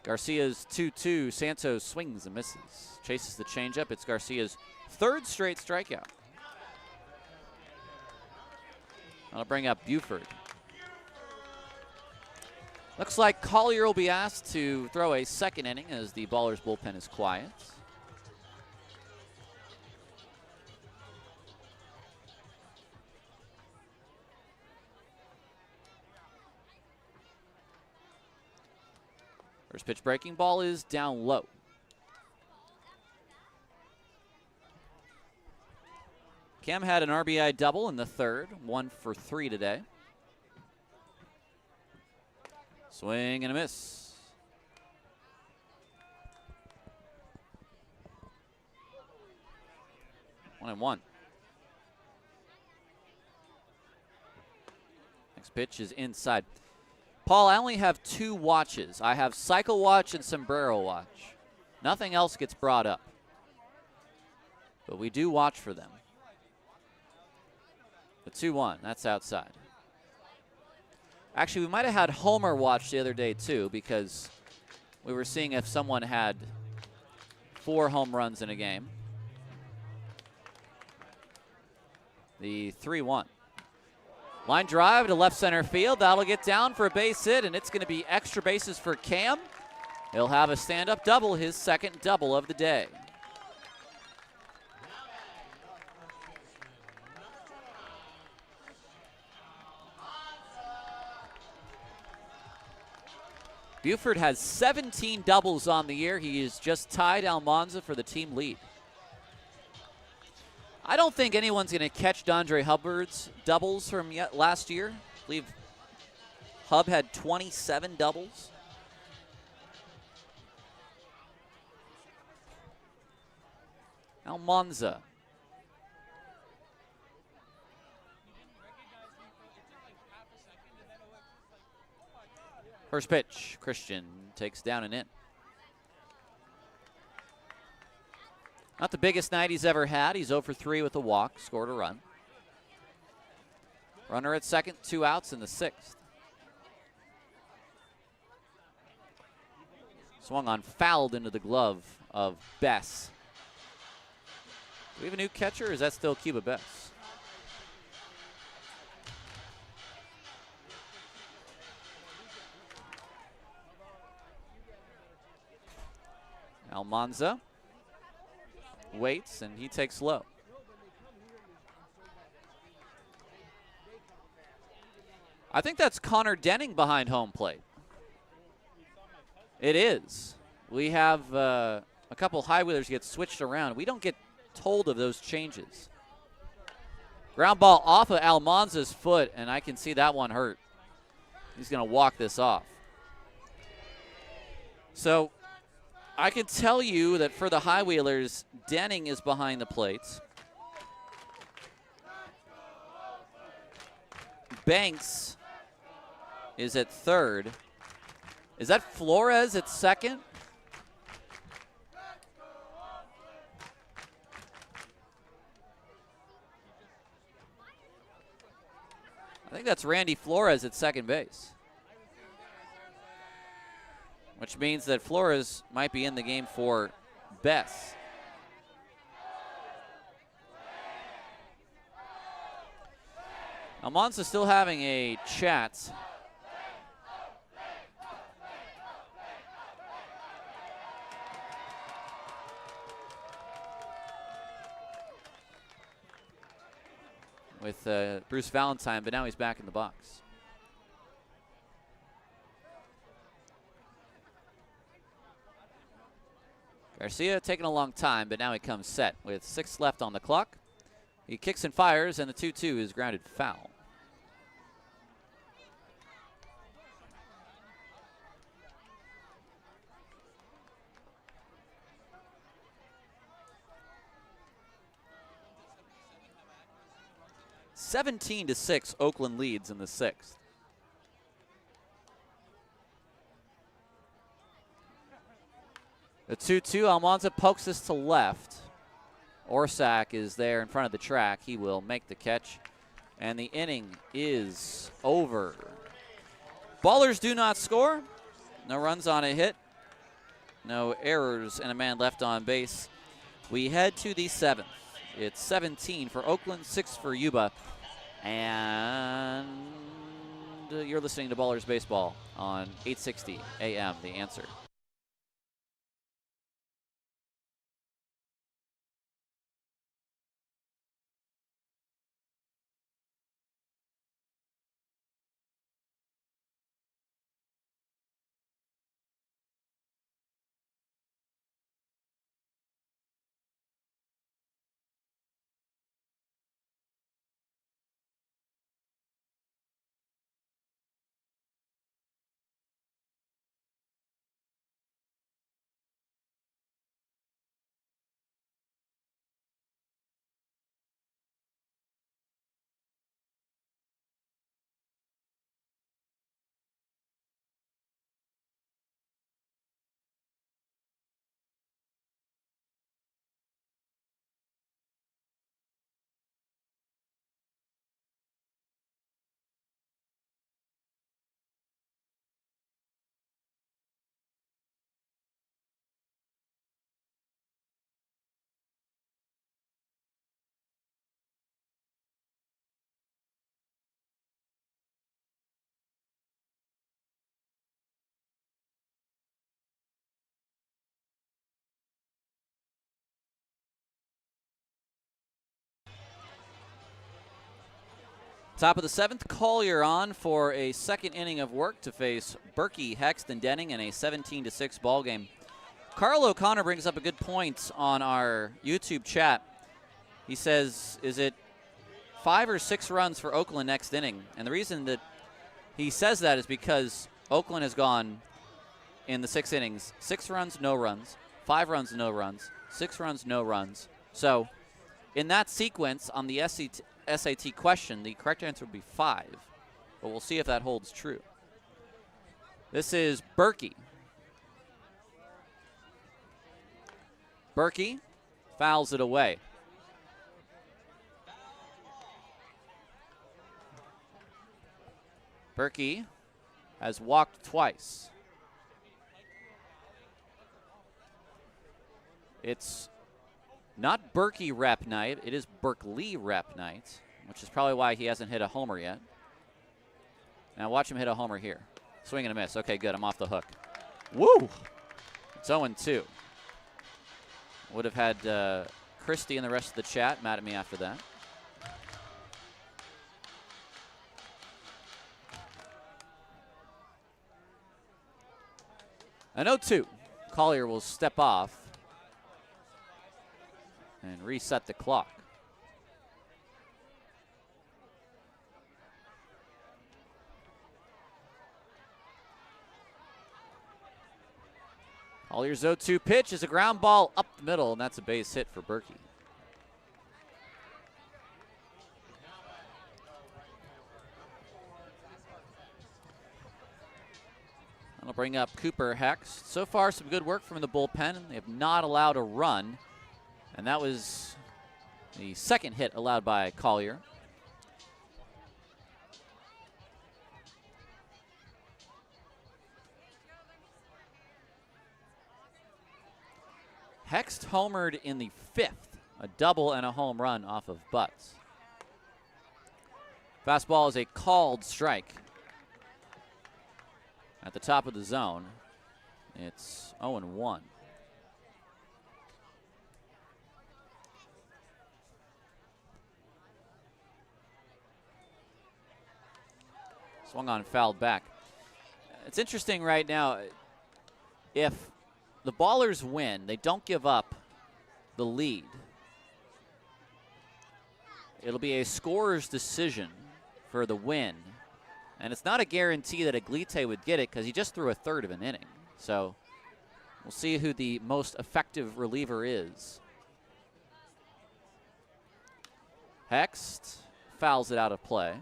Garcia's 2-2. Santos swings and misses. Chases the changeup. It's Garcia's 3rd straight strikeout. That'll bring up Buford. Looks like Collier will be asked to throw a 2nd inning as the Ballers bullpen is quiet. First pitch breaking ball is down low. Cam had an RBI double in the 3rd, 1 for 3 today. Swing and a miss. One and 1. Next pitch is inside. Paul, I only have 2 watches. I have cycle watch and sombrero watch. Nothing else gets brought up. But we do watch for them. The 2-1, that's outside. Actually, we might have had Homer watch the other day, too, because we were seeing if someone had 4 home runs in a game. The 3-1. Line drive to left center field. That'll get down for a base hit, and it's going to be extra bases for Cam. He'll have a stand-up double, his 2nd double of the day. Buford has 17 doubles on the year. He has just tied Almanza for the team lead. I don't think anyone's going to catch Dondre Hubbard's doubles from last year. I believe Hub had 27 doubles. Almanza. First pitch, Christian takes down and in. Not the biggest night he's ever had. He's 0 for 3 with a walk, scored a run. Runner at 2nd, 2 outs in the 6th. Swung on, fouled into the glove of Bess. Do we have a new catcher, or is that still Cuba Bess? Almanza waits, and he takes low. I think that's Connor Denning behind home plate. It is. We have a couple high wheelers get switched around. We don't get told of those changes. Ground ball off of Almanza's foot, and I can see that one hurt. He's going to walk this off. So I can tell you that for the high wheelers, Denning is behind the plates. Banks is at 3rd. Is that Flores at 2nd? that's Randy Flores at second base, which means that Flores might be in the game for Bess. Almanza still having a chat with Bruce Valentine, but now he's back in the box. Garcia taking a long time, but now he comes set with 6 left on the clock. He kicks and fires, and the 2-2 is grounded foul. (17-6), Oakland leads in the 6th. The 2-2, Almanza pokes this to left. Orsak is there in front of the track. He will make the catch, and the inning is over. Ballers do not score. No runs on a hit. No errors, and a man left on base. We head to the 7th. It's 17 for Oakland, 6 for Yuba. And you're listening to Ballers Baseball on 860 AM, The Answer. Top of the 7th, Collier on for a second inning of work to face Berkey, Hext, and Denning in a 17-6 ball game. Carl O'Connor brings up a good point on our YouTube chat. He says, is it 5 or 6 runs for Oakland next inning? And the reason that he says that is because Oakland has gone in the 6 innings, 6 runs, no runs, 5 runs, no runs, 6 runs, no runs. So in that sequence on the SAT question, the correct answer would be 5, but we'll see if that holds true. This is Berkey. Berkey fouls it away. Berkey has walked twice. It's not Berkey rep night, it is Berkeley rep night, which is probably why he hasn't hit a homer yet. Now watch him hit a homer here. Swing and a miss. Okay, good, I'm off the hook. Woo! It's 0-2. Would have had Christy and the rest of the chat mad at me after that. An 0-2. Collier will step off and reset the clock. Collier's 0-2 pitch is a ground ball up the middle, and that's a base hit for Berkey. That'll bring up Cooper Hex. So far, some good work from the bullpen. They have not allowed a run, and that was the second hit allowed by Collier. Hext homered in the 5th, a double and a home run off of Butts. Fastball is a called strike. At the top of the zone, it's 0-1. Swung on, fouled back. It's interesting right now. If the Ballers win, they don't give up the lead. It'll be a scorer's decision for the win. And it's not a guarantee that Aglite would get it because he just threw a third of an inning. So we'll see who the most effective reliever is. Hext fouls it out of play.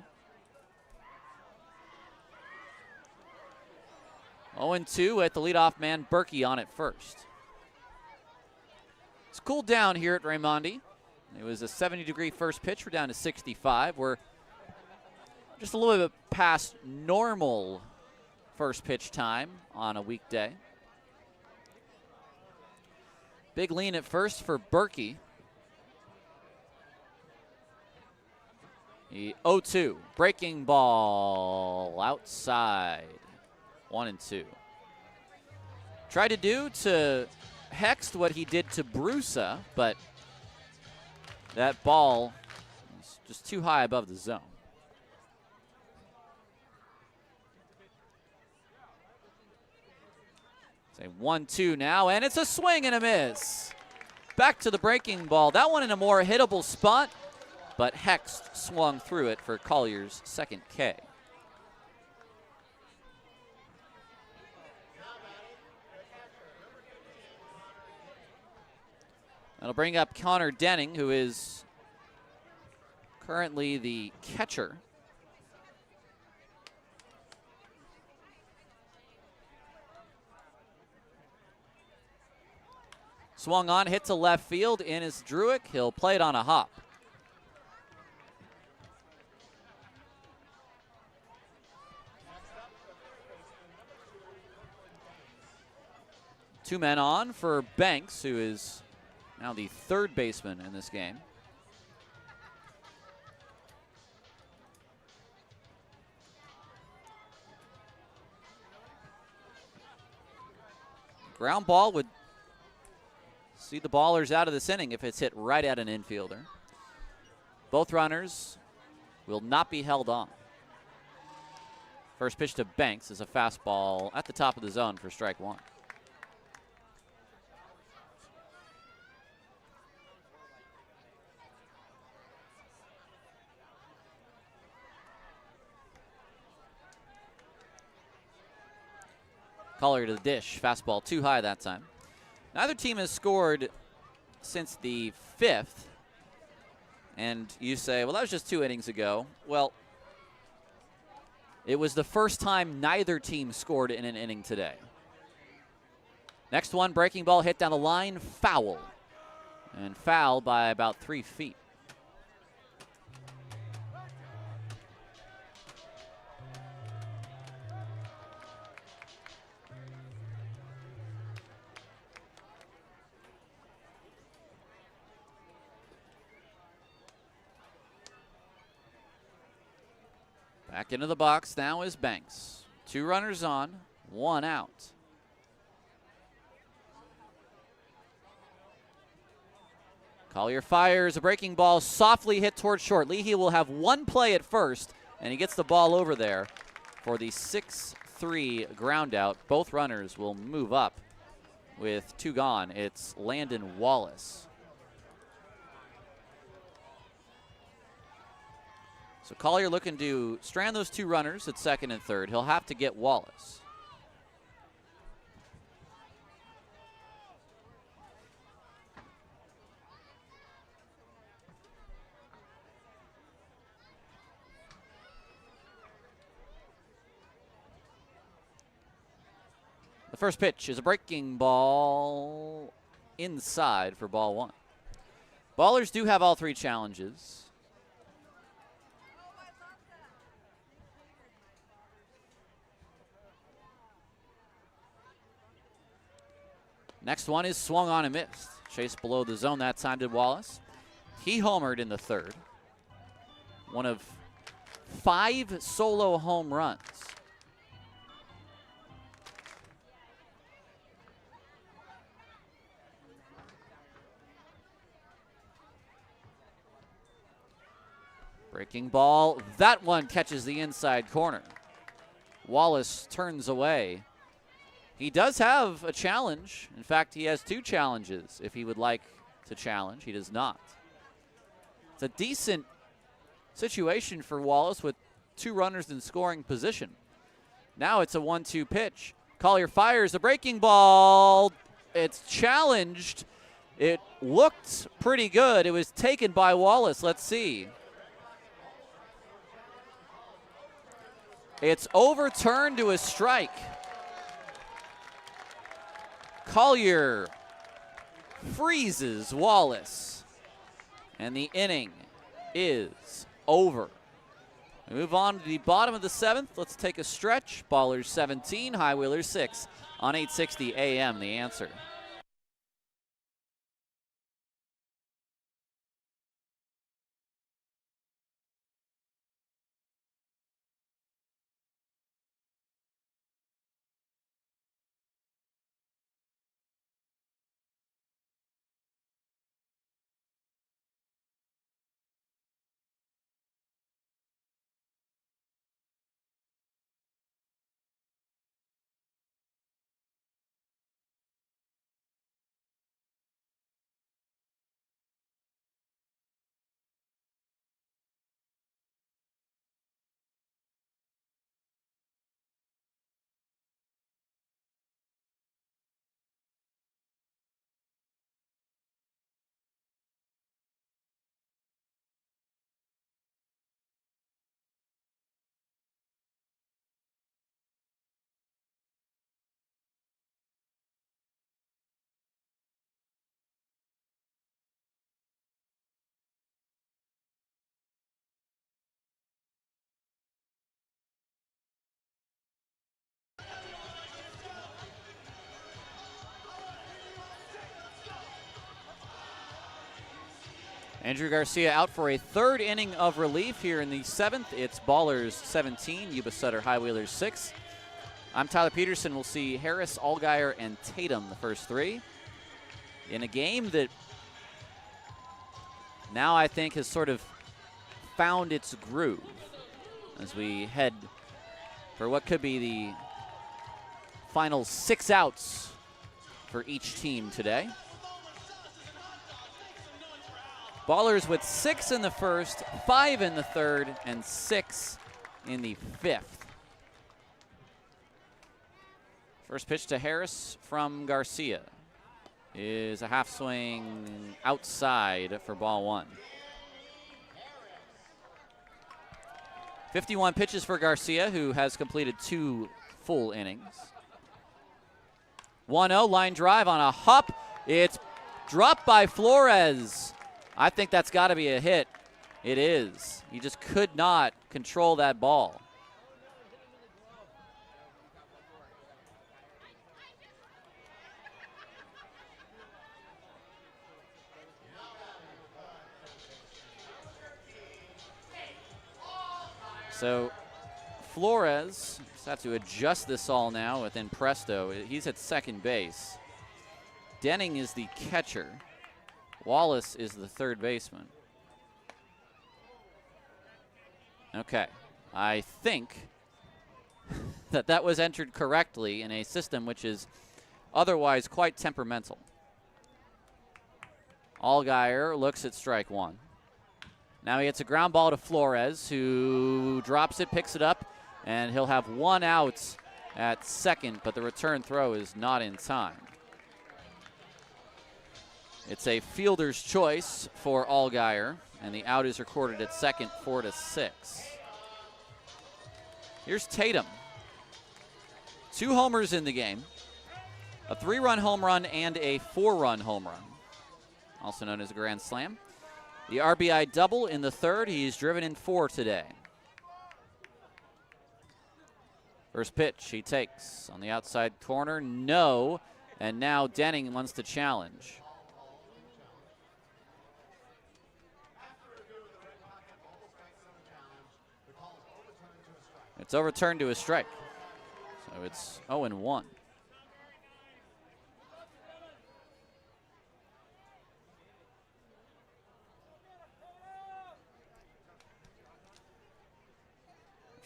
0-2 with the leadoff man, Berkey, on at first. It's cooled down here at Raimondi. It was a 70-degree first pitch. We're down to 65. We're just a little bit past normal first pitch time on a weekday. Big lean at first for Berkey. The 0-2. Breaking ball outside. 1-2. Tried to do to Hext what he did to Brusa, but that ball is just too high above the zone. It's a 1-2 now, and it's a swing and a miss. Back to the breaking ball. That one in a more hittable spot, but Hext swung through it for Collier's second K. That'll bring up Connor Denning, who is currently the catcher. Swung on, hit to left field. In is Druick. He'll play it on a hop. Two men on for Banks, who is now the third baseman in this game. Ground ball would see the Ballers out of this inning if it's hit right at an infielder. Both runners will not be held on. First pitch to Banks is a fastball at the top of the zone for strike one. Collier to the dish. Fastball too high that time. Neither team has scored since the 5th. And you say, well, that was just 2 innings ago. Well, it was the first time neither team scored in an inning today. Next one, breaking ball hit down the line, foul. And foul by about 3 feet. Back into the box now is Banks. 2 runners on, 1 out. Collier fires a breaking ball, softly hit towards short. Leahy will have 1 play at first, and he gets the ball over there for the 6-3 ground out. Both runners will move up with 2 gone. It's Landon Wallace. So Collier looking to strand those 2 runners at second and third. He'll have to get Wallace. The first pitch is a breaking ball inside for ball 1. Ballers do have all 3 challenges. Next one is swung on and missed. Chased below the zone that time did Wallace. He homered in the third. One of 5 solo home runs. Breaking ball, that one catches the inside corner. Wallace turns away. He does have a challenge. In fact, he has 2 challenges if he would like to challenge. He does not. It's a decent situation for Wallace with 2 runners in scoring position. Now it's a 1-2 pitch. Collier fires the breaking ball. It's challenged. It looked pretty good. It was taken by Wallace. Let's see. It's overturned to a strike. Collier freezes Wallace, and the inning is over. We move on to the bottom of the 7th. Let's take a stretch. Ballers 17, High Wheelers 6 on 860 AM, The Answer. Andrew Garcia out for a 3rd inning of relief here in the 7th. It's Ballers 17, Yuba Sutter High Wheelers 6. I'm Tyler Peterson. We'll see Harris, Allgaier, and Tatum the first 3. In a game that now I think has sort of found its groove as we head for what could be the final 6 outs for each team today. Ballers with 6 in the first, 5 in the third, and 6 in the 5th. First pitch to Harris from Garcia is a half swing outside for ball 1. 51 pitches for Garcia, who has completed 2 full innings. 1-0, line drive on a hop. It's dropped by Flores. I think that's got to be a hit. It is. He just could not control that ball. So Flores just have to adjust this all now within Presto. He's at second base. Denning is the catcher. Wallace is the third baseman. Okay, I think that was entered correctly in a system which is otherwise quite temperamental. Allgaier looks at strike 1. Now he gets a ground ball to Flores, who drops it, picks it up, and he'll have 1 out at second, but the return throw is not in time. It's a fielder's choice for Allgaier, and the out is recorded at second, 4-6. Here's Tatum. 2 homers in the game, a 3-run home run and a 4-run home run, also known as a grand slam. The RBI double in the third. He's driven in 4 today. First pitch he takes on the outside corner, no, and now Denning wants to challenge. It's overturned to a strike. So it's 0-1.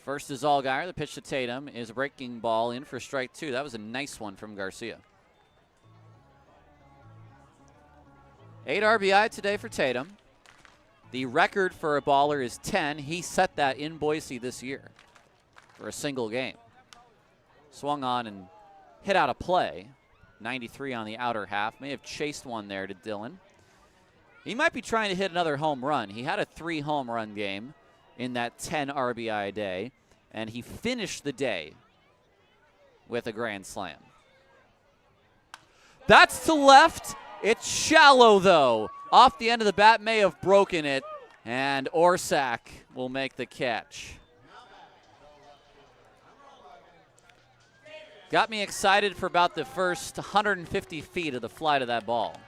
First is Allgaier. The pitch to Tatum is a breaking ball in for strike 2. That was a nice one from Garcia. 8 RBI today for Tatum. The record for a baller is 10. He set that in Boise this year for a single game. Swung on and hit out a play. 93 on the outer half. May have chased one there to Dillon. He might be trying to hit another home run. He had a 3 home run game in that 10 RBI day, and he finished the day with a grand slam. That's to left. It's shallow, though. Off the end of the bat, may have broken it, and Orsak will make the catch. Got me excited for about the first 150 feet of the flight of that ball,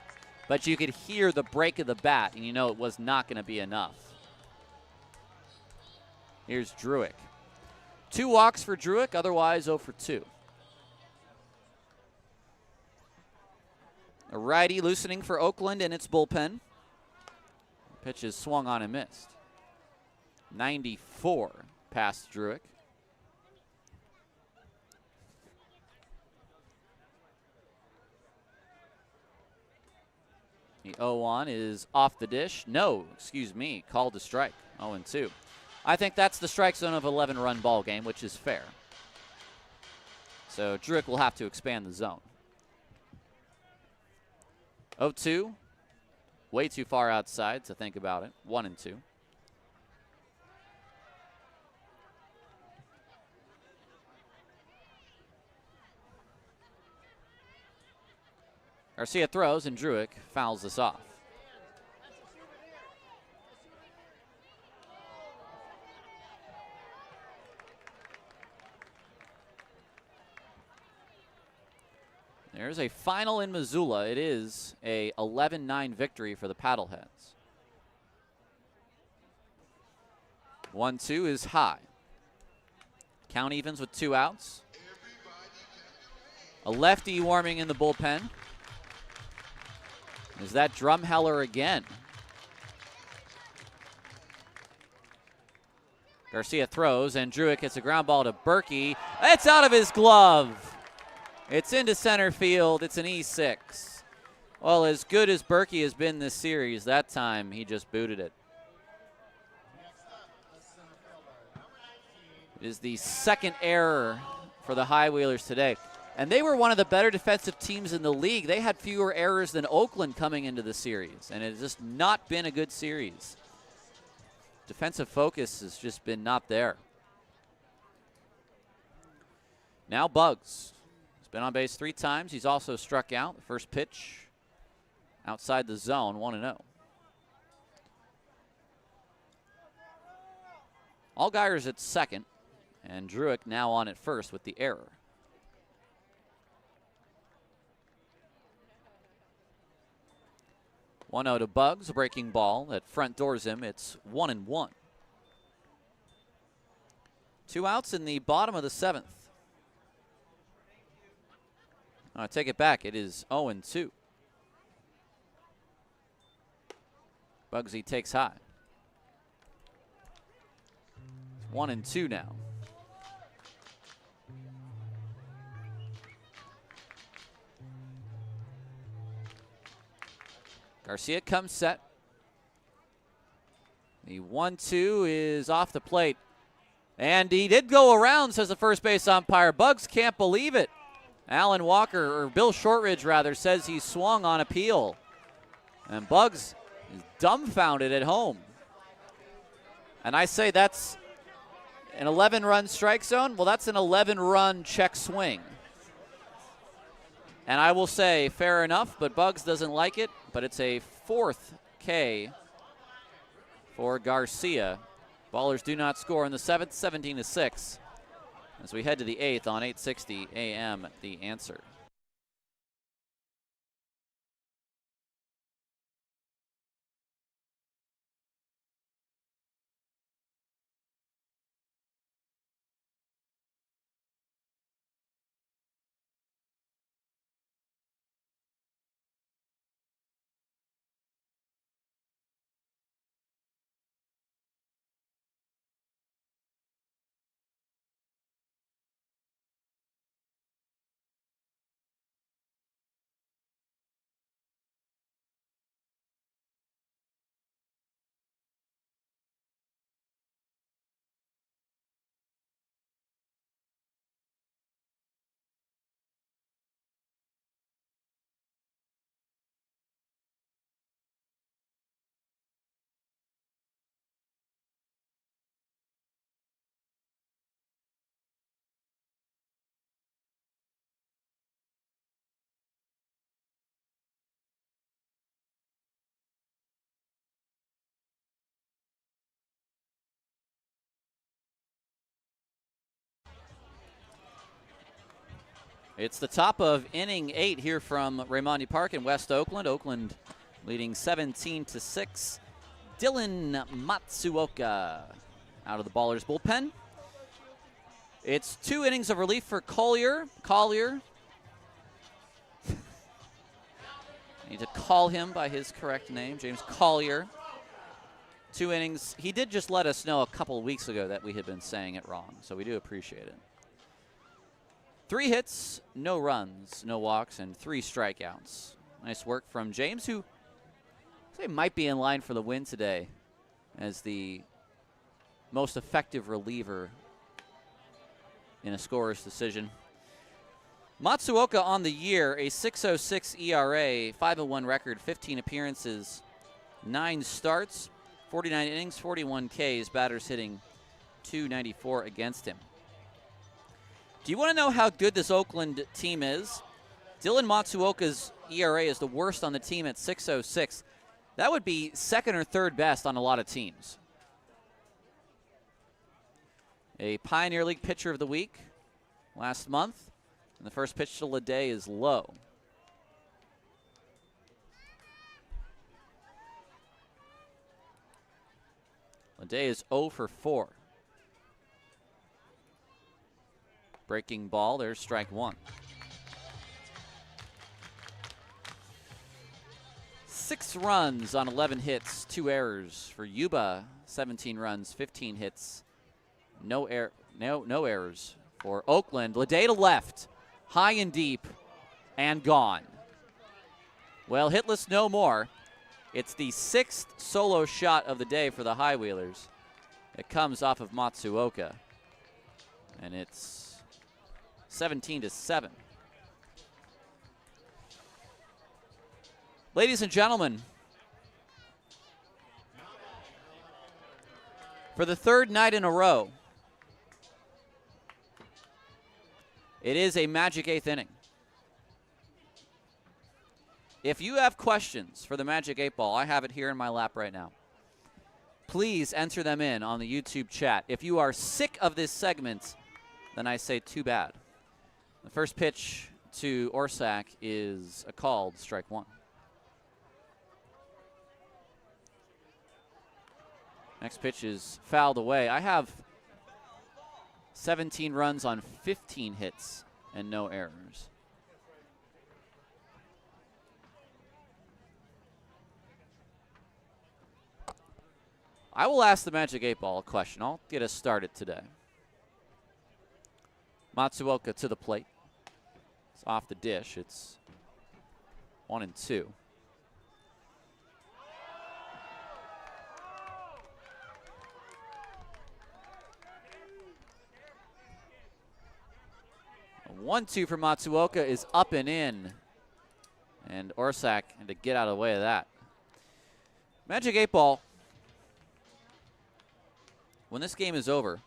but you could hear the break of the bat, and you know it was not going to be enough. Here's Druick. 2 walks for Druick, otherwise 0 for 2. A righty loosening for Oakland in its bullpen. Pitch is swung on and missed. 94 past Druick. The 0-1 is off the dish. No, excuse me, called a strike. 0-2. I think that's the strike zone of 11-run ball game, which is fair. So Druick will have to expand the zone. 0-2, way too far outside to think about it. 1-2. Garcia throws, and Druick fouls this off. There's a final in Missoula. It is a 11-9 victory for the Paddleheads. 1-2 is high. Count evens with 2 outs. A lefty warming in the bullpen. Is that Drumheller again? Garcia throws, and Druick hits a ground ball to Berkey. It's out of his glove. It's into center field. It's an E6. Well, as good as Berkey has been this series, that time he just booted it. It is the second error for the High Wheelers today. And they were one of the better defensive teams in the league. They had fewer errors than Oakland coming into the series, and it has just not been a good series. Defensive focus has just been not there. Now Bugs. He's been on base 3 times. He's also struck out. The first pitch outside the zone, 1-0. Allgaier's at second, and Druick now on at first with the error. 1-0 to Bugs, a breaking ball that front doors him. It's 1-1. 2 outs in the bottom of the 7th. I take it back. It is 0-2. Bugsy takes high. 1-2 now. Garcia comes set. The 1-2 is off the plate. And he did go around, says the first base umpire. Bugs can't believe it. Alan Walker, or Bill Shortridge rather, says he swung on appeal. And Bugs is dumbfounded at home. And I say that's an 11-run strike zone. Well, that's an 11-run check swing. And I will say, fair enough, but Bugs doesn't like it. But it's a 4th K for Garcia. Ballers do not score in the 7th, 17-6. As we head to the 8th on 860 AM, The Answer. It's the top of inning 8 here from Raimondi Park in West Oakland. Oakland leading 17-6. Dylan Matsuoka out of the Ballers bullpen. It's 2 innings of relief for Collier. I need to call him by his correct name, James Collier. 2 innings. He did just let us know a couple of weeks ago that we had been saying it wrong, so we do appreciate it. 3 hits, no runs, no walks, and 3 strikeouts. Nice work from James, who I say might be in line for the win today as the most effective reliever in a scorer's decision. Matsuoka on the year, a 6.06 ERA, 5.01 record, 15 appearances, 9 starts, 49 innings, 41 Ks, batters hitting .294 against him. Do you want to know how good this Oakland team is? Dylan Matsuoka's ERA is the worst on the team at 6.06. That would be second or third best on a lot of teams. A Pioneer League Pitcher of the Week last month. And the first pitch to Leday is low. Leday is 0 for 4. Breaking ball, there's strike 1. 6 runs on 11 hits, 2 errors for Yuba. 17 runs, 15 hits, no errors for Oakland. Leday to left, high and deep, and gone. Well, hitless no more. It's the 6th solo shot of the day for the High Wheelers. It comes off of Matsuoka, and it's 17-7. Ladies and gentlemen, for the 3rd night in a row, it is a magic 8th inning. If you have questions for the Magic 8 Ball, I have it here in my lap right now. Please enter them in on the YouTube chat. If you are sick of this segment, then I say too bad. The first pitch to Orsak is a called strike 1. Next pitch is fouled away. I have 17 runs on 15 hits and no errors. I will ask the Magic 8 Ball a question. I'll get us started today. Matsuoka to the plate. It's off the dish. It's 1-2. A 1-2 for Matsuoka is up and in. And Orsak had to get out of the way of that. Magic 8 Ball. When this game is over,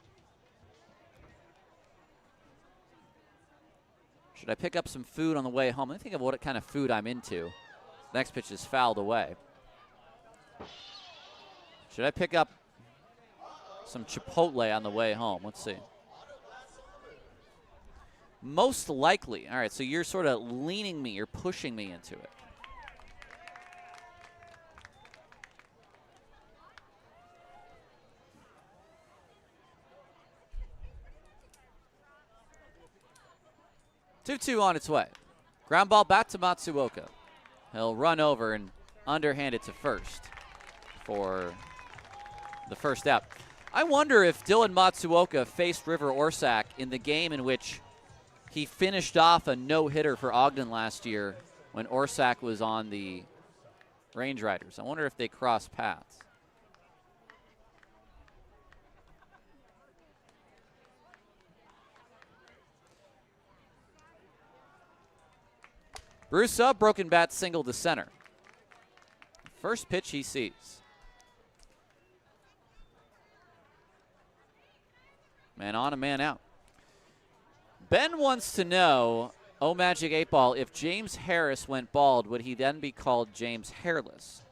should I pick up some food on the way home? Let me think of what kind of food I'm into. Next pitch is fouled away. Should I pick up some Chipotle on the way home? Let's see. Most likely. All right, so you're sort of leaning me, you're pushing me into it. Two on its way. Ground ball back to Matsuoka. He'll run over and underhand it to first for the first out. I wonder if Dylan Matsuoka faced River Orsak in the game in which he finished off a no-hitter for Ogden last year when Orsak was on the Range Riders. I wonder if they crossed paths. Brusa, broken bat single to center. First pitch he sees. Man on, a man out. Ben wants to know, oh Magic 8 Ball, if James Harris went bald, would he then be called James Hairless?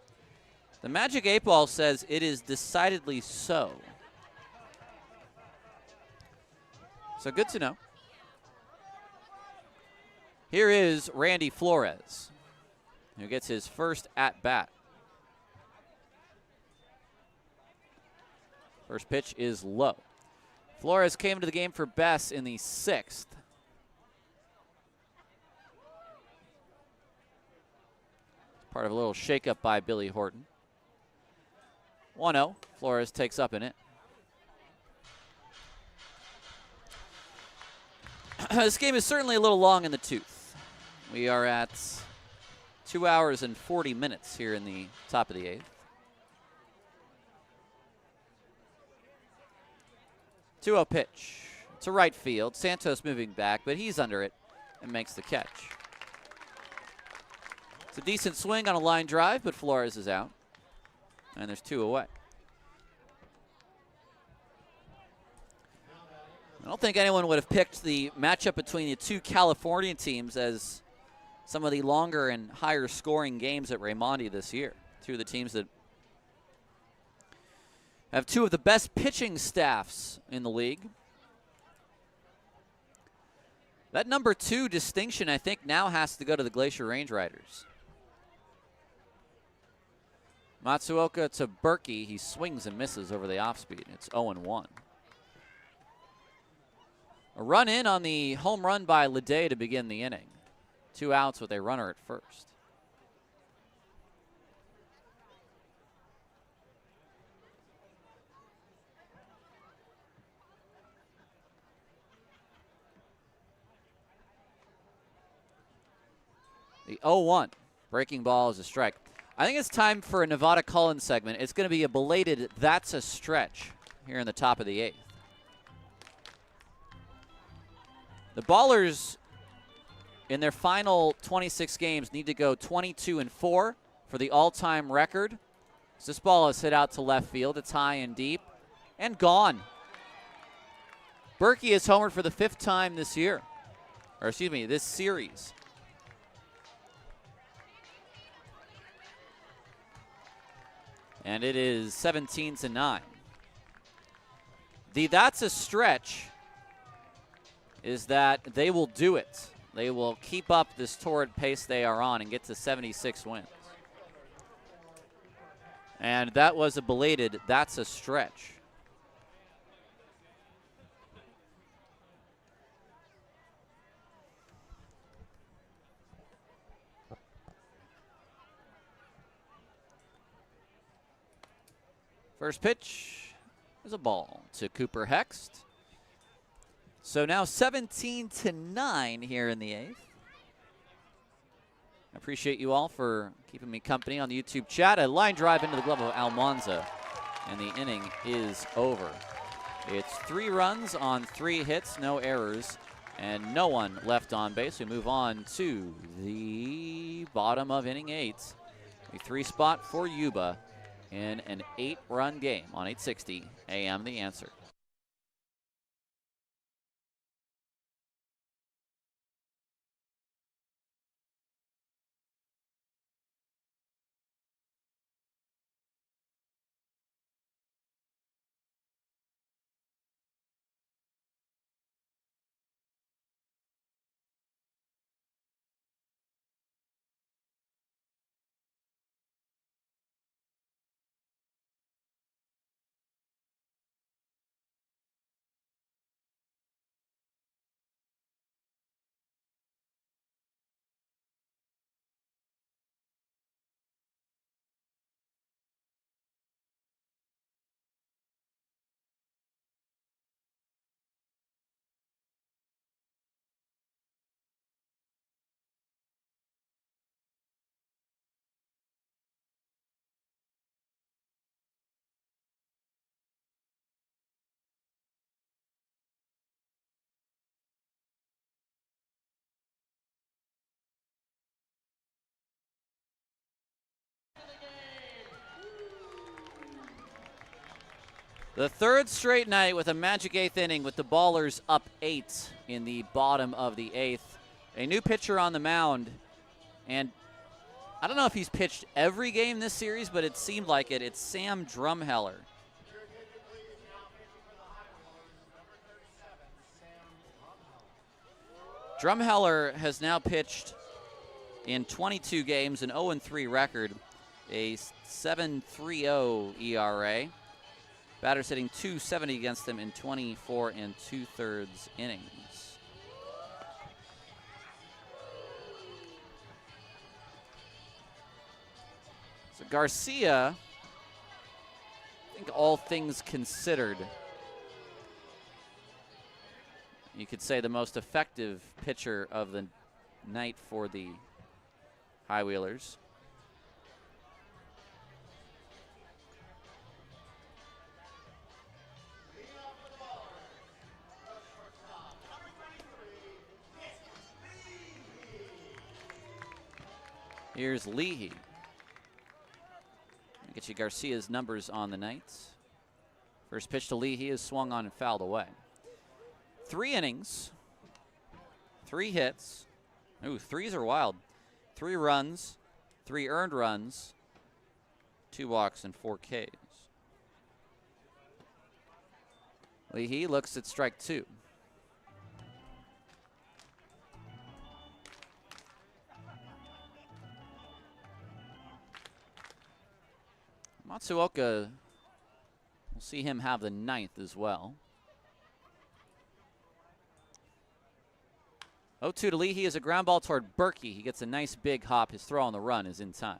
The Magic 8 Ball says it is decidedly so. So good to know. Here is Randy Flores, who gets his first at-bat. First pitch is low. Flores came into the game for Bess in the 6th. Part of a little shakeup by Billy Horton. 1-0. Flores takes up in it. This game is certainly a little long in the tooth. We are at 2 hours and 40 minutes here in the top of the 8th. 2-0 pitch to right field. Santos moving back, but he's under it and makes the catch. It's a decent swing on a line drive, but Flores is out. And there's 2 away. I don't think anyone would have picked the matchup between the two Californian teams as some of the longer and higher scoring games at Raimondi this year. Two of the teams that have two of the best pitching staffs in the league. That number 2 distinction, I think, now has to go to the Glacier Range Riders. Matsuoka to Berkey. He swings and misses over the off speed. It's 0-1. A run in on the home run by Ledet to begin the inning. 2 outs with a runner at first. The 0-1. Breaking ball is a strike. I think it's time for a Nevada Cullen segment. It's going to be a belated "That's a Stretch" here in the top of the 8th. The Ballers, in their final 26 games, need to go 22-4 for the all-time record. So this ball is hit out to left field. It's high and deep and gone. Berkey has homered for the 5th time this year. Or excuse me, this series. And it is 17-9. The "That's a Stretch" is that they will do it. They will keep up this torrid pace they are on and get to 76 wins. And that was a belated "That's a Stretch." First pitch is a ball to Cooper Hext. So now 17-9 here in the 8th. I appreciate you all for keeping me company on the YouTube chat. A line drive into the glove of Almanza, and the inning is over. It's 3 runs on 3 hits, no errors, and no one left on base. We move on to the bottom of inning 8. A 3 spot for Yuba in an 8-run game on 860 AM The Answer. The 3rd straight night with a magic 8th inning with the Ballers up 8 in the bottom of the 8th. A new pitcher on the mound, and I don't know if he's pitched every game this series, but it seemed like it. It's Sam Drumheller. Drumheller has now pitched in 22 games, an 0-3 record, a 7.30 ERA. Batters hitting .270 against them in 24 2/3 innings. So Garcia, I think all things considered, you could say the most effective pitcher of the night for the High Wheelers. Here's Leahy. Get you Garcia's numbers on the night. First pitch to Leahy is swung on and fouled away. 3 innings, 3 hits. Ooh, threes are wild. 3 runs, 3 earned runs, 2 walks, and 4 Ks. Leahy looks at strike 2. Matsuoka, we'll see him have the 9th as well. 0-2 to Leahy is a ground ball toward Berkey. He gets a nice big hop. His throw on the run is in time.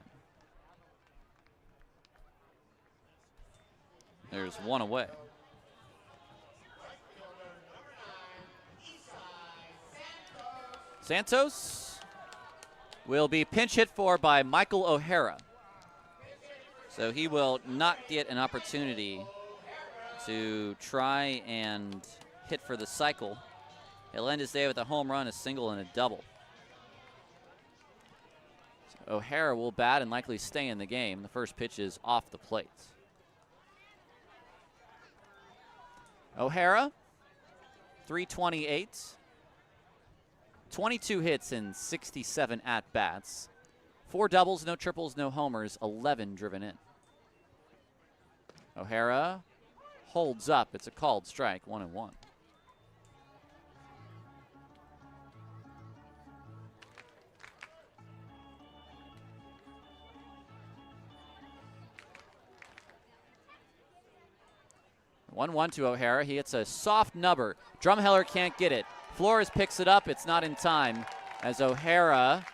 There's 1 away. Santos will be pinch hit for by Michael O'Hara. So he will not get an opportunity to try and hit for the cycle. He'll end his day with a home run, a single, and a double. So O'Hara will bat and likely stay in the game. The first pitch is off the plate. O'Hara, 328, 22 hits in 67 at-bats. 4 doubles, no triples, no homers, 11 driven in. O'Hara holds up. It's a called strike, 1-1. One to O'Hara. He hits a soft nubber. Drumheller can't get it. Flores picks it up. It's not in time as O'Hara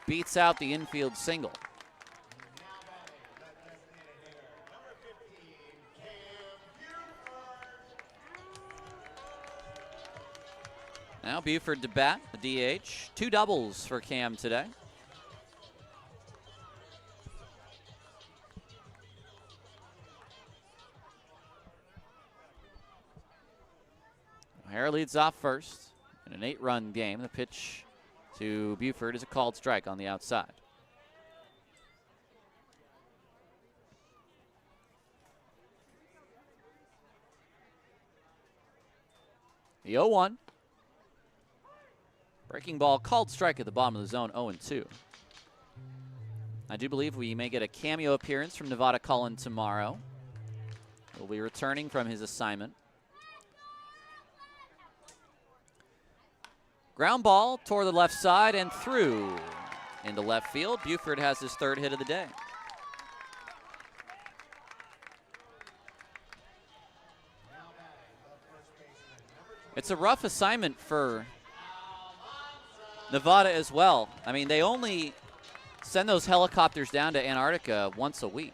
beats out the infield single. Now Buford to bat, the DH. 2 doubles for Cam today. O'Hara leads off first in an 8-run game. The pitch to Buford is a called strike on the outside. The 0-1. Breaking ball, called strike at the bottom of the zone, 0-2. I do believe we may get a cameo appearance from Nevada Cullen tomorrow. He'll be returning from his assignment. Ground ball toward the left side and through into left field. Buford has his 3rd hit of the day. It's a rough assignment for Nevada as well. I mean, they only send those helicopters down to Antarctica once a week.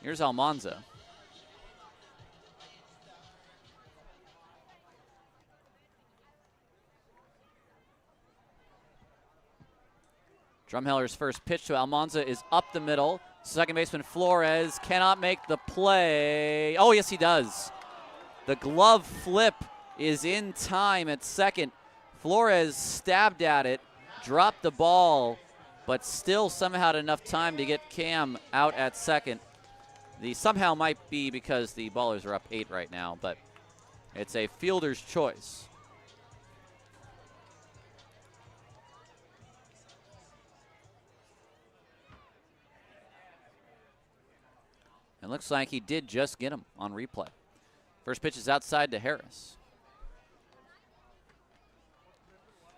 Here's Almanza. Drumheller's first pitch to Almanza is up the middle. Second baseman Flores cannot make the play. Oh, yes, he does. The glove flip is in time at second. Flores stabbed at it, dropped the ball, but still somehow had enough time to get Cam out at second. The somehow might be because the Ballers are up 8 right now, but it's a fielder's choice. It looks like he did just get him on replay. First pitch is outside to Harris.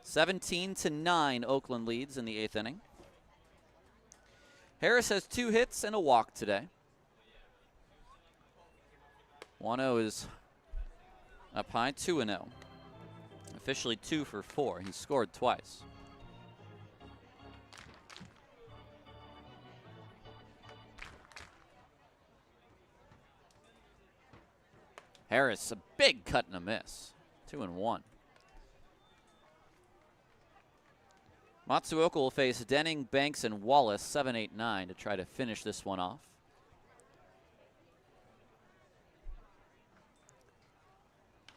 17-9, Oakland leads in the 8th inning. Harris has 2 hits and a walk today. 1-0 is up high, 2-0. Officially 2 for 4. He scored twice. Harris, a big cut and a miss. 2-1. Matsuoka will face Denning, Banks, and Wallace, 7, 8, 9, to try to finish this one off.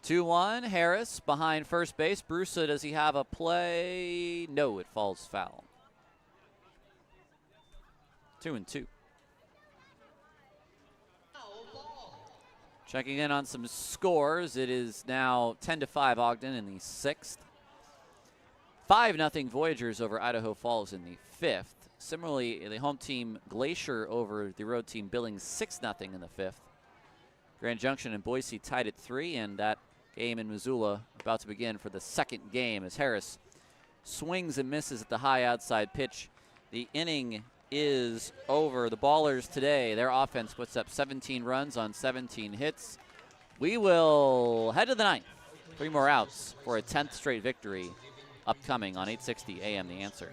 Two-one, Harris behind first base. Brusa, does he have a play? No, it falls foul. 2-2. Checking in on some scores. It is now 10-5 Ogden in the 6th. 5-0 Voyagers over Idaho Falls in the 5th. Similarly, the home team Glacier over the road team Billings 6-0 in the 5th. Grand Junction and Boise tied at 3, and that game in Missoula about to begin for the second game as Harris swings and misses at the high outside pitch. The inning is over. The Ballers today, their offense puts up 17 runs on 17 hits. We will head to the 9th. 3 more outs for a 10th straight victory upcoming on 860 AM The Answer.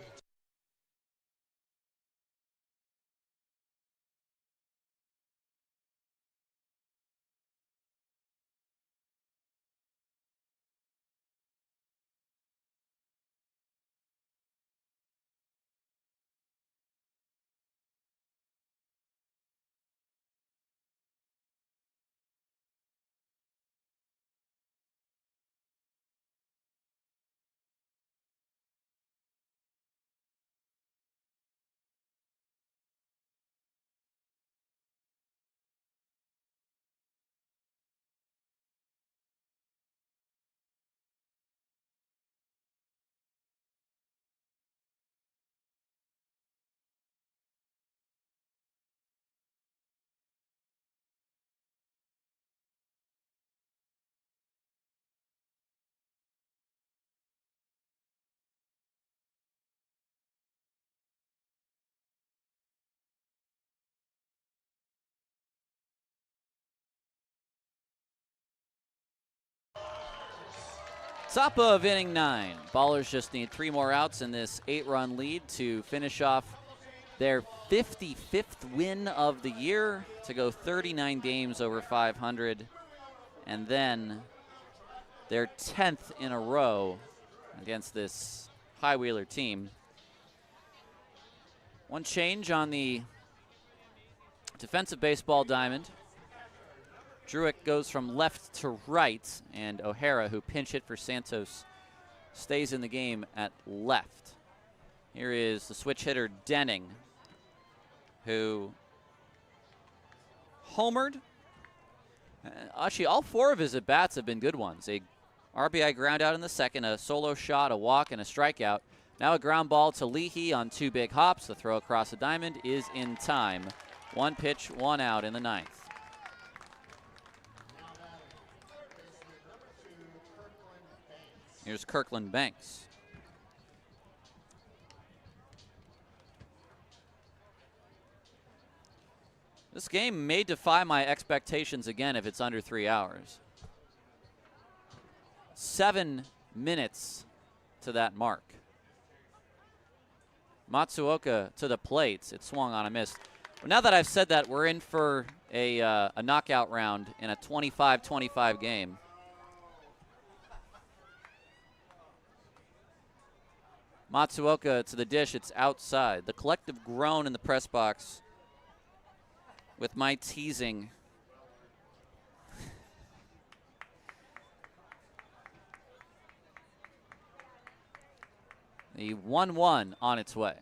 Top of inning 9. Ballers just need 3 more outs in this 8-run lead to finish off their 55th win of the year, to go 39 games over 500, and then their 10th in a row against this High Wheeler team. One change on the defensive baseball diamond. Druick goes from left to right, and O'Hara, who pinch hit for Santos, stays in the game at left. Here is the switch hitter Denning, who homered. Actually, all 4 of his at-bats have been good ones. A RBI ground out in the 2nd, a solo shot, a walk, and a strikeout. Now a ground ball to Leahy on 2 big hops. The throw across the diamond is in time. 1 pitch, 1 out in the 9th. Here's Kirkland Banks. This game may defy my expectations again if it's under 3 hours. 7 minutes to that mark. Matsuoka to the plate. It swung on a miss. Well, now that I've said that, we're in for a knockout round in a 25-25 game. Matsuoka to the dish. It's outside. The collective groan in the press box with my teasing. The 1-1 on its way.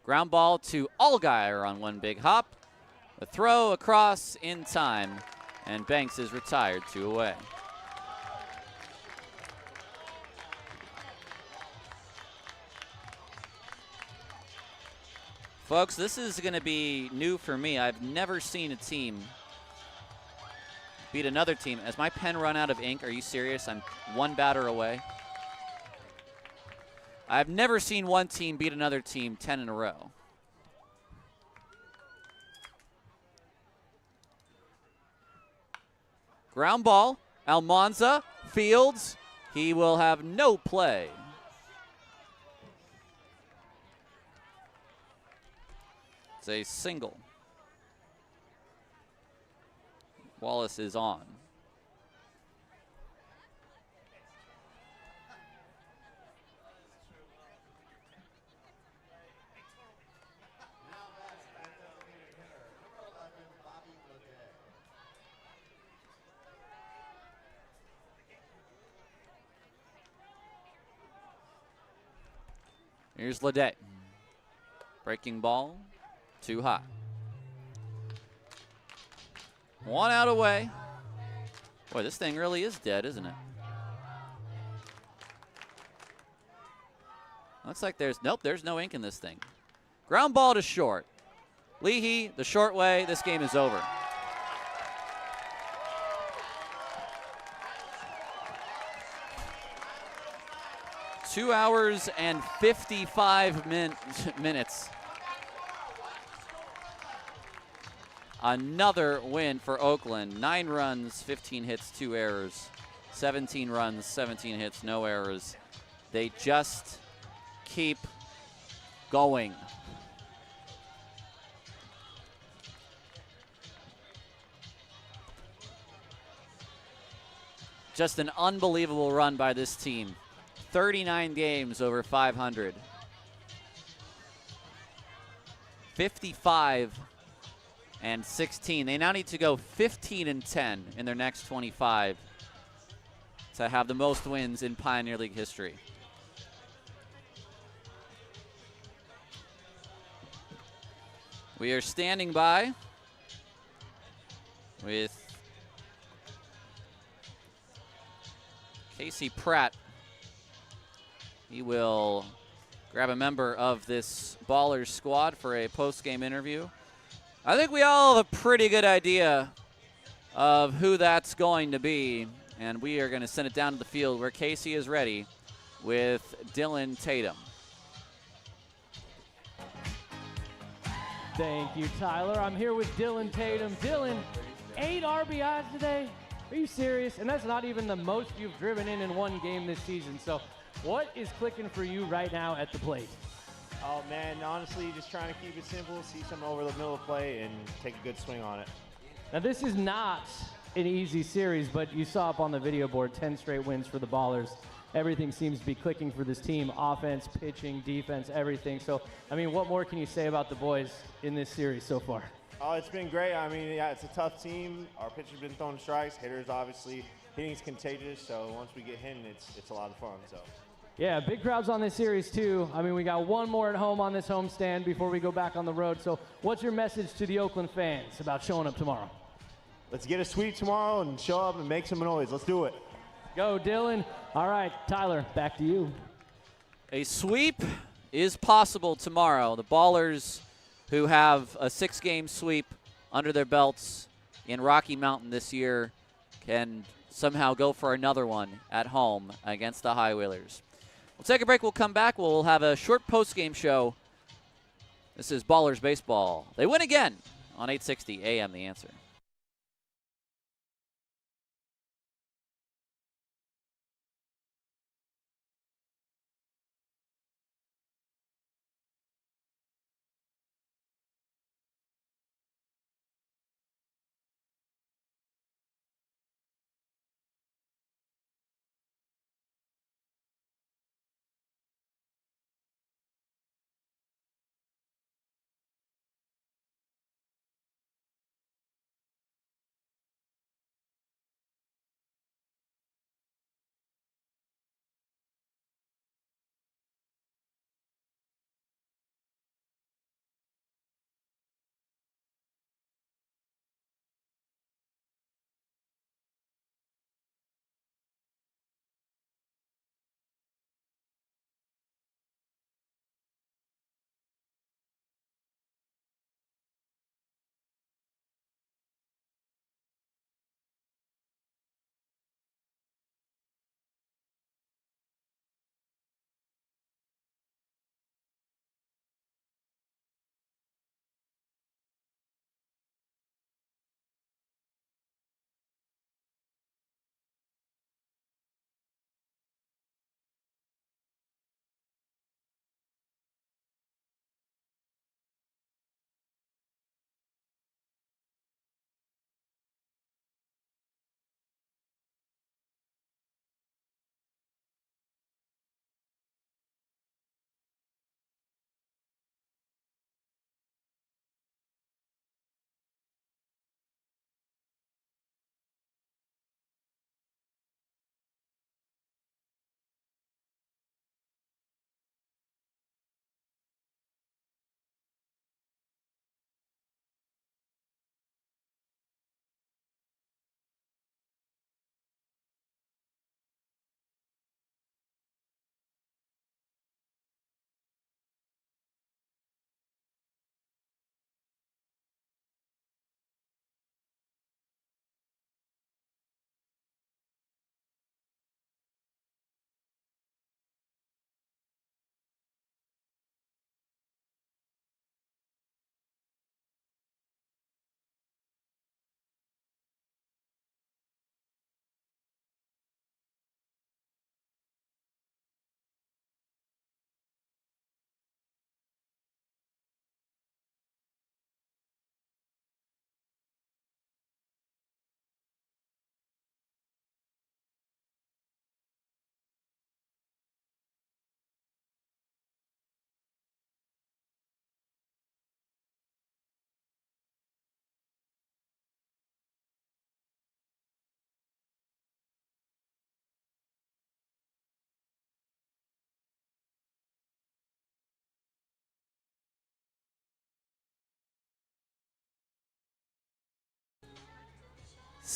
Ground ball to Allgaier on 1 big hop. A throw across in time, and Banks is retired 2 away. Folks, this is going to be new for me. I've never seen a team beat another team. Has my pen run out of ink? Are you serious? I'm one batter away. I've never seen one team beat another team 10 in a row. Ground ball, Almanza, Fields. He will have no play. It's a single. Wallace is on. Here's Ledet. Breaking ball, too high. One out away. Boy, this thing really is dead, isn't it? Looks like there's no ink in this thing. Ground ball to short. Leahy, the short way. This game is over. Two hours and 55 minutes. Another win for Oakland. 9 runs, 15 hits, 2 errors. 17 runs, 17 hits, no errors. They just keep going. Just an unbelievable run by this team. 39 games over 500. 55 and 16. They now need to go 15 and 10 in their next 25 to have the most wins in Pioneer League history. We are standing by with Casey Pratt. He will grab a member of this Ballers squad for a post-game interview. I think we all have a pretty good idea of who that's going to be, and we are going to send it down to the field where Casey is ready with Dylan Tatum. Thank you, Tyler. I'm here with Dylan Tatum. Dylan, 8 RBIs today? Are you serious? And that's not even the most you've driven in one game this season. So what is clicking for you right now at the plate? Oh, man, honestly, just trying to keep it simple, see something over the middle of play, and take a good swing on it. Now, this is not an easy series, but you saw up on the video board 10 straight wins for the Ballers. Everything seems to be clicking for this team, offense, pitching, defense, everything. So, I mean, what more can you say about the boys in this series so far? Oh, it's been great. I mean, yeah, it's a tough team. Our pitchers been throwing strikes. Hitters, obviously, hitting's contagious. So once we get hitting, it's a lot of fun. So. Yeah, big crowds on this series, too. I mean, we got one more at home on this homestand before we go back on the road. So what's your message to the Oakland fans about showing up tomorrow? Let's get a sweep tomorrow and show up and make some noise. Let's do it. Go, Dylan. All right, Tyler, back to you. A sweep is possible tomorrow. The Ballers, who have a 6-game sweep under their belts in Rocky Mountain this year, can somehow go for another one at home against the High Whalers. We'll take a break. We'll come back. We'll have a short post-game show. This is Ballers Baseball. They win again on 860 AM The Answer.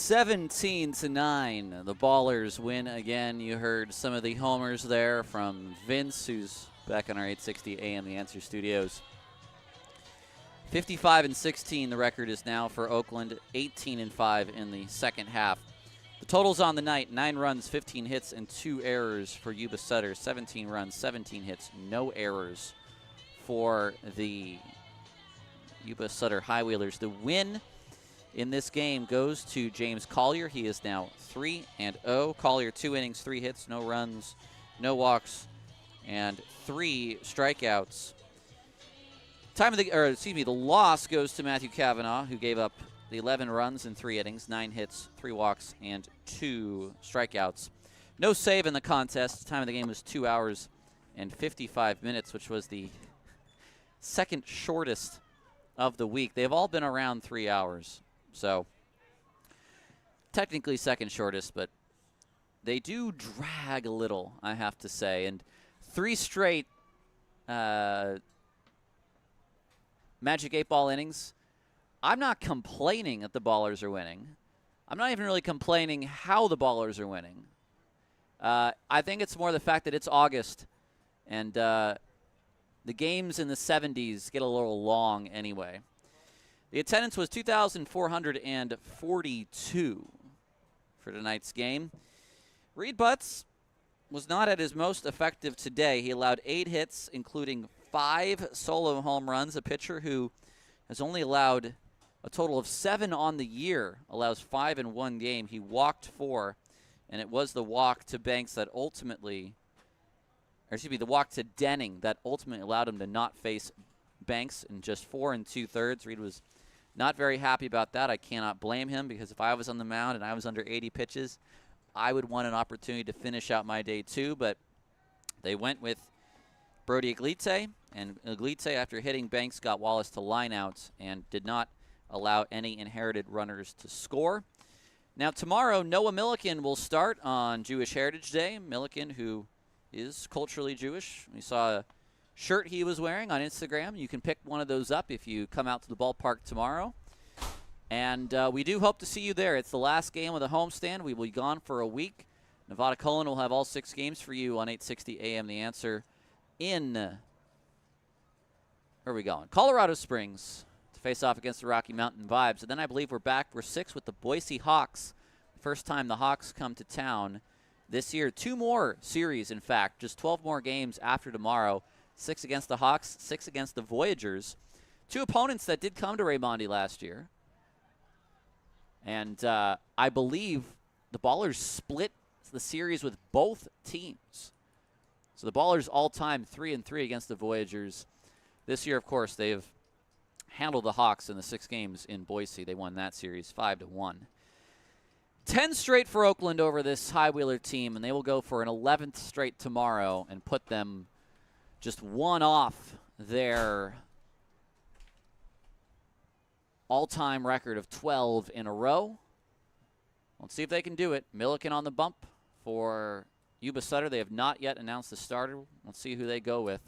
17-9. The Ballers win again. You heard some of the homers there from Vince, who's back on our 860 AM The Answer studios. 55-16 the record is now for Oakland, 18-5 in the second half. The totals on the night: 9 runs, 15 hits, and 2 errors for Yuba Sutter. 17 runs, 17 hits, no errors for the Yuba Sutter High Wheelers. The win in this game goes to James Collier. He is now 3-0. Collier, 2 innings, 3 hits, no runs, no walks, and 3 strikeouts. The loss goes to Matthew Cavanaugh, who gave up the 11 runs in 3 innings, 9 hits, 3 walks, and 2 strikeouts. No save in the contest. The time of the game was 2 hours and 55 minutes, which was the second shortest of the week. They've all been around 3 hours, so technically second shortest, but they do drag a little, I have to say. And 3 straight Magic 8-ball innings. I'm not complaining that the Ballers are winning. I'm not even really complaining how the Ballers are winning. I think it's more the fact that it's August, and the games in the 70s get a little long anyway. The attendance was 2,442 for tonight's game. Reed Butts was not at his most effective today. He allowed 8 hits, including 5 solo home runs, a pitcher who has only allowed a total of 7 on the year, allows 5 in one game. He walked 4, and it was the walk to Banks that ultimately, the walk to Denning that ultimately allowed him to not face Banks in just 4 2/3. Reed was not very happy about that. I cannot blame him, because if I was on the mound and I was under 80 pitches, I would want an opportunity to finish out my day too, but they went with Brody Iglite, and Iglite, after hitting Banks, got Wallace to line out and did not allow any inherited runners to score. Now tomorrow, Noah Milliken will start on Jewish Heritage Day. Milliken, who is culturally Jewish. We saw a shirt he was wearing on Instagram. You can pick one of those up if you come out to the ballpark tomorrow. And we do hope to see you there. It's the last game of the homestand. We will be gone for a week. Nevada Cullen will have all 6 games for you on 860 AM The Answer in, where are we going? Colorado Springs to face off against the Rocky Mountain Vibes. And then I believe we're back for 6 with the Boise Hawks. First time the Hawks come to town this year. 2 more series, in fact. Just 12 more games after tomorrow. 6 against the Hawks, 6 against the Voyagers. 2 opponents that did come to Raimondi last year. And I believe the Ballers split the series with both teams. So the Ballers all-time 3-3 against the Voyagers. This year, of course, they've handled the Hawks in the 6 games in Boise. They won that series 5-1. 10 straight for Oakland over this High Wheeler team, and they will go for an 11th straight tomorrow and put them just 1 off their all-time record of 12 in a row. Let's see if they can do it. Milliken on the bump for Yuba Sutter. They have not yet announced the starter. Let's see who they go with.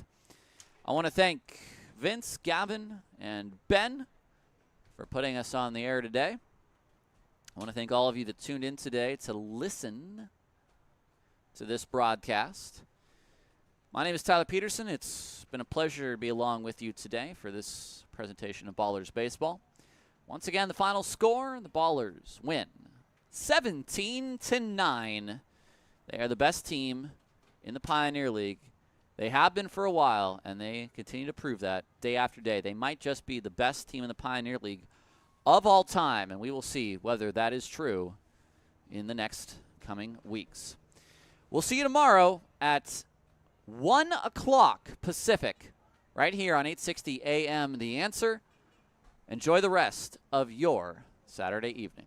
I want to thank Vince, Gavin, and Ben for putting us on the air today. I want to thank all of you that tuned in today to listen to this broadcast. My name is Tyler Peterson. It's been a pleasure to be along with you today for this presentation of Ballers Baseball. Once again, the final score, the Ballers win 17-9. They are the best team in the Pioneer League. They have been for a while, and they continue to prove that day after day. They might just be the best team in the Pioneer League of all time, and we will see whether that is true in the next coming weeks. We'll see you tomorrow at 1 o'clock Pacific, right here on 860 AM The Answer. Enjoy the rest of your Saturday evening.